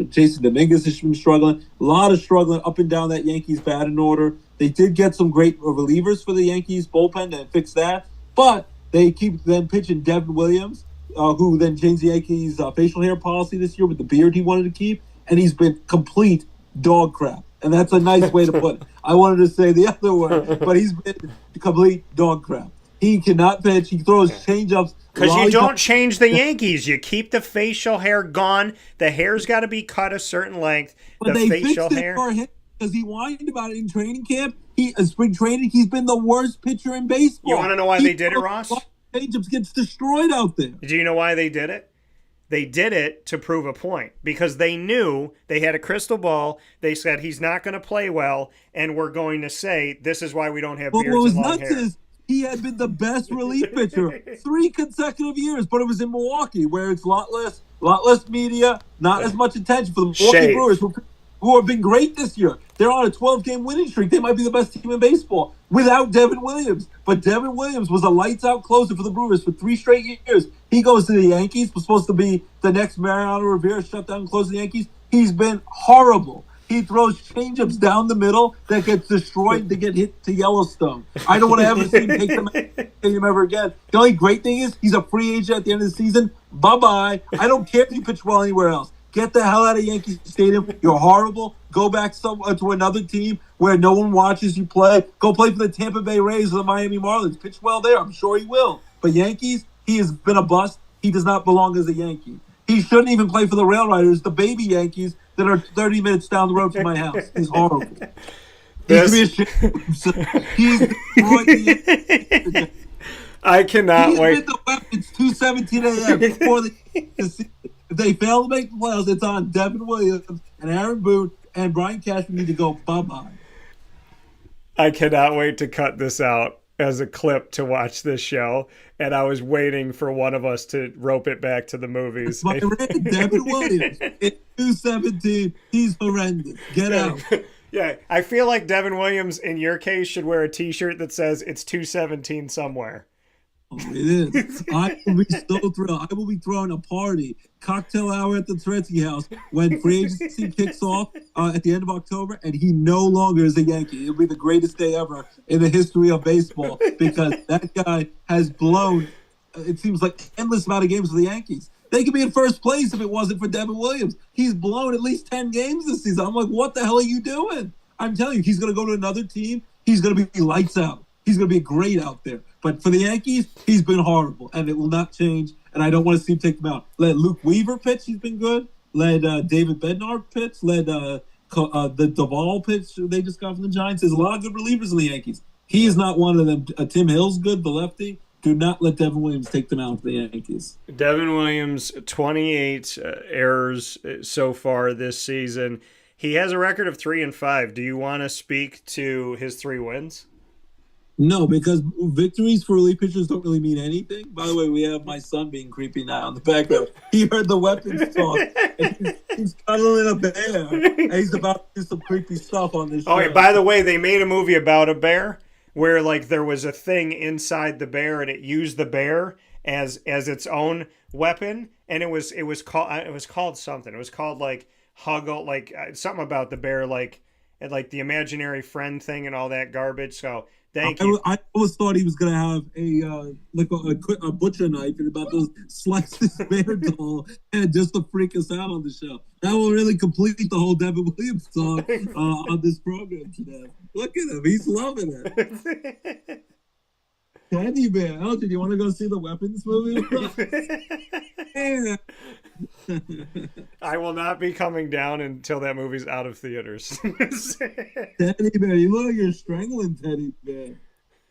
Jason Dominguez has been struggling. A lot of struggling up and down that Yankees batting order. They did get some great relievers for the Yankees bullpen to fix that, but they keep then pitching Devin Williams, who then changed the Yankees' facial hair policy this year with the beard he wanted to keep, and he's been complete dog crap. And that's a nice way to put it. I wanted to say the other word, but he's been complete dog crap. He cannot pitch. He throws changeups. Because you don't change the Yankees. You keep the facial hair gone. The hair's got to be cut a certain length. But the they facial fixed it hair. for him because he whined about it in training camp. Spring training, he's been the worst pitcher in baseball. You want to know why they did it, Ross? Changeups gets destroyed out there. Do you know why they did it? They did it to prove a point because they knew they had a crystal ball. They said he's not going to play well, and we're going to say this is why we don't have beards and long hair. He had been the best relief pitcher 3 consecutive years, but it was in Milwaukee, where it's a lot less media, not as much attention for the Milwaukee Brewers, who have been great this year. They're on a 12-game winning streak. They might be the best team in baseball without Devin Williams. But Devin Williams was a lights-out closer for the Brewers for 3 straight years. He goes to the Yankees, was supposed to be the next Mariano Rivera shutdown and close the Yankees. He's been horrible. He throws changeups down the middle that gets destroyed to get hit to Yellowstone. I don't want to ever see him take him ever again. The only great thing is he's a free agent at the end of the season. Bye-bye. I don't care if you pitch well anywhere else. Get the hell out of Yankee Stadium. You're horrible. Go back to another team where no one watches you play. Go play for the Tampa Bay Rays or the Miami Marlins. Pitch well there. I'm sure he will. But Yankees, he has been a bust. He does not belong as a Yankee. He shouldn't even play for the Rail Riders, the baby Yankees that are 30 minutes down the road from my house. He's horrible. He's destroyed the I cannot wait. He's been the weapons 2:17 a.m. before the season. If they fail to make the playoffs, it's on Devin Williams and Aaron Boone and Brian Cashman need to go bye-bye. I cannot wait to cut this out as a clip to watch this show, and I was waiting for one of us to rope it back to the movies. My friend Devin Williams, it's 2:17. He's horrendous. Get out. Yeah, I feel like Devin Williams, in your case, should wear a T-shirt that says it's 2:17 somewhere. Oh, it is. I will be so thrilled. I will be throwing a party, cocktail hour at the Turetsky house when free agency kicks off at the end of October, and he no longer is a Yankee. It'll be the greatest day ever in the history of baseball because that guy has blown, it seems like, endless amount of games for the Yankees. They could be in first place if it wasn't for Devin Williams. He's blown at least 10 games this season. I'm like, what the hell are you doing? I'm telling you, he's going to go to another team. He's going to be lights out. He's going to be great out there. But for the Yankees, he's been horrible, and it will not change, and I don't want to see him take them out. Let Luke Weaver pitch. He's been good. Let David Bednar pitch. Let the Duvall pitch they just got from the Giants. There's a lot of good relievers in the Yankees. He is not one of them. Tim Hill's good, the lefty. Do not let Devin Williams take them out for the Yankees. Devin Williams, 28 errors so far this season. He has a record of 3-5. Do you want to speak to his 3 wins? No, because victories for relief pitchers don't really mean anything. By the way, we have my son being creepy now in the background. He heard the weapons talk. He's cuddling a bear, and he's about to do some creepy stuff on this show. Oh, yeah, by the way, they made a movie about a bear where like there was a thing inside the bear and it used the bear as its own weapon, and it was called something. It was called like Huggle, like something about the bear, like and like the imaginary friend thing and all that garbage. So Thank you. I always thought he was going to have a butcher knife and about to slice this bear doll and just to freak us out on the show. That will really complete the whole Devin Williams song on this program today. Look at him. He's loving it. Teddy bear. Oh, did you want to go see the Weapons movie? I will not be coming down until that movie's out of theaters. Teddy bear, you look like you're strangling Teddy bear.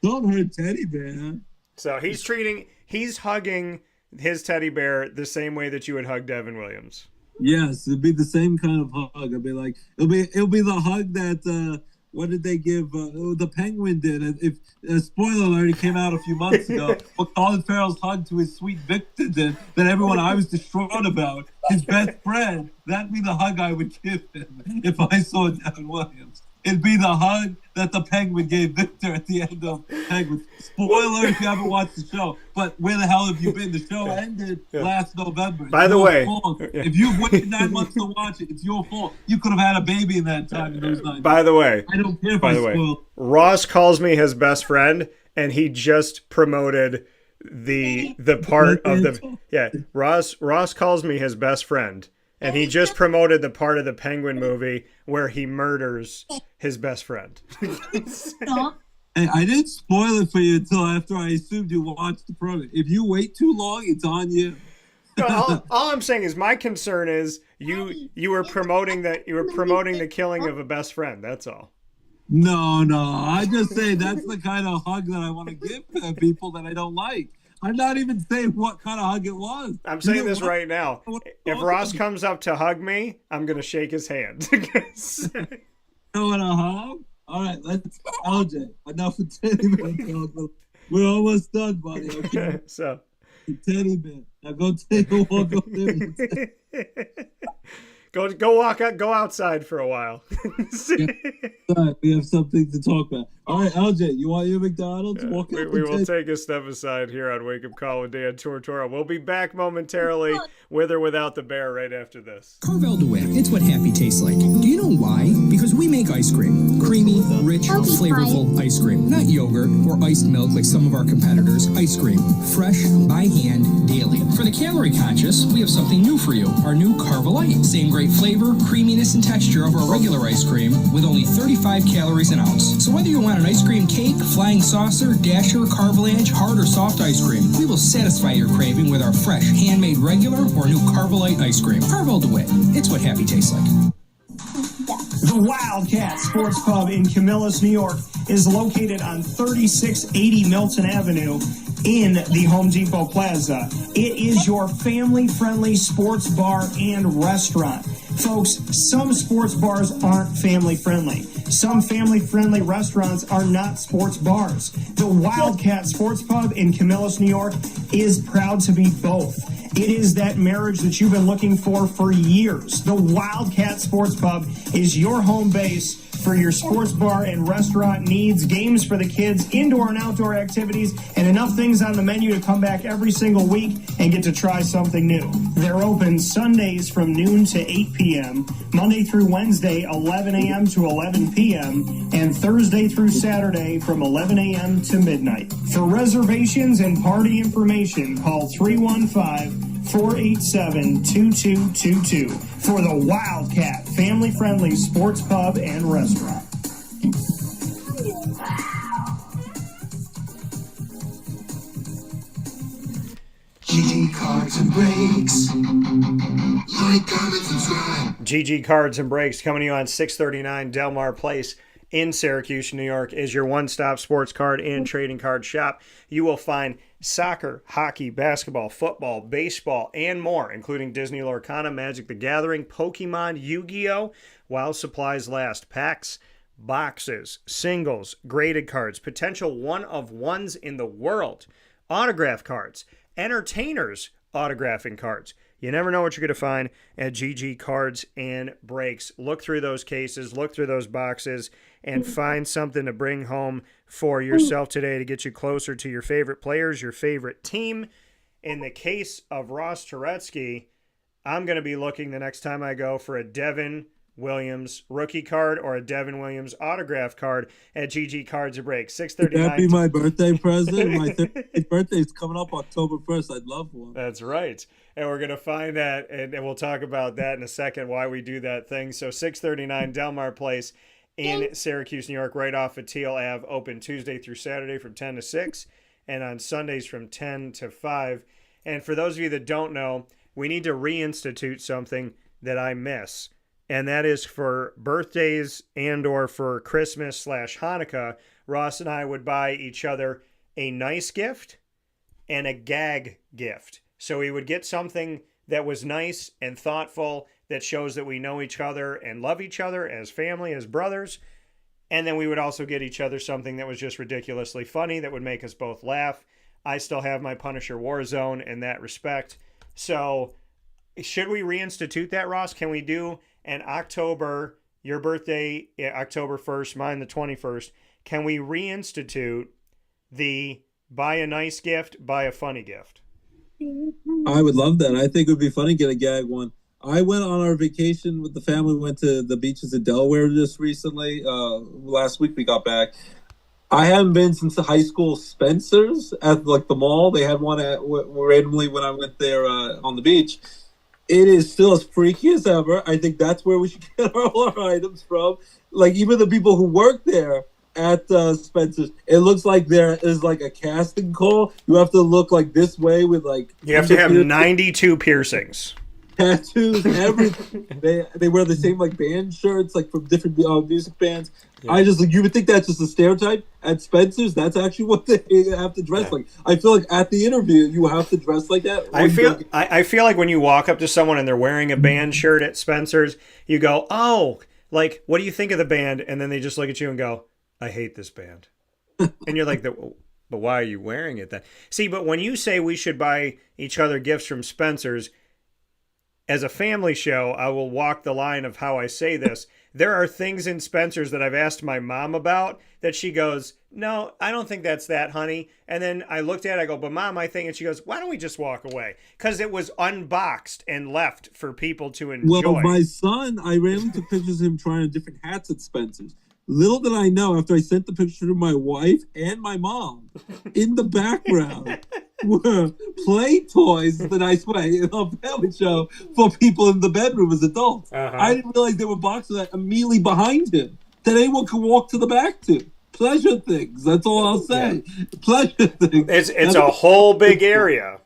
Don't hurt Teddy bear. So he's hugging his teddy bear the same way that you would hug Devin Williams. Yes, it'd be the same kind of hug. It'll be like it'll be the hug that what did they give the Penguin did? If spoiler alert, it came out a few months ago. What Colin Farrell's hug to his sweet Victor did that everyone I was distraught about, his best friend. That'd be the hug I would give him if I saw Devin Williams. It'd be the hug that the Penguin gave Victor at the end of Penguin. Spoiler if you haven't watched the show, but where the hell have you been? The show ended last November. By the way, if you've waited 9 months to watch it, it's your fault. You could have had a baby in that time in those 9 months. By the way, I don't care if I spoil. Ross calls me his best friend, and he just promoted the part of the Ross calls me his best friend. And he just promoted the part of the Penguin movie where he murders his best friend. Hey, I didn't spoil it for you until after I assumed you watched the program. If you wait too long, it's on you. No, all I'm saying is my concern is you were promoting the killing of a best friend. That's all. No. I just say that's the kind of hug that I want to give to people that I don't like. I'm not even saying what kind of hug it was. I'm saying this right now. If Ross comes up to hug me, I'm going to shake his hand. You want a hug? All right, let's LJ. Enough of Teddy Bear. We're almost done, buddy. Okay. So, Teddy Bear. Now go take a walk over there. Go outside for a while. We have something to talk about. All right, LJ, you want your McDonald's? We will take a step aside here on Wake Up Call with Dan Tortora. We'll be back momentarily with or without the bear right after this. Carvel DeWitt, it's what happy tastes like. Do you know why? Because we make ice cream. Creamy, rich, flavorful ice cream. Not yogurt or iced milk like some of our competitors. Ice cream. Fresh, by hand, daily. For the calorie conscious, we have something new for you. Our new Carvelite. Same great flavor, creaminess, and texture of our regular ice cream with only 35 calories an ounce. So whether you want an ice cream cake, flying saucer, dasher, carvalanche, hard or soft ice cream, we will satisfy your craving with our fresh, handmade regular or new Carvelite ice cream. Carvel DeWitt. It's what happy tastes like. The Wildcat Sports Pub in Camillus, New York is located on 3680 Milton Avenue in the Home Depot Plaza. It is your family-friendly sports bar and restaurant. Folks, some sports bars aren't family-friendly. Some family-friendly restaurants are not sports bars. The Wildcat Sports Pub in Camillus, New York is proud to be both. It is that marriage that you've been looking for years. The Wildcat Sports Pub is your home base for your sports bar and restaurant needs, games for the kids, indoor and outdoor activities, and enough things on the menu to come back every single week and get to try something new. They're open Sundays from noon to 8 p.m., Monday through Wednesday, 11 a.m. to 11 p.m., and Thursday through Saturday from 11 a.m. to midnight. For reservations and party information, call 315-487-2222 for the Wildcat family-friendly sports pub and restaurant. GG Cards and Breaks. Like, comment, subscribe. GG Cards and Breaks coming to you on 639 Delmar Place in Syracuse, New York is your one-stop sports card and trading card shop. You will find soccer, hockey, basketball, football, baseball, and more, including Disney Lorcana, Magic the Gathering, Pokemon, Yu-Gi-Oh!, while supplies last. Packs, boxes, singles, graded cards, potential one-of-ones in the world, autograph cards, entertainers autographing cards. You never know what you're going to find at GG Cards and Breaks. Look through those cases, look through those boxes, and find something to bring home for yourself today to get you closer to your favorite players, your favorite team. In the case of Ross Turetsky, I'm going to be looking the next time I go for a Devin Williams rookie card or a Devin Williams autograph card at GG Cards a Break. Would 639. that be my birthday present? My 30th birthday is coming up October 1st. I'd love one. That's right. And we're going to find that, and we'll talk about that in a second, why we do that thing. So 639 Delmar Place in Syracuse, New York, right off of Teal Ave, open Tuesday through Saturday from 10 to 6, and on Sundays from 10 to 5. And for those of you that don't know, we need to reinstitute something that I miss. And that is for birthdays and or for Christmas/Hanukkah, Ross and I would buy each other a nice gift and a gag gift. So we would get something that was nice and thoughtful that shows that we know each other and love each other as family, as brothers. And then we would also get each other something that was just ridiculously funny that would make us both laugh. I still have my Punisher Warzone in that respect. So should we reinstitute that, Ross? Can we do an October, your birthday, October 1st, mine the 21st. Can we reinstitute the buy a nice gift, buy a funny gift? I would love that. I think it would be funny to get a gag one. I went on our vacation with the family. We went to the beaches of Delaware just recently. Last week we got back. I haven't been since the high school Spencer's at like the mall. They had one randomly when I went there on the beach. It is still as freaky as ever. I think that's where we should get all our items from. Like, even the people who work there at Spencer's, it looks like there is like a casting call. You have to look like this way with like... You have to have 92 piercings. Tattoos, everything. They wear the same like band shirts, like from different music bands. Yeah. You would think that's just a stereotype. At Spencer's, that's actually what they have to dress like. I feel like at the interview, you have to dress like that. I feel like when you walk up to someone and they're wearing a band shirt at Spencer's, you go, oh, like, what do you think of the band? And then they just look at you and go, I hate this band. And you're like, but why are you wearing it then? See, but when you say we should buy each other gifts from Spencer's, as a family show, I will walk the line of how I say this. There are things in Spencer's that I've asked my mom about that she goes, no, I don't think that's that, honey. And then I looked at it, I go, but Mom, I think, and she goes, why don't we just walk away? Because it was unboxed and left for people to enjoy. Well, my son, I randomly took pictures of him trying on different hats at Spencer's. Little did I know, after I sent the picture to my wife and my mom, in the background were play toys, the nice way, in a family show for people in the bedroom as adults. Uh-huh. I didn't realize there were boxes that immediately behind him that anyone could walk to the back to. Pleasure things. That's all I'll say. Yeah. Pleasure things. It's a whole big area.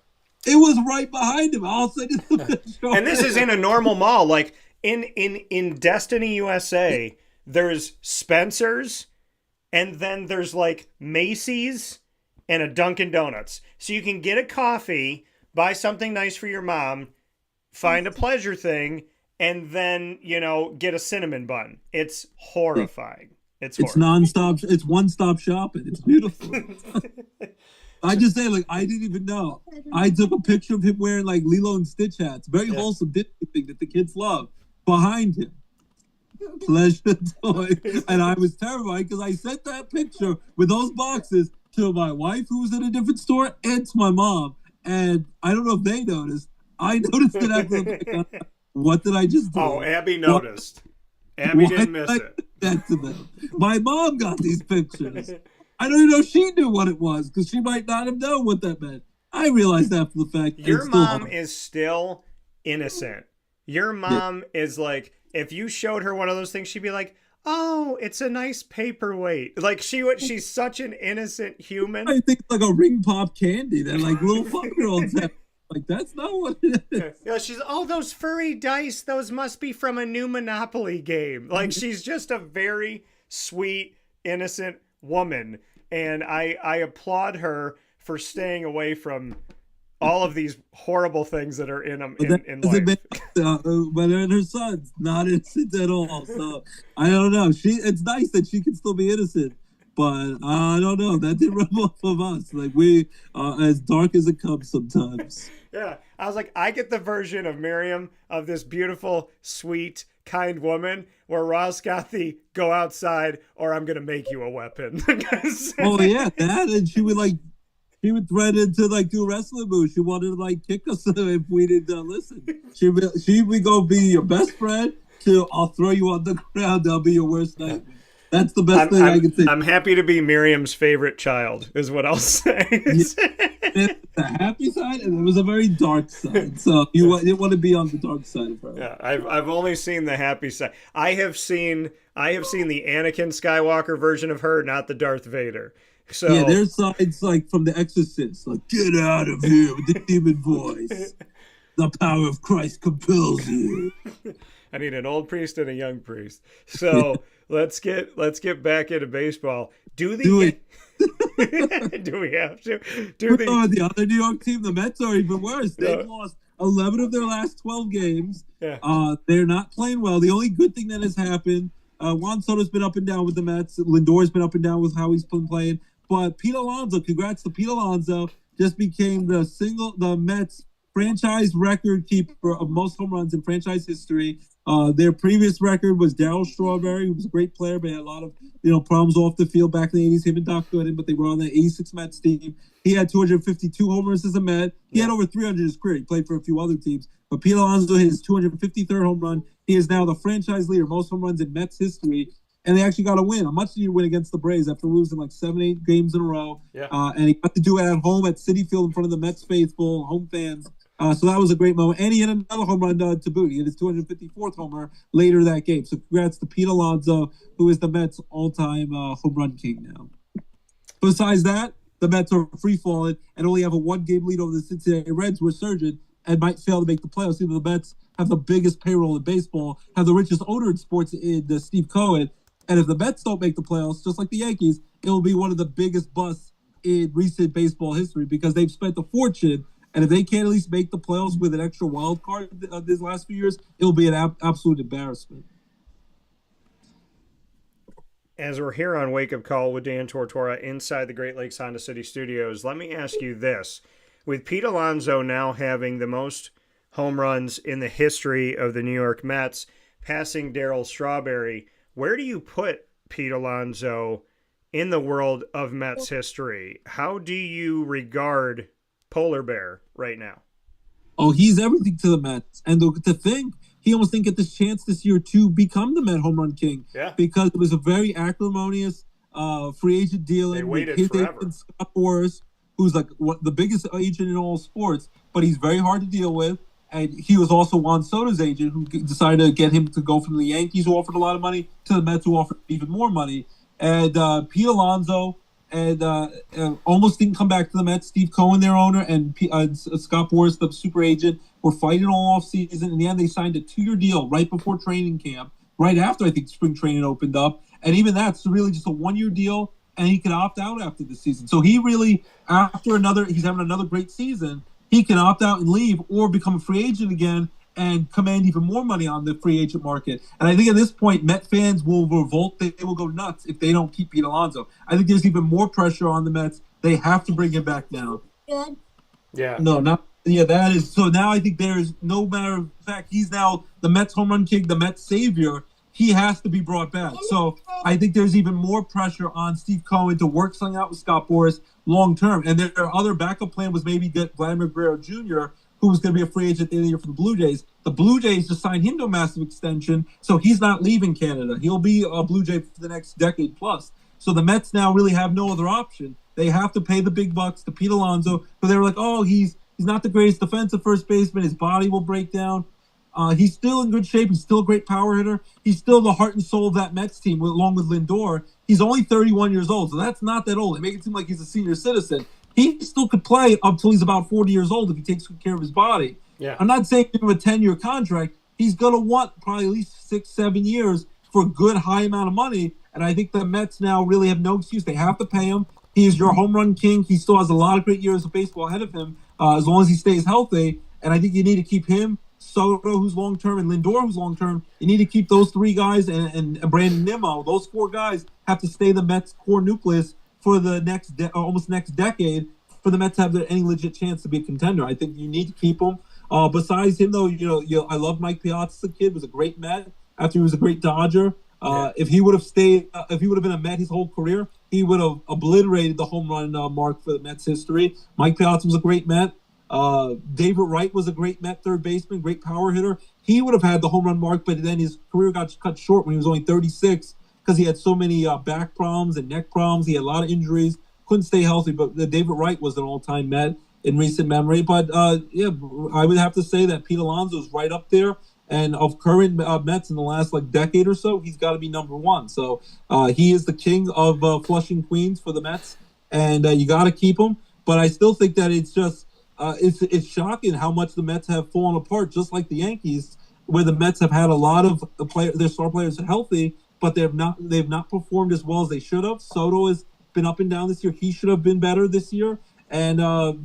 It was right behind him. I'll say this. And this is in a normal mall. Like in Destiny, USA, there's Spencer's, and then there's like Macy's and a Dunkin' Donuts. So you can get a coffee, buy something nice for your mom, find a pleasure thing, and then, get a cinnamon bun. It's horrifying. It's nonstop. It's one-stop shopping. It's beautiful. I just say, like, I didn't even know. I took a picture of him wearing like Lilo and Stitch hats. Very wholesome Disney thing that the kids love. Behind him. Pleasure toy. And I was terrified because I sent that picture with those boxes to my wife, who was in a different store, and to my mom. And I don't know if they noticed. I noticed it after what did I just do? Oh, Abby noticed. Abby didn't miss it. That to them. My mom got these pictures. I don't even know if she knew what it was, because she might not have known what that meant. I realized after the fact. Your mom is still innocent. Your mom is like, if you showed her one of those things, she'd be like, oh, it's a nice paperweight. Like, she's such an innocent human. I think it's like a ring pop candy that like little 5-year-olds have. Like, that's not what it is. Yeah, she's, oh, those furry dice, those must be from a new Monopoly game. Like, she's just a very sweet, innocent woman. And I applaud her for staying away from all of these horrible things that are in life. But her son's not innocent at all. So I don't know. It's nice that she can still be innocent, but I don't know. That didn't rub off of us. Like, we as dark as it comes sometimes. Yeah, I was like, I get the version of Miriam of this beautiful, sweet, kind woman, where Ross got the go outside or I'm gonna make you a weapon. Oh yeah, that, and she would threaten to like do a wrestling move. She wanted to like kick us if we didn't listen. She would go be your best friend, to, I'll throw you on the ground. That'll be your worst nightmare. That's the best thing I can say. I'm happy to be Miriam's favorite child, is what I'll say. It's the happy side, and it was a very dark side. So you didn't want to be on the dark side of her. Yeah, I've only seen the happy side. I have seen the Anakin Skywalker version of her, not the Darth Vader. So yeah, there's sides like from The Exorcist, like get out of here with the demon voice. The power of Christ compels you. I need an old priest and a young priest. So let's get back into baseball. Do we have to? The other New York team, the Mets, are even worse. They've lost 11 of their last 12 games. Yeah. They're not playing well. The only good thing that has happened, Juan Soto's been up and down with the Mets. Lindor's been up and down with how he's been playing. But Pete Alonso, congrats to Pete Alonso, just became the Mets franchise record keeper of most home runs in franchise history. Their previous record was Darryl Strawberry, who was a great player, but had a lot of problems off the field back in the 80s. Him and Doc Gooden, but they were on the 86 Mets team. He had 252 home runs as a Met. He had over 300 in his career. He played for a few other teams. But Pete Alonso hit his 253rd home run. He is now the franchise leader, most home runs in Mets history. And they actually got a win, a much-needed win against the Braves after losing like 7-8 games in a row. Yeah. And he got to do it at home at Citi Field in front of the Mets faithful, home fans. So that was a great moment. And he had another home run to boot. He had his 254th homer later that game. So congrats to Pete Alonso, who is the Mets' all-time home run king now. Besides that, the Mets are free-falling and only have a one-game lead over the Cincinnati Reds, who are surging and might fail to make the playoffs. Even the Mets have the biggest payroll in baseball, have the richest owner in sports in Steve Cohen. And if the Mets don't make the playoffs, just like the Yankees, it will be one of the biggest busts in recent baseball history because they've spent a fortune. And if they can't at least make the playoffs with an extra wild card these last few years, it'll be an absolute embarrassment. As we're here on Wake Up Call with Dan Tortora inside the Great Lakes Honda City Studios, let me ask you this. With Pete Alonso now having the most home runs in the history of the New York Mets, passing Darryl Strawberry, where do you put Pete Alonso in the world of Mets history? How do you regard Polar Bear right now? Oh, he's everything to the Mets. And to think, he almost didn't get this chance this year to become the Met home run king. Yeah. Because it was a very acrimonious free agent deal. They waited his forever. agent, Scott Boras, who's like the biggest agent in all sports, but he's very hard to deal with. And he was also Juan Soto's agent, who decided to get him to go from the Yankees, who offered a lot of money, to the Mets, who offered even more money. And Pete Alonso and almost didn't come back to the Mets. Steve Cohen, their owner, and Scott Boras, the super agent, were fighting all offseason. In the end, they signed a 2-year deal right before training camp, right after, I think, spring training opened up. And even that's really just a 1-year deal, and he can opt out after the season. So he really, he's having another great season, he can opt out and leave or become a free agent again and command even more money on the free agent market. And I think at this point, Met fans will revolt. They will go nuts if they don't keep Pete Alonso. I think there's even more pressure on the Mets. They have to bring him back now. Good. Yeah. That is. So now I think there's no matter of fact, he's now the Mets home run king, the Mets savior. He has to be brought back. So I think there's even more pressure on Steve Cohen to work something out with Scott Boras long term. And their other backup plan was maybe get Vladimir Guerrero Jr., who was going to be a free agent at the end of the year for the Blue Jays. The Blue Jays just signed him to a massive extension, so he's not leaving Canada. He'll be a Blue Jay for the next decade plus. So the Mets now really have no other option. They have to pay the big bucks to Pete Alonso, but they were like, oh, he's not the greatest defensive first baseman. His body will break down. He's still in good shape. He's still a great power hitter. He's still the heart and soul of that Mets team, along with Lindor. He's only 31 years old, so that's not that old. They make it seem like he's a senior citizen. He still could play up till he's about 40 years old if he takes good care of his body. Yeah. I'm not saying give him a 10-year contract. He's going to want probably at least 6-7 years for a good high amount of money. And I think the Mets now really have no excuse. They have to pay him. He is your home run king. He still has a lot of great years of baseball ahead of him as long as he stays healthy. And I think you need to keep him, Soto, who's long-term, and Lindor, who's long-term. You need to keep those three guys and Brandon Nimmo. Those four guys have to stay the Mets core nucleus for the almost next decade for the Mets to have any legit chance to be a contender. I think you need to keep him. Besides him, though, I love Mike Piazza. The kid was a great Met after he was a great Dodger. If he would have stayed, if he would have been a Met his whole career, he would have obliterated the home run mark for the Mets history. Mike Piazza was a great Met. David Wright was a great Met third baseman, great power hitter. He would have had the home run mark, but then his career got cut short when he was only 36 because he had so many back problems and neck problems. He had a lot of injuries, couldn't stay healthy. But David Wright was an all-time Met in recent memory. But yeah, I would have to say that Pete Alonso is right up there. And of current Mets in the last decade or so, he's got to be number one. So he is the king of Flushing, Queens for the Mets, and you got to keep him. But I still think that it's just it's shocking how much the Mets have fallen apart, just like the Yankees, where the Mets have had a lot of their star players healthy, but they've not performed as well as they should have. Soto has been up and down this year. He should have been better this year. And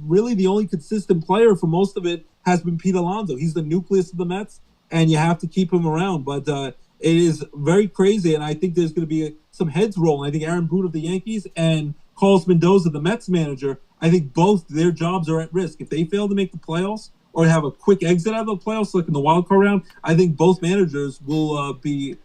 really the only consistent player for most of it has been Pete Alonso. He's the nucleus of the Mets, and you have to keep him around. But it is very crazy, and I think there's going to be some heads rolling. I think Aaron Boone of the Yankees and Carlos Mendoza, the Mets manager, I think both their jobs are at risk. If they fail to make the playoffs or have a quick exit out of the playoffs, like in the wild card round, I think both managers will be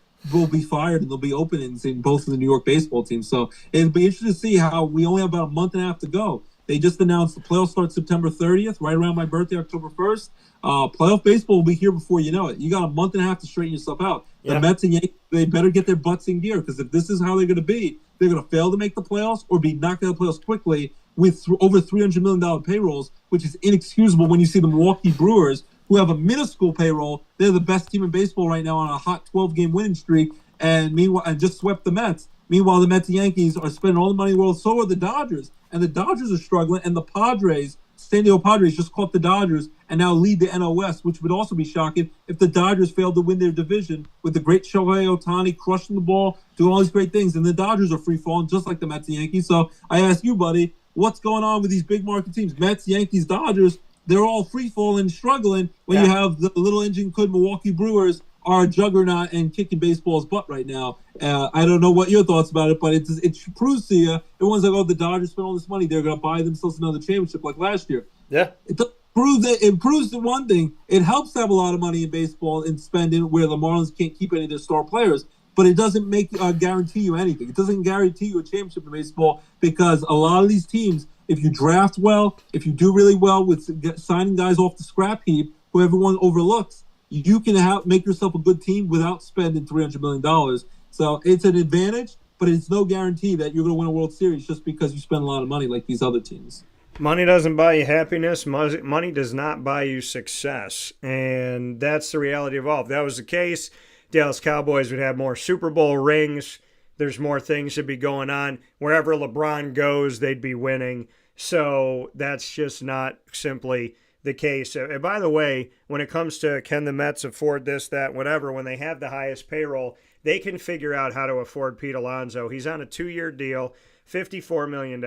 fired, and there'll be openings in both of the New York baseball teams. So it'll be interesting to see how we only have about a month and a half to go. They just announced the playoffs start September 30th, right around my birthday, October 1st. Playoff baseball will be here before you know it. You got a month and a half to straighten yourself out. The Mets and Yankees, they better get their butts in gear, because if this is how they're going to be, they're going to fail to make the playoffs or be knocked out of the playoffs quickly with over $300 million payrolls, which is inexcusable when you see the Milwaukee Brewers, who have a minuscule payroll. They're the best team in baseball right now on a hot 12-game winning streak, and meanwhile, and just swept the Mets. Meanwhile, the Mets and Yankees are spending all the money in the world. So are the Dodgers. And the Dodgers are struggling. And the Padres, San Diego Padres, just caught the Dodgers and now lead the NL West, which would also be shocking if the Dodgers failed to win their division with the great Shohei Ohtani crushing the ball, doing all these great things. And the Dodgers are free-falling, just like the Mets and Yankees. So I ask you, buddy, what's going on with these big market teams? Mets, Yankees, Dodgers, they're all free-falling, struggling, when you have the little engine could Milwaukee Brewers are a juggernaut and kicking baseball's butt right now. I don't know what your thoughts about it, but it proves to you, everyone's like, oh, the Dodgers spent all this money, they're going to buy themselves another championship like last year. Yeah. It proves the one thing. It helps to have a lot of money in baseball and spending where the Marlins can't keep any of their star players, but it doesn't guarantee you anything. It doesn't guarantee you a championship in baseball, because a lot of these teams, if you draft well, if you do really well with signing guys off the scrap heap who everyone overlooks, you can make yourself a good team without spending $300 million. So it's an advantage, but it's no guarantee that you're going to win a World Series just because you spend a lot of money like these other teams. Money doesn't buy you happiness. Money does not buy you success. And that's the reality of all. If that was the case, Dallas Cowboys would have more Super Bowl rings. There's more things to be going on. Wherever LeBron goes, they'd be winning. So that's just not simply the case. And by the way, when it comes to can the Mets afford this, that, whatever, when they have the highest payroll, they can figure out how to afford Pete Alonso. He's on a 2-year deal, $54 million.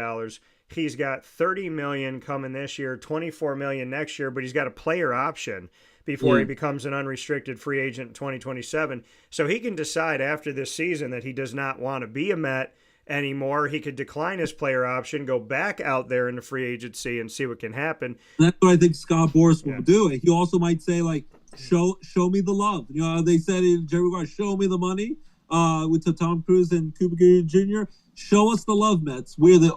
He's got $30 million coming this year, $24 million next year, but he's got a player option before he becomes an unrestricted free agent in 2027. So he can decide after this season that he does not want to be a Met anymore. He could decline his player option, go back out there in the free agency and see what can happen. That's what I think Scott Boras will do. He also might say, show me the love. You know, they said in Jerry Maguire, show me the money with Tom Cruise and Cuba Gooding Jr. Show us the love, Mets.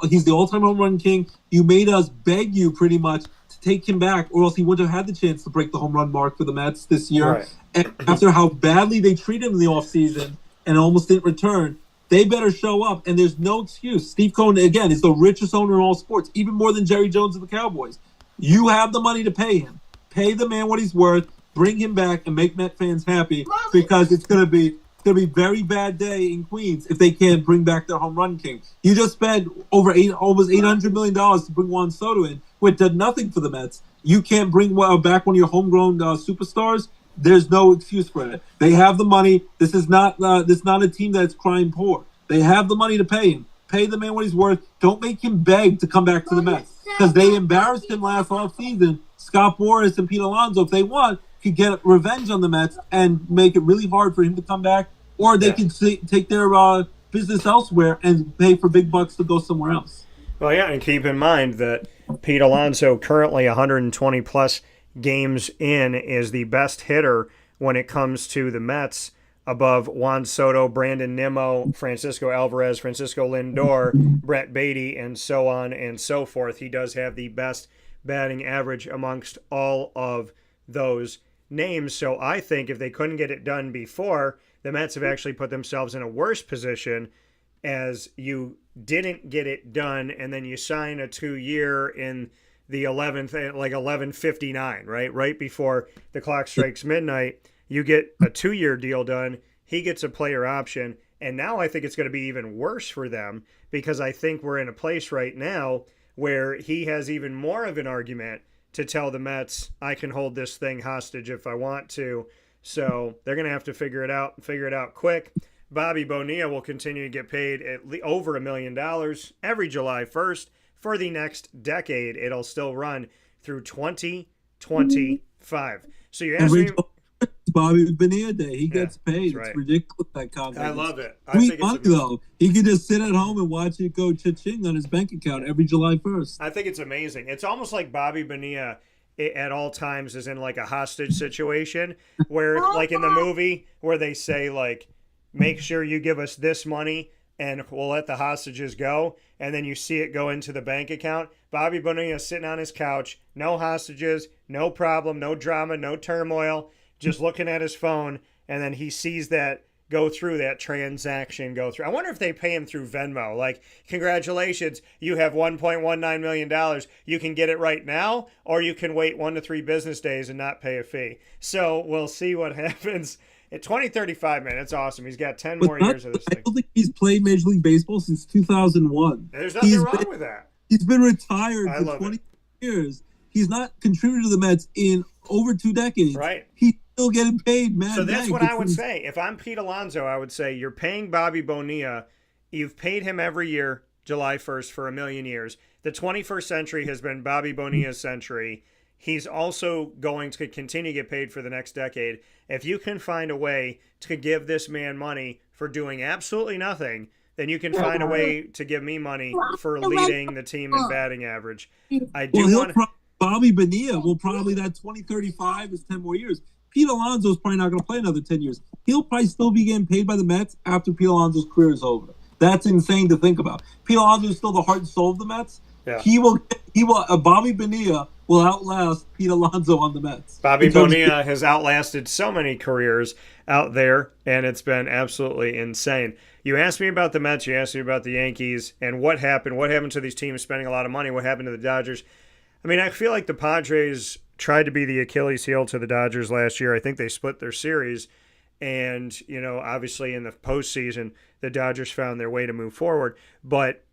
He's the all-time home run king. You made us beg you pretty much to take him back, or else he wouldn't have had the chance to break the home run mark for the Mets this year. Right. And after how badly they treated him in the offseason and almost didn't return, they better show up, and there's no excuse. Steve Cohen, again, is the richest owner in all sports, even more than Jerry Jones of the Cowboys. You have the money to pay him. Pay the man what he's worth. Bring him back and make Met fans happy, because it's going to be a very bad day in Queens if they can't bring back their home run king. You just spent almost $800 million to bring Juan Soto in, which did nothing for the Mets. You can't bring back one of your homegrown superstars. There's no excuse for it. They have the money. This is not a team that's crying poor. They have the money to pay him. Pay the man what he's worth. Don't make him beg to come back to the Mets, because they embarrassed him last offseason. Scott Boras and Pete Alonso, if they want, could get revenge on the Mets and make it really hard for him to come back, or they can take their business elsewhere and pay for big bucks to go somewhere else. Well, yeah, and keep in mind that Pete Alonso, currently 120-plus games in, is the best hitter when it comes to the Mets, above Juan Soto, Brandon Nimmo, Francisco Alvarez, Francisco Lindor, Brett Beatty, and so on and so forth. He does have the best batting average amongst all of those names. So I think if they couldn't get it done before, the Mets have actually put themselves in a worse position, as you didn't get it done and then you sign a 2-year in the 11th, like 11:59, right before the clock strikes midnight. You get a 2-year deal done. He gets a player option. And now I think it's going to be even worse for them, because I think we're in a place right now where he has even more of an argument to tell the Mets, I can hold this thing hostage if I want to. So they're going to have to figure it out quick. Bobby Bonilla will continue to get paid over $1 million every July 1st for the next decade. It'll still run through 2025. So you asked me... Bobby Bonilla Day. He gets paid. Right. It's ridiculous, that contract. I love it. I Sweet think money, it's though. He could just sit at home and watch it go cha-ching on his bank account every July 1st. I think it's amazing. It's almost like Bobby Bonilla at all times is in like a hostage situation where, like in the movie, where they say, like, make sure you give us this money and we'll let the hostages go. And then you see it go into the bank account. Bobby Bonilla sitting on his couch, no hostages, no problem, no drama, no turmoil, just looking at his phone. And then he sees that go through, that transaction go through. I wonder if they pay him through Venmo. Like, congratulations, you have $1.19 million. You can get it right now, or you can wait 1 to 3 business days and not pay a fee. So we'll see what happens. At 2035, man, it's awesome. He's got 10 more years of this thing. I don't think he's played Major League Baseball since 2001. There's nothing wrong with that. He's been retired for 20 years. He's not contributed to the Mets in over 2 decades. Right. He's still getting paid, man. So that's what I would say. If I'm Pete Alonso, I would say you're paying Bobby Bonilla. You've paid him every year, July 1st, for 1 million years. The 21st century has been Bobby Bonilla's century. He's also going to continue to get paid for the next decade. If you can find a way to give this man money for doing absolutely nothing, then you can find a way to give me money for leading the team in batting average. Bobby Bonilla will probably, that 2035 is 10 more years. Pete Alonso's probably not going to play another 10 years. He'll probably still be getting paid by the Mets after Pete Alonso's career is over. That's insane to think about. Pete Alonso is still the heart and soul of the Mets. Yeah. Bobby Bonilla will outlast Pete Alonso on the Mets. Bobby Bonilla has outlasted so many careers out there, and it's been absolutely insane. You asked me about the Mets, you asked me about the Yankees, and what happened. What happened to these teams spending a lot of money? What happened to the Dodgers? I mean, I feel like the Padres tried to be the Achilles heel to the Dodgers last year. I think they split their series. And, you know, obviously in the postseason, the Dodgers found their way to move forward. But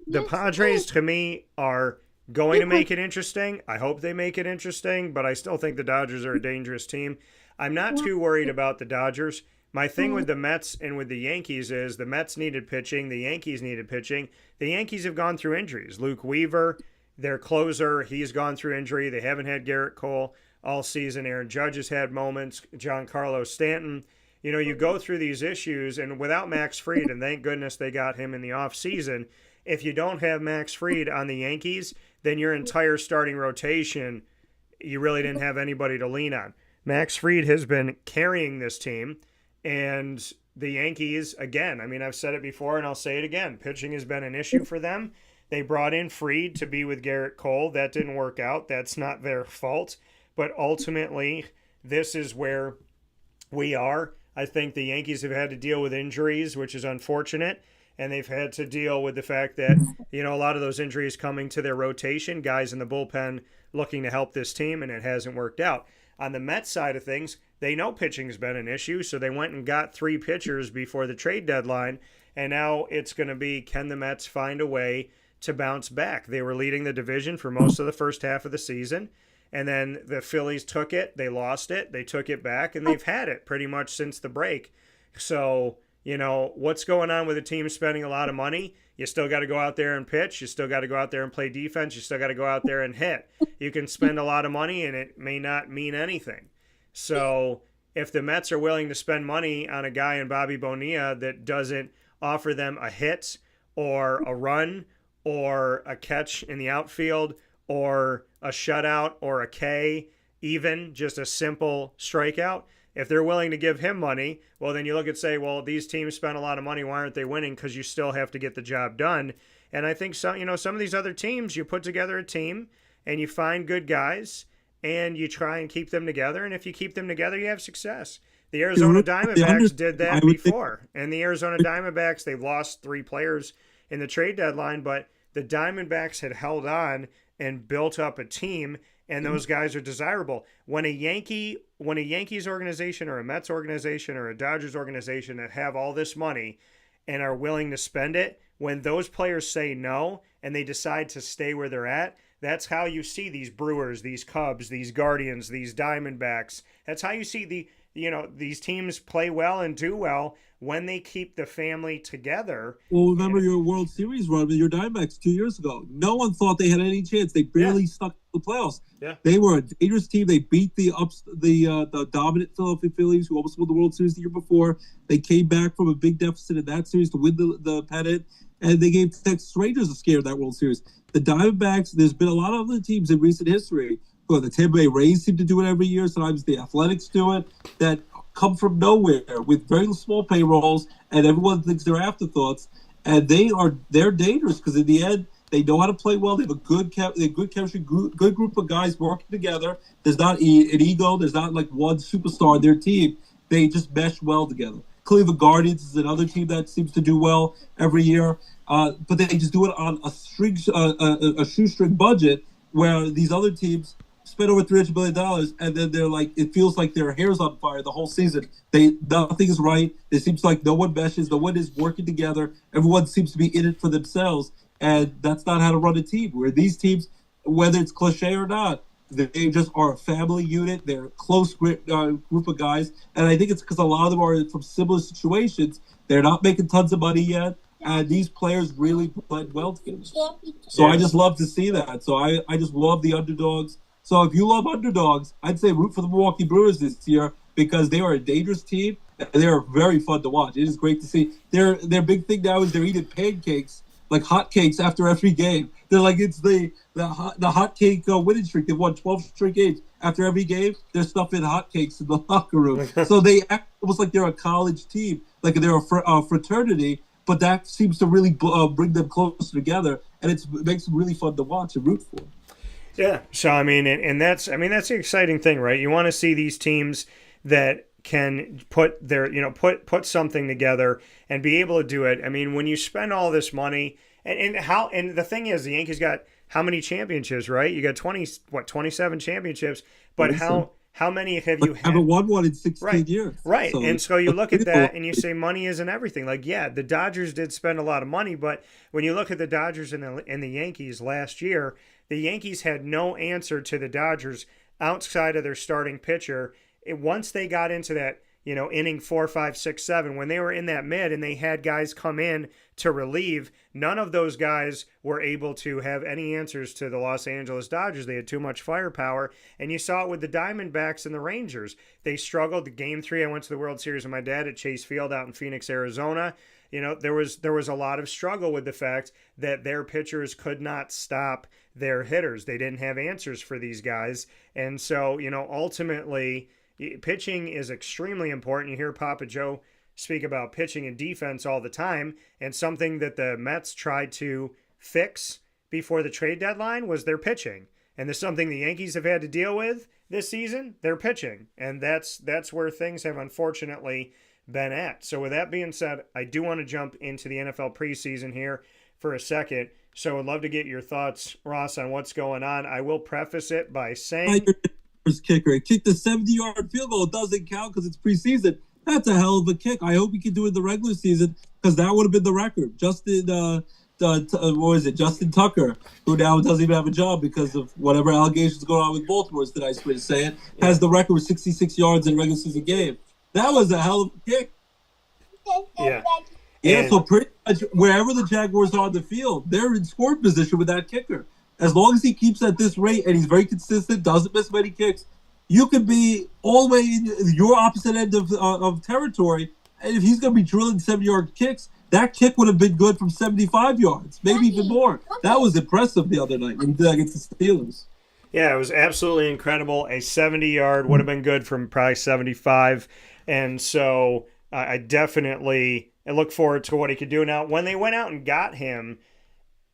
the Padres, to me, are going to make it interesting. I hope they make it interesting, but I still think the Dodgers are a dangerous team. I'm not too worried about the Dodgers. My thing with the Mets and with the Yankees is the Mets needed pitching. The Yankees needed pitching. The Yankees have gone through injuries. Luke Weaver, their closer, he's gone through injury. They haven't had Garrett Cole all season. Aaron Judge has had moments. Giancarlo Stanton. You know, you go through these issues, and without Max Fried, and thank goodness they got him in the offseason, if you don't have Max Fried on the Yankees, then your entire starting rotation, you really didn't have anybody to lean on. Max Fried has been carrying this team, and the Yankees, again, I mean, I've said it before and I'll say it again, pitching has been an issue for them. They brought in Fried to be with Garrett Cole. That didn't work out. That's not their fault. But ultimately, this is where we are. I think the Yankees have had to deal with injuries, which is unfortunate. And they've had to deal with the fact that, you know, a lot of those injuries coming to their rotation, guys in the bullpen looking to help this team, and it hasn't worked out. On the Mets side of things, they know pitching has been an issue, so they went and got 3 pitchers before the trade deadline. And now it's going to be, can the Mets find a way to bounce back? They were leading the division for most of the first half of the season. And then the Phillies took it, they lost it, they took it back, and they've had it pretty much since the break. So, you know, what's going on with a team spending a lot of money? You still got to go out there and pitch. You still got to go out there and play defense. You still got to go out there and hit. You can spend a lot of money, and it may not mean anything. So if the Mets are willing to spend money on a guy in Bobby Bonilla that doesn't offer them a hit or a run or a catch in the outfield or a shutout or a K, even just a simple strikeout, if they're willing to give him money, well, then you look and say, well, these teams spend a lot of money. Why aren't they winning? Because you still have to get the job done. And I think some of these other teams, you put together a team and you find good guys and you try and keep them together. And if you keep them together, you have success. The Arizona Diamondbacks did that before. And the Arizona Diamondbacks, they lost 3 players in the trade deadline, but the Diamondbacks had held on and built up a team, and those guys are desirable. When a Yankees organization or a Mets organization or a Dodgers organization that have all this money and are willing to spend it, when those players say no and they decide to stay where they're at, that's how you see these Brewers, these Cubs, these Guardians, these Diamondbacks. That's how you see these teams play well and do well when they keep the family together. Well, remember your World Series run with your Diamondbacks 2 years ago. No one thought they had any chance. They barely stuck to the playoffs. Yeah. They were a dangerous team. They beat the dominant Philadelphia Phillies, who almost won the World Series the year before. They came back from a big deficit in that series to win the pennant, and they gave Texas Rangers a scare in that World Series. The Diamondbacks, there's been a lot of other teams in recent history. Well, the Tampa Bay Rays seem to do it every year. Sometimes the Athletics do it. That come from nowhere with very small payrolls, and everyone thinks they're afterthoughts. And they're dangerous because in the end, they know how to play well. They have a good chemistry, good group of guys working together. There's not an ego. There's not like one superstar on their team. They just mesh well together. Cleveland Guardians is another team that seems to do well every year, but they just do it on a shoestring budget, where these other teams spend over $300 million, and then they're like, it feels like their hair's on fire the whole season. Nothing is right. It seems like no one meshes, no one is working together. Everyone seems to be in it for themselves, and that's not how to run a team. Where these teams, whether it's cliche or not, they just are a family unit. They're a close group of guys, and I think it's because a lot of them are from similar situations. They're not making tons of money yet, and these players really blend well together. So I just love to see that. So I just love the underdogs. So if you love underdogs, I'd say root for the Milwaukee Brewers this year, because they are a dangerous team and they are very fun to watch. It is great to see. Their big thing now is they're eating pancakes, like hotcakes, after every game. They're like, it's the hotcake winning streak. They've won 12 straight games. After every game, they're stuffing hotcakes in the locker room. So they act almost like they're a college team, like they're a fraternity. But that seems to really bring them closer together, and it makes them really fun to watch and root for. Yeah. So that's the exciting thing, right? You want to see these teams that can put put something together and be able to do it. I mean, when you spend all this money, and the thing is, the Yankees got how many championships, right? You got 27 championships, but how many have you had? Haven't won one in 16 years. Right. And so you look at that and you say money isn't everything. Like, yeah, the Dodgers did spend a lot of money, but when you look at the Dodgers and the Yankees last year, the Yankees had no answer to the Dodgers outside of their starting pitcher. Once they got into that, inning 4, 5, 6, 7, when they were in that mid and they had guys come in to relieve, none of those guys were able to have any answers to the Los Angeles Dodgers. They had too much firepower, and you saw it with the Diamondbacks and the Rangers. They struggled. Game 3, I went to the World Series with my dad at Chase Field out in Phoenix, Arizona. There was a lot of struggle with the fact that their pitchers could not stop their hitters. They didn't have answers for these guys. And so, ultimately, pitching is extremely important. You hear Papa Joe speak about pitching and defense all the time, and something that the Mets tried to fix before the trade deadline was their pitching. And there's something the Yankees have had to deal with this season, their pitching. And that's where things have unfortunately been at. So with that being said, I do want to jump into the NFL preseason here for a second. So I'd love to get your thoughts, Ross, on what's going on. I will preface it by saying... Kicker kicked a 70-yard field goal. It doesn't count because it's preseason. That's a hell of a kick. I hope he can do it in the regular season, because that would have been the record. Justin Tucker, who now doesn't even have a job because of whatever allegations going on with Baltimore, is the nice way to say it, has the record with 66 yards in a regular season game. That was a hell of a kick. Yeah. Yeah, so pretty much wherever the Jaguars are on the field, they're in scoring position with that kicker. As long as he keeps at this rate and he's very consistent, doesn't miss many kicks, you could be all the way in your opposite end of territory. And if he's going to be drilling 70-yard kicks, that kick would have been good from 75 yards, maybe even more. That was impressive the other night against the Steelers. Yeah, it was absolutely incredible. A 70-yard would have been good from probably 75. And so I definitely look forward to what he could do. Now, when they went out and got him,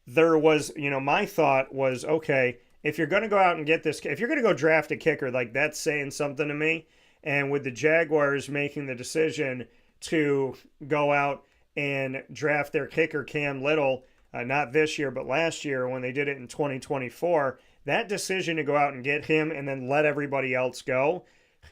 there was, my thought was, okay, if you're going to go out and get this, if you're going to go draft a kicker, like that's saying something to me. And with the Jaguars making the decision to go out and draft their kicker, Cam Little, not this year, but last year when they did it in 2024, that decision to go out and get him and then let everybody else go,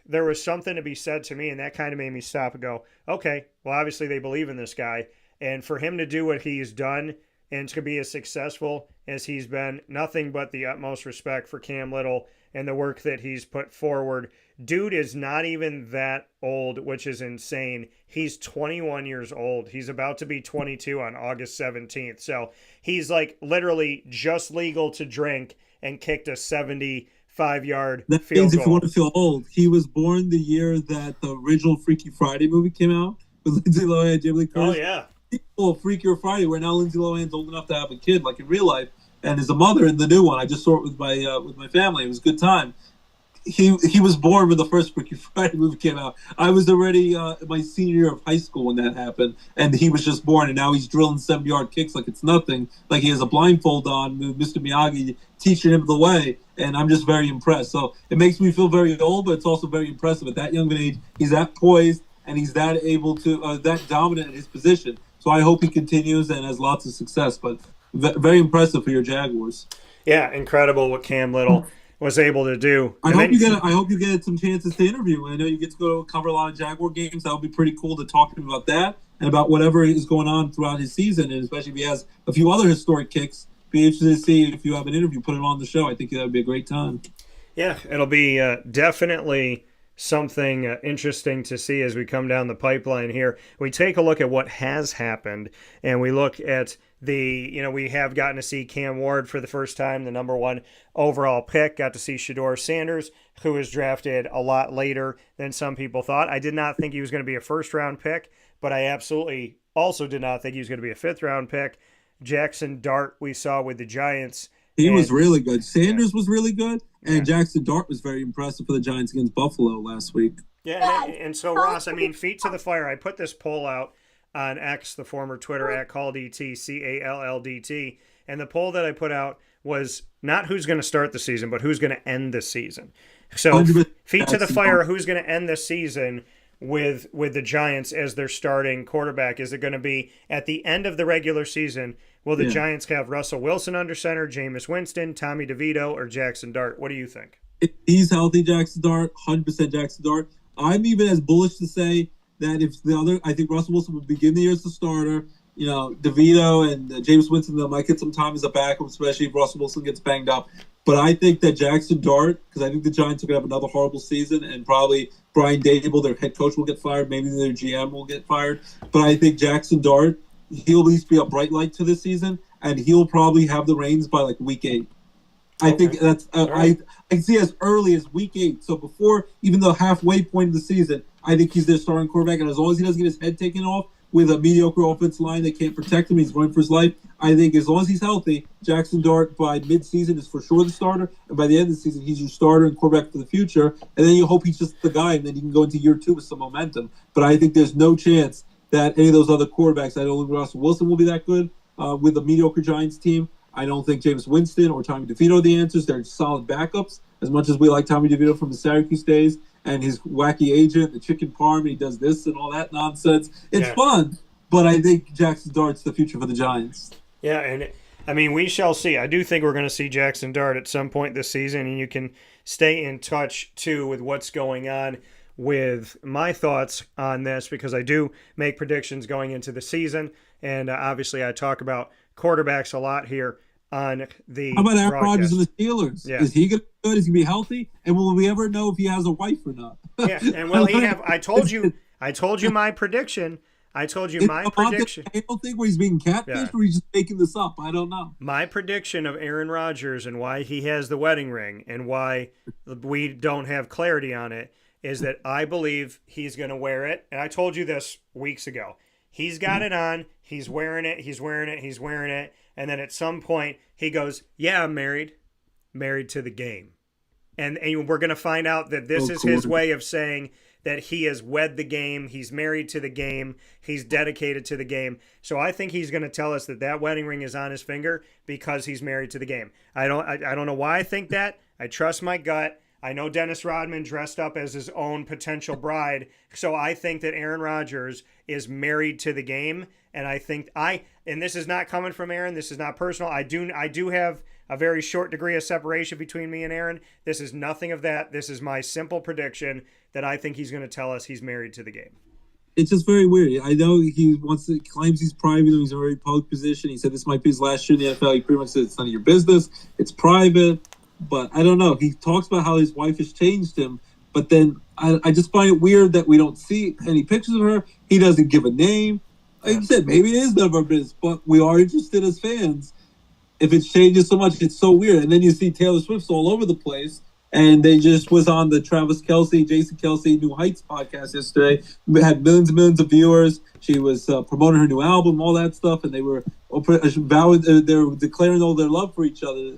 there was something to be said to me, and that kind of made me stop and go, okay, well, obviously they believe in this guy. And for him to do what he's done and to be as successful as he's been, nothing but the utmost respect for Cam Little and the work that he's put forward. Dude is not even that old, which is insane. He's 21 years old. He's about to be 22 on August 17th. So he's like literally just legal to drink and kicked a 75-yard that field means goal. If you want to feel old, he was born the year that the original Freaky Friday movie came out with Lindsay Lohan and Jamie Lee Curtis. Oh, yeah. People, Freakier Friday, where now Lindsay Lohan's old enough to have a kid, like in real life, and is a mother in the new one. I just saw it with my family. It was a good time. He was born when the first Freaky Friday movie came out. I was already my senior year of high school when that happened, and he was just born, and now he's drilling 70-yard kicks like it's nothing, like he has a blindfold on with Mr. Miyagi teaching him the way, and I'm just very impressed. So it makes me feel very old, but it's also very impressive. At that young age, he's that poised, and he's that able to, that dominant in his position. So I hope he continues and has lots of success, but very impressive for your Jaguars. Yeah, incredible what Cam Little was able to do. I hope you get some chances to interview. I know you get to go cover a lot of Jaguar games. That would be pretty cool to talk to him about that and about whatever is going on throughout his season, and especially if he has a few other historic kicks. Be interested to see if you have an interview, put him on the show. I think that would be a great time. Yeah, it'll be definitely something interesting to see as we come down the pipeline here. We take a look at what has happened, and we look at we have gotten to see Cam Ward for the first time, the number 1 overall pick. Got to see Shedeur Sanders, who was drafted a lot later than some people thought. I did not think he was going to be a first-round pick, but I absolutely also did not think he was going to be a fifth-round pick. Jackson Dart we saw with the Giants. He was really good. Sanders was really good, and Jackson Dart was very impressive for the Giants against Buffalo last week. Yeah, and so, Ross, I mean, feet to the fire. I put this poll out on X, the former Twitter, at CallDT, CALLDT, and the poll that I put out was not who's going to start the season, but who's going to end the season. So, feet to the fire, who's going to end the season with the Giants as their starting quarterback? Is it going to be at the end of the regular season? Will the Giants have Russell Wilson under center, Jameis Winston, Tommy DeVito, or Jackson Dart? What do you think? If he's healthy, Jackson Dart, 100% Jackson Dart. I'm even as bullish to say that I think Russell Wilson will begin the year as the starter. You know, DeVito and Jameis Winston, they might get some time as a backup, especially if Russell Wilson gets banged up. But I think that Jackson Dart, because I think the Giants are going to have another horrible season, and probably Brian Dable, their head coach, will get fired. Maybe their GM will get fired. But I think Jackson Dart, he'll at least be a bright light to this season, and he'll probably have the reins by like week 8. I think that's I can see as early as week 8. So before even the halfway point of the season, I think he's their starting quarterback. And as long as he doesn't get his head taken off with a mediocre offensive line that can't protect him, he's running for his life. I think as long as he's healthy, Jackson Dart by mid-season is for sure the starter. And by the end of the season, he's your starter and quarterback for the future. And then you hope he's just the guy, and then you can go into year 2 with some momentum. But I think there's no chance that any of those other quarterbacks, I don't think Russell Wilson will be that good with a mediocre Giants team. I don't think Jameis Winston or Tommy DeVito are the answers. They're solid backups. As much as we like Tommy DeVito from the Syracuse days and his wacky agent, the chicken parm, and he does this and all that nonsense. It's fun, but I think Jackson Dart's the future for the Giants. Yeah, and I mean, we shall see. I do think we're going to see Jackson Dart at some point this season, and you can stay in touch, too, with what's going on with my thoughts on this, because I do make predictions going into the season, and obviously I talk about quarterbacks a lot here on the How about Aaron broadcast. Rodgers and the Steelers? Yeah. Is he going to be good? Is he going to be healthy? And will we ever know if he has a wife or not? Yeah, and will he have? I told you my prediction. I told you my prediction. I don't think where he's being catfished or he's just making this up. I don't know. My prediction of Aaron Rodgers and why he has the wedding ring and why we don't have clarity on it is that I believe he's going to wear it. And I told you this weeks ago. He's got it on. He's wearing it. He's wearing it. He's wearing it. And then at some point he goes, yeah, I'm married to the game. And we're going to find out that this is his way of saying that he has wed the game, he's married to the game, he's dedicated to the game. So I think he's going to tell us that that wedding ring is on his finger because he's married to the game. I don't know why I think that. I trust my gut. I know Dennis Rodman dressed up as his own potential bride, so I think that Aaron Rodgers is married to the game, and I think and this is not coming from Aaron, this is not personal. I do have a very short degree of separation between me and Aaron. This is nothing of that. This is my simple prediction that I think he's going to tell us he's married to the game. It's just very weird. I know he claims he's private, he's in a very public position. He said this might be his last year in the NFL. He pretty much said it's none of your business. It's private. But I don't know. He talks about how his wife has changed him, but then I just find it weird that we don't see any pictures of her. He doesn't give a name. Like you said, maybe it is none of our business, but we are interested as fans. If it changes so much, it's so weird. And then you see Taylor Swift's all over the place, and they just was on the Travis Kelce, Jason Kelce, New Heights podcast yesterday. We had millions and millions of viewers. She was promoting her new album, all that stuff, and they were they're declaring all their love for each other,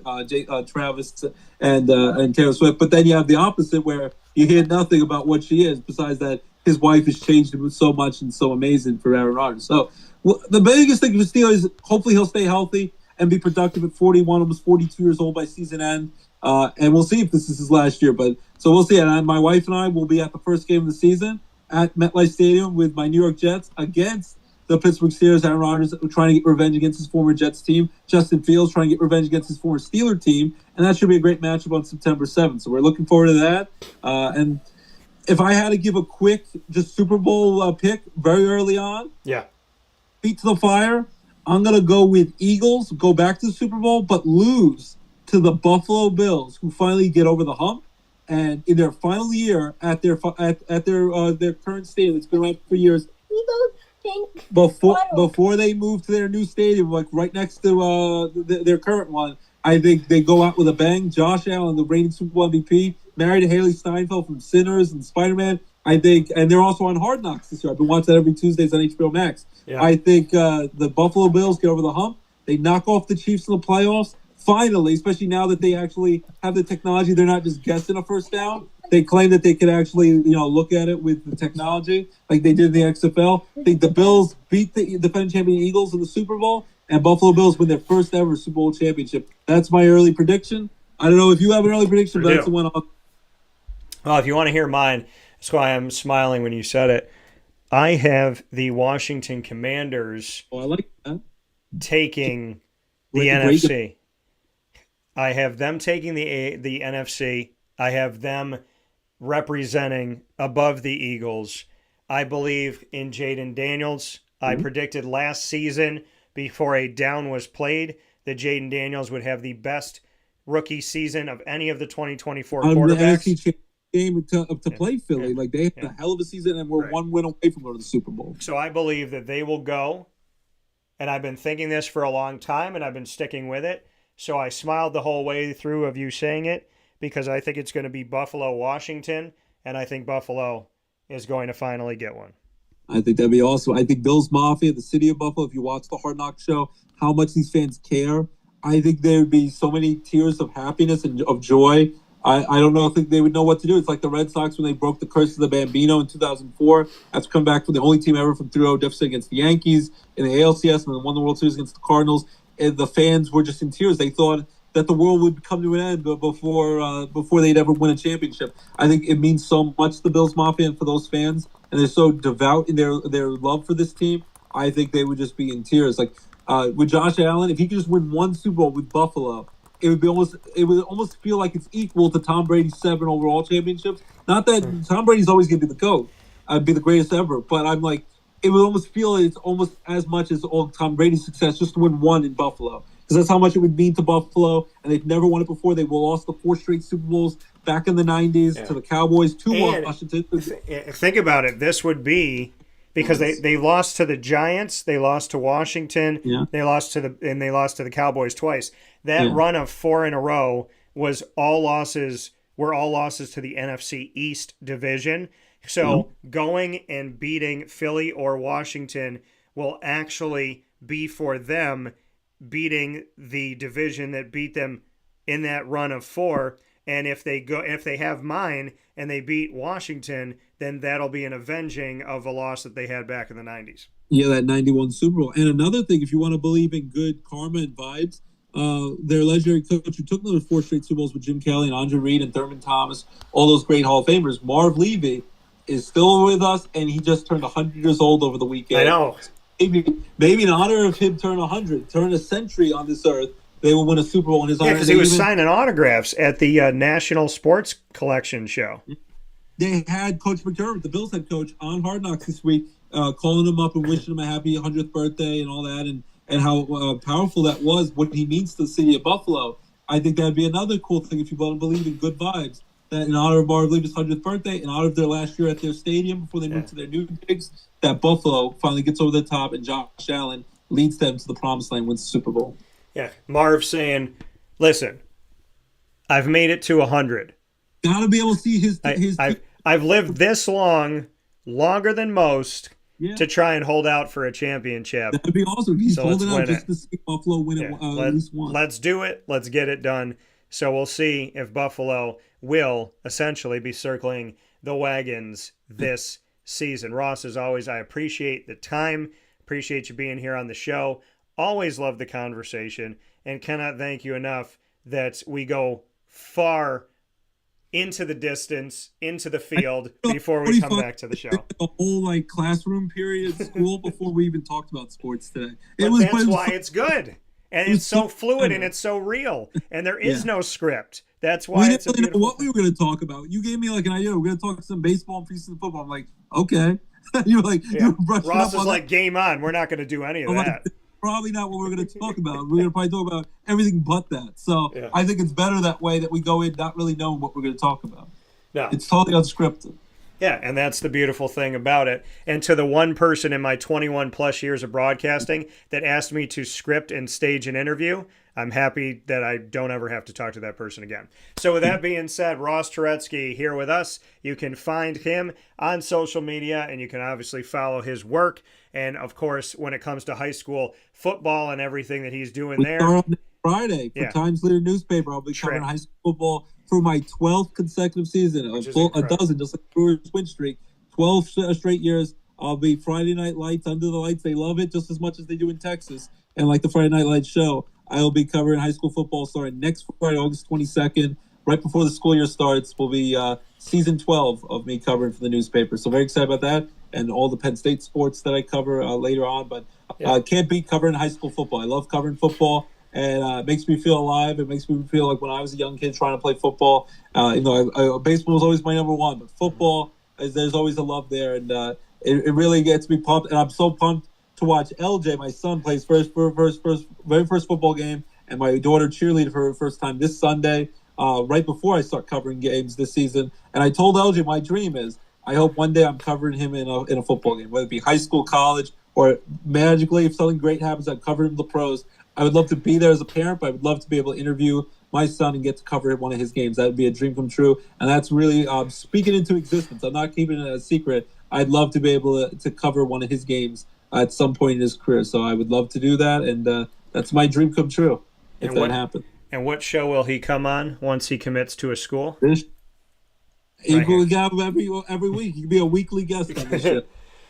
Travis and Taylor Swift. But then you have the opposite, where you hear nothing about what she is, besides that his wife has changed him so much and so amazing for Aaron Rodgers. So the biggest thing for Steelers is hopefully he'll stay healthy and be productive at 41, almost 42 years old by season end. And we'll see if this is his last year. But so we'll see. And my wife and I will be at the first game of the season at MetLife Stadium with my New York Jets against the Pittsburgh Steelers. Aaron Rodgers trying to get revenge against his former Jets team. Justin Fields trying to get revenge against his former Steeler team. And that should be a great matchup on September 7th. So we're looking forward to that. And if I had to give a quick just Super Bowl pick very early on, feet to the fire, I'm going to go with Eagles, go back to the Super Bowl, but lose to the Buffalo Bills, who finally get over the hump. And in their final year at their current stadium, it's been around for years, before they move to their new stadium, like right next to their current one, I think they go out with a bang. Josh Allen, the reigning Super Bowl MVP, married to Haley Steinfeld from Sinners and Spider-Man. I think, and they're also on Hard Knocks this year. I've been watching that every Tuesdays on HBO Max. Yeah. I think the Buffalo Bills get over the hump. They knock off the Chiefs in the playoffs. Finally, especially now that they actually have the technology, they're not just guessing a first down. They claim that they could actually, look at it with the technology like they did in the XFL. I think the Bills beat the defending champion Eagles in the Super Bowl, and Buffalo Bills win their first ever Super Bowl championship. That's my early prediction. I don't know if you have an early prediction, but that's the one. Well, if you want to hear mine, that's why I'm smiling when you said it. I have the Washington Commanders I like that. Taking the NFC. I have them taking the NFC. I have them representing above the Eagles. I believe in Jaden Daniels. I predicted last season before a down was played that Jaden Daniels would have the best rookie season of any of the 2024 quarterbacks. The NFC game to play Philly. Yeah. Like they had a hell of a season and we're one win away from going to the Super Bowl. So I believe that they will go, and I've been thinking this for a long time and I've been sticking with it. So I smiled the whole way through of you saying it because I think it's going to be Buffalo, Washington, and I think Buffalo is going to finally get one. I think that'd be awesome. I think Bills Mafia, the city of Buffalo, if you watch the Hard Knocks show, how much these fans care. I think there would be so many tears of happiness and of joy. I don't think they would know what to do. It's like the Red Sox when they broke the curse of the Bambino in 2004. That's come back from the only team ever from 3-0 deficit against the Yankees in the ALCS and then won the World Series against the Cardinals. And the fans were just in tears. They thought that the world would come to an end before they'd ever win a championship. I think it means so much to the Bills Mafia and for those fans, and they're so devout in their love for this team. I think they would just be in tears. Like with Josh Allen, if he could just win one Super Bowl with Buffalo, it would almost feel like it's equal to Tom Brady's 7 overall championships. Not that Tom Brady's always going to be the GOAT, be the greatest ever, but I'm like, it would almost feel like it's almost as much as all Tom Brady's success just to win one in Buffalo. Because that's how much it would mean to Buffalo, and they've never won it before. They lost the 4 straight Super Bowls back in the 90s to the Cowboys, to Washington. Think about it. This would be because they lost to the Giants, they lost to Washington, they lost to the Cowboys twice. That run of 4 in a row was all losses. Were all losses to the NFC East division. So going and beating Philly or Washington will actually be for them beating the division that beat them in that run of 4. And if they have mine and they beat Washington, then that'll be an avenging of a loss that they had back in the 90s. Yeah, that 91 Super Bowl. And another thing, if you want to believe in good karma and vibes, their legendary coach who took another 4 straight Super Bowls with Jim Kelly and Andre Reed and Thurman Thomas, all those great Hall of Famers, Marv Levy is still with us, and he just turned 100 years old over the weekend. I know. Maybe in honor of him turn 100, turn a century on this earth, they will win a Super Bowl in his honor. Yeah, because he was signing autographs at the National Sports Collection show. They had Coach McDermott, the Bills head coach, on Hard Knocks this week, calling him up and wishing him a happy 100th birthday and all that, and how powerful that was, what he means to the city of Buffalo. I think that would be another cool thing if you want to believe in good vibes, that in honor of Marv Levy's 100th birthday, in honor of their last year at their stadium before they moved to their new digs, that Buffalo finally gets over the top and Josh Allen leads them to the promised land, wins the Super Bowl. Yeah, Marv saying, listen, I've made it to 100. Got to be able to see his I've lived this long, longer than most, to try and hold out for a championship. That'd be awesome. He's holding out just to see Buffalo win it at least one. Let's do it. Let's get it done. So we'll see if Buffalo will essentially be circling the wagons this season. Ross, as always, I appreciate the time. Appreciate you being here on the show. Always love the conversation and cannot thank you enough that we go far into the distance, into the field before we come back to the show. A whole classroom period at school before we even talked about sports today. That's why it's good. And it's so fluid and it's so real. And there is no script. That's why we it's didn't really know what we were going to talk about. You gave me an idea. We're going to talk some baseball and preseason football. I'm like, okay. You're like, you're brushing Ross up is like, game on. We're not going to do any of that. Like, probably not what we're going to talk about. We're going to probably talk about everything but that. So I think it's better that way, that we go in not really knowing what we're going to talk about. No. It's totally unscripted. Yeah, and that's the beautiful thing about it. And to the one person in my 21 plus years of broadcasting that asked me to script and stage an interview, I'm happy that I don't ever have to talk to that person again. So with that being said, Ross Turetsky here with us. You can find him on social media, and you can obviously follow his work. And, of course, when it comes to high school football and everything that he's doing there. Start on Friday for Times Leader newspaper. I'll be covering high school football for my 12th consecutive season. A dozen, just like Brewers win streak. 12 straight years. I'll be Friday Night Lights, Under the Lights. They love it just as much as they do in Texas. And like the Friday Night Lights show, I'll be covering high school football starting next Friday, August 22nd. Right before the school year starts will be season 12 of me covering for the newspaper. So very excited about that and all the Penn State sports that I cover later on. But can't beat covering high school football. I love covering football, and it makes me feel alive. It makes me feel like when I was a young kid trying to play football. Baseball was always my number one, but football, there's always a love there. And it really gets me pumped. And I'm so pumped to watch LJ, my son, plays very first football game, and my daughter cheerleaded for her first time this Sunday, right before I start covering games this season. And I told LJ my dream is I hope one day I'm covering him in a football game, whether it be high school, college, or magically if something great happens, I'm covering him the pros. I would love to be there as a parent, but I would love to be able to interview my son and get to cover one of his games. That would be a dream come true. And that's really speaking into existence. I'm not keeping it a secret. I'd love to be able to cover one of his games at some point in his career. So I would love to do that, and that's my dream come true if that happens. And what show will he come on once he commits to a school? We got him every week. He can be a weekly guest on this show.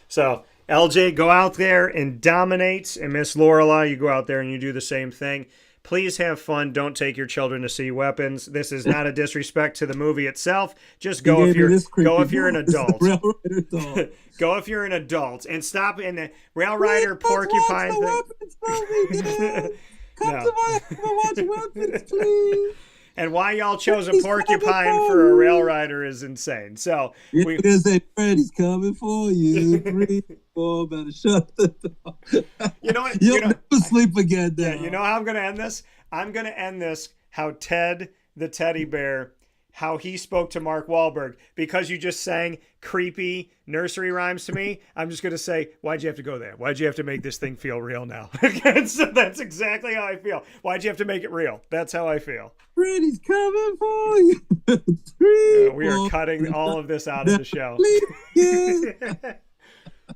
So, LJ, go out there and dominate. And Miss Lorelai, you go out there and you do the same thing. Please have fun. Don't take your children to see weapons. This is not a disrespect to the movie itself. Just go if you're an adult. Go if you're an adult, and stop in the Rail Rider Porcupine thing. Come to my house and watch weapons, please. And why y'all chose a porcupine for a Rail Rider is insane. So we're gonna say Freddy's coming for you. 3, 4, better shut the door. You know what? You'll never sleep again. Now. Yeah, you know how I'm gonna end this? I'm gonna end this how Ted the teddy bear, how he spoke to Mark Wahlberg, because you just sang creepy nursery rhymes to me. I'm just gonna say, why'd you have to go there? Why'd you have to make this thing feel real now? So that's exactly how I feel. Why'd you have to make it real? That's how I feel. Freddy's coming for you. We are cutting all of this out of the show.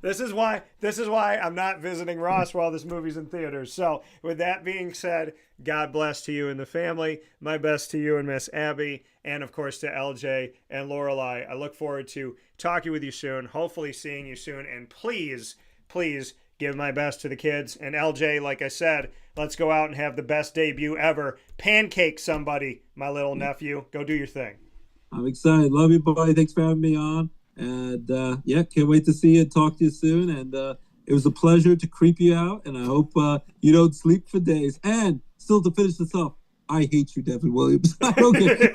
This is why I'm not visiting Ross while this movie's in theaters. So with that being said, God bless to you and the family. My best to you and Miss Abby, and of course to LJ and Lorelai. I look forward to talking with you soon, hopefully seeing you soon, and please give my best to the kids. And LJ, like I said, let's go out and have the best debut ever. Pancake somebody, my little nephew. Go do your thing. I'm excited. Love you, buddy. Thanks for having me on. And yeah, can't wait to see you and talk to you soon. And it was a pleasure to creep you out. And I hope you don't sleep for days. And still to finish this off, I hate you, Devin Williams. I don't get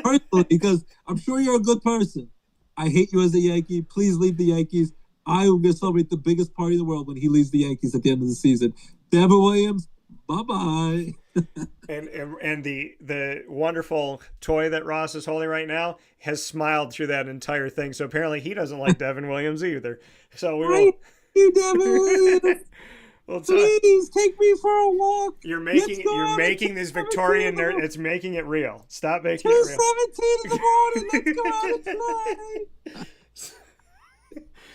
personally, because I'm sure you're a good person. I hate you as a Yankee. Please leave the Yankees. I will celebrate the biggest party in the world when he leaves the Yankees at the end of the season. Devin Williams, bye-bye. and the wonderful toy that Ross is holding right now has smiled through that entire thing. So apparently he doesn't like Devin Williams either. So we will. You, Devin Williams. Please take me for a walk. You're making this Victorian nerd. It's making it real. Stop making it real. 2:17 in the morning. Let's go out and play.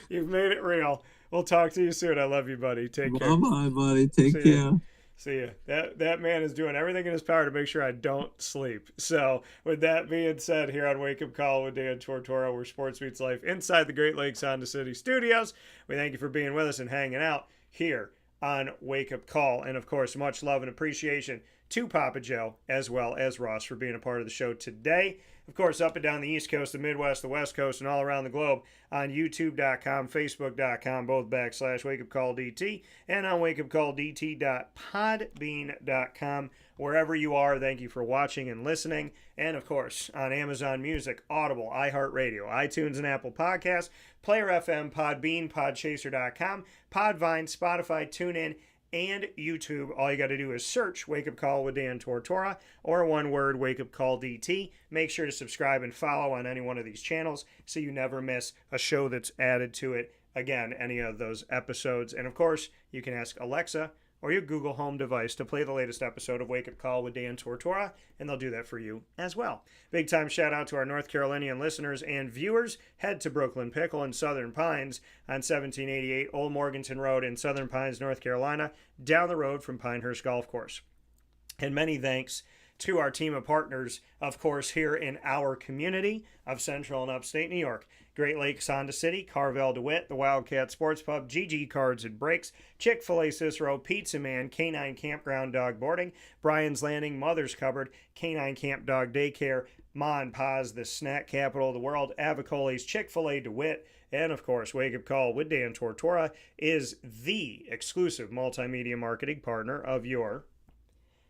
You've made it real. We'll talk to you soon. I love you, buddy. Take care. Bye, buddy. Take care. See ya. That man is doing everything in his power to make sure I don't sleep. So, with that being said, here on Wake Up Call with Dan Tortora, where sports meets life inside the Great Lakes Honda City Studios, we thank you for being with us and hanging out here on Wake Up Call. And, of course, much love and appreciation to Papa Joe as well as Ross for being a part of the show today. Of course, up and down the East Coast, the Midwest, the West Coast, and all around the globe on YouTube.com, Facebook.com, both /WakeUpCallDT, and on WakeUpCallDT.podbean.com. Wherever you are, thank you for watching and listening. And, of course, on Amazon Music, Audible, iHeartRadio, iTunes and Apple Podcasts, Player FM, Podbean, Podchaser.com, Podvine, Spotify, TuneIn, and YouTube. All you got to do is search Wake Up Call with Dan Tortora, or one word, Wake Up Call DT. Make sure to subscribe and follow on any one of these channels so you never miss a show that's added to it. Again, any of those episodes. And of course, you can ask Alexa or your Google Home device to play the latest episode of Wake Up Call with Dan Tortora, and they'll do that for you as well. Big time shout out to our North Carolinian listeners and viewers. Head to Brooklyn Pickle in Southern Pines on 1788 Old Morganton Road in Southern Pines, North Carolina, down the road from Pinehurst Golf Course. And many thanks to our team of partners, of course, here in our community of Central and Upstate New York. Great Lakes Honda City, Carvel DeWitt, the Wildcat Sports Pub, GG Cards and Breaks, Chick-fil-A Cicero, Pizza Man, Canine Campground Dog Boarding, Brian's Landing, Mother's Cupboard, Canine Camp Dog Daycare, Ma and Pa's, the snack capital of the world, Avicoli's, Chick-fil-A DeWitt, and of course, Wake Up Call with Dan Tortora is the exclusive multimedia marketing partner of your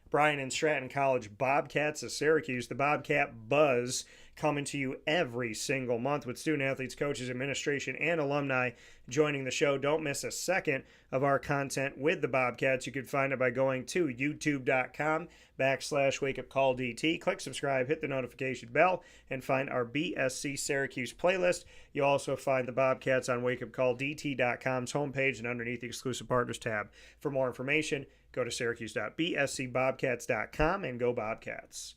Bryan and Stratton College Bobcats of Syracuse, the Bobcat Buzz, coming to you every single month with student athletes, coaches, administration, and alumni joining the show. Don't miss a second of our content with the Bobcats. You can find it by going to youtube.com/wakeupcalldt. Click subscribe, hit the notification bell, and find our BSC Syracuse playlist. You'll also find the Bobcats on wakeupcalldt.com's homepage and underneath the exclusive partners tab. For more information, go to syracuse.bscbobcats.com and go Bobcats.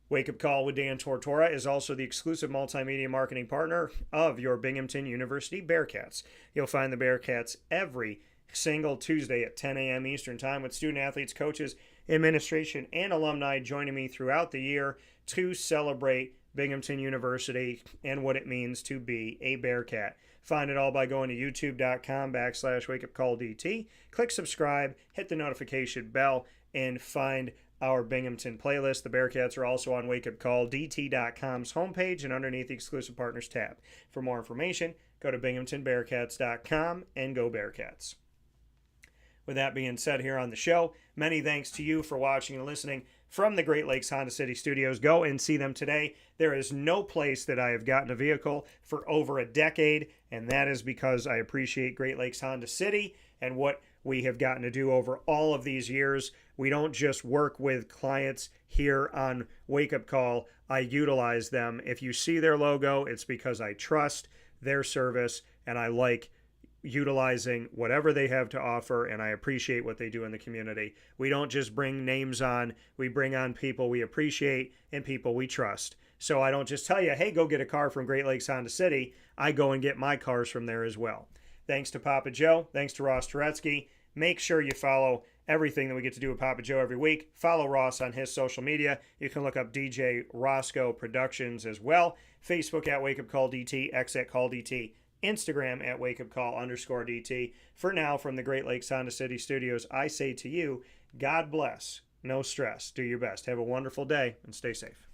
Wake Up Call with Dan Tortora is also the exclusive multimedia marketing partner of your Binghamton University Bearcats. You'll find the Bearcats every single Tuesday at 10 a.m. Eastern Time with student athletes, coaches, administration, and alumni joining me throughout the year to celebrate Binghamton University and what it means to be a Bearcat. Find it all by going to youtube.com/wakeupcalldt. Click subscribe, hit the notification bell, and find our Binghamton playlist. The Bearcats are also on wakeupcalldt.com's homepage and underneath the exclusive partners tab. For more information, go to binghamtonbearcats.com and go Bearcats. With that being said here on the show, many thanks to you for watching and listening from the Great Lakes Honda City Studios. Go and see them today. There is no place that I have gotten a vehicle for over a decade, and that is because I appreciate Great Lakes Honda City and what we have gotten to do over all of these years. We don't just work with clients here on Wake Up Call. I utilize them. If you see their logo, it's because I trust their service and I like utilizing whatever they have to offer, and I appreciate what they do in the community. We don't just bring names on, we bring on people we appreciate and people we trust. So I don't just tell you, hey, go get a car from Great Lakes Honda City. I go and get my cars from there as well. Thanks to Papa Joe. Thanks to Ross Turetsky. Make sure you follow everything that we get to do with Papa Joe every week. Follow Ross on his social media. You can look up DJ Roscoe Productions as well. Facebook at Wake Up Call DT, X at Call DT, Instagram at Wake Up Call _DT. For now, from the Great Lakes Honda City Studios, I say to you, God bless. No stress. Do your best. Have a wonderful day and stay safe.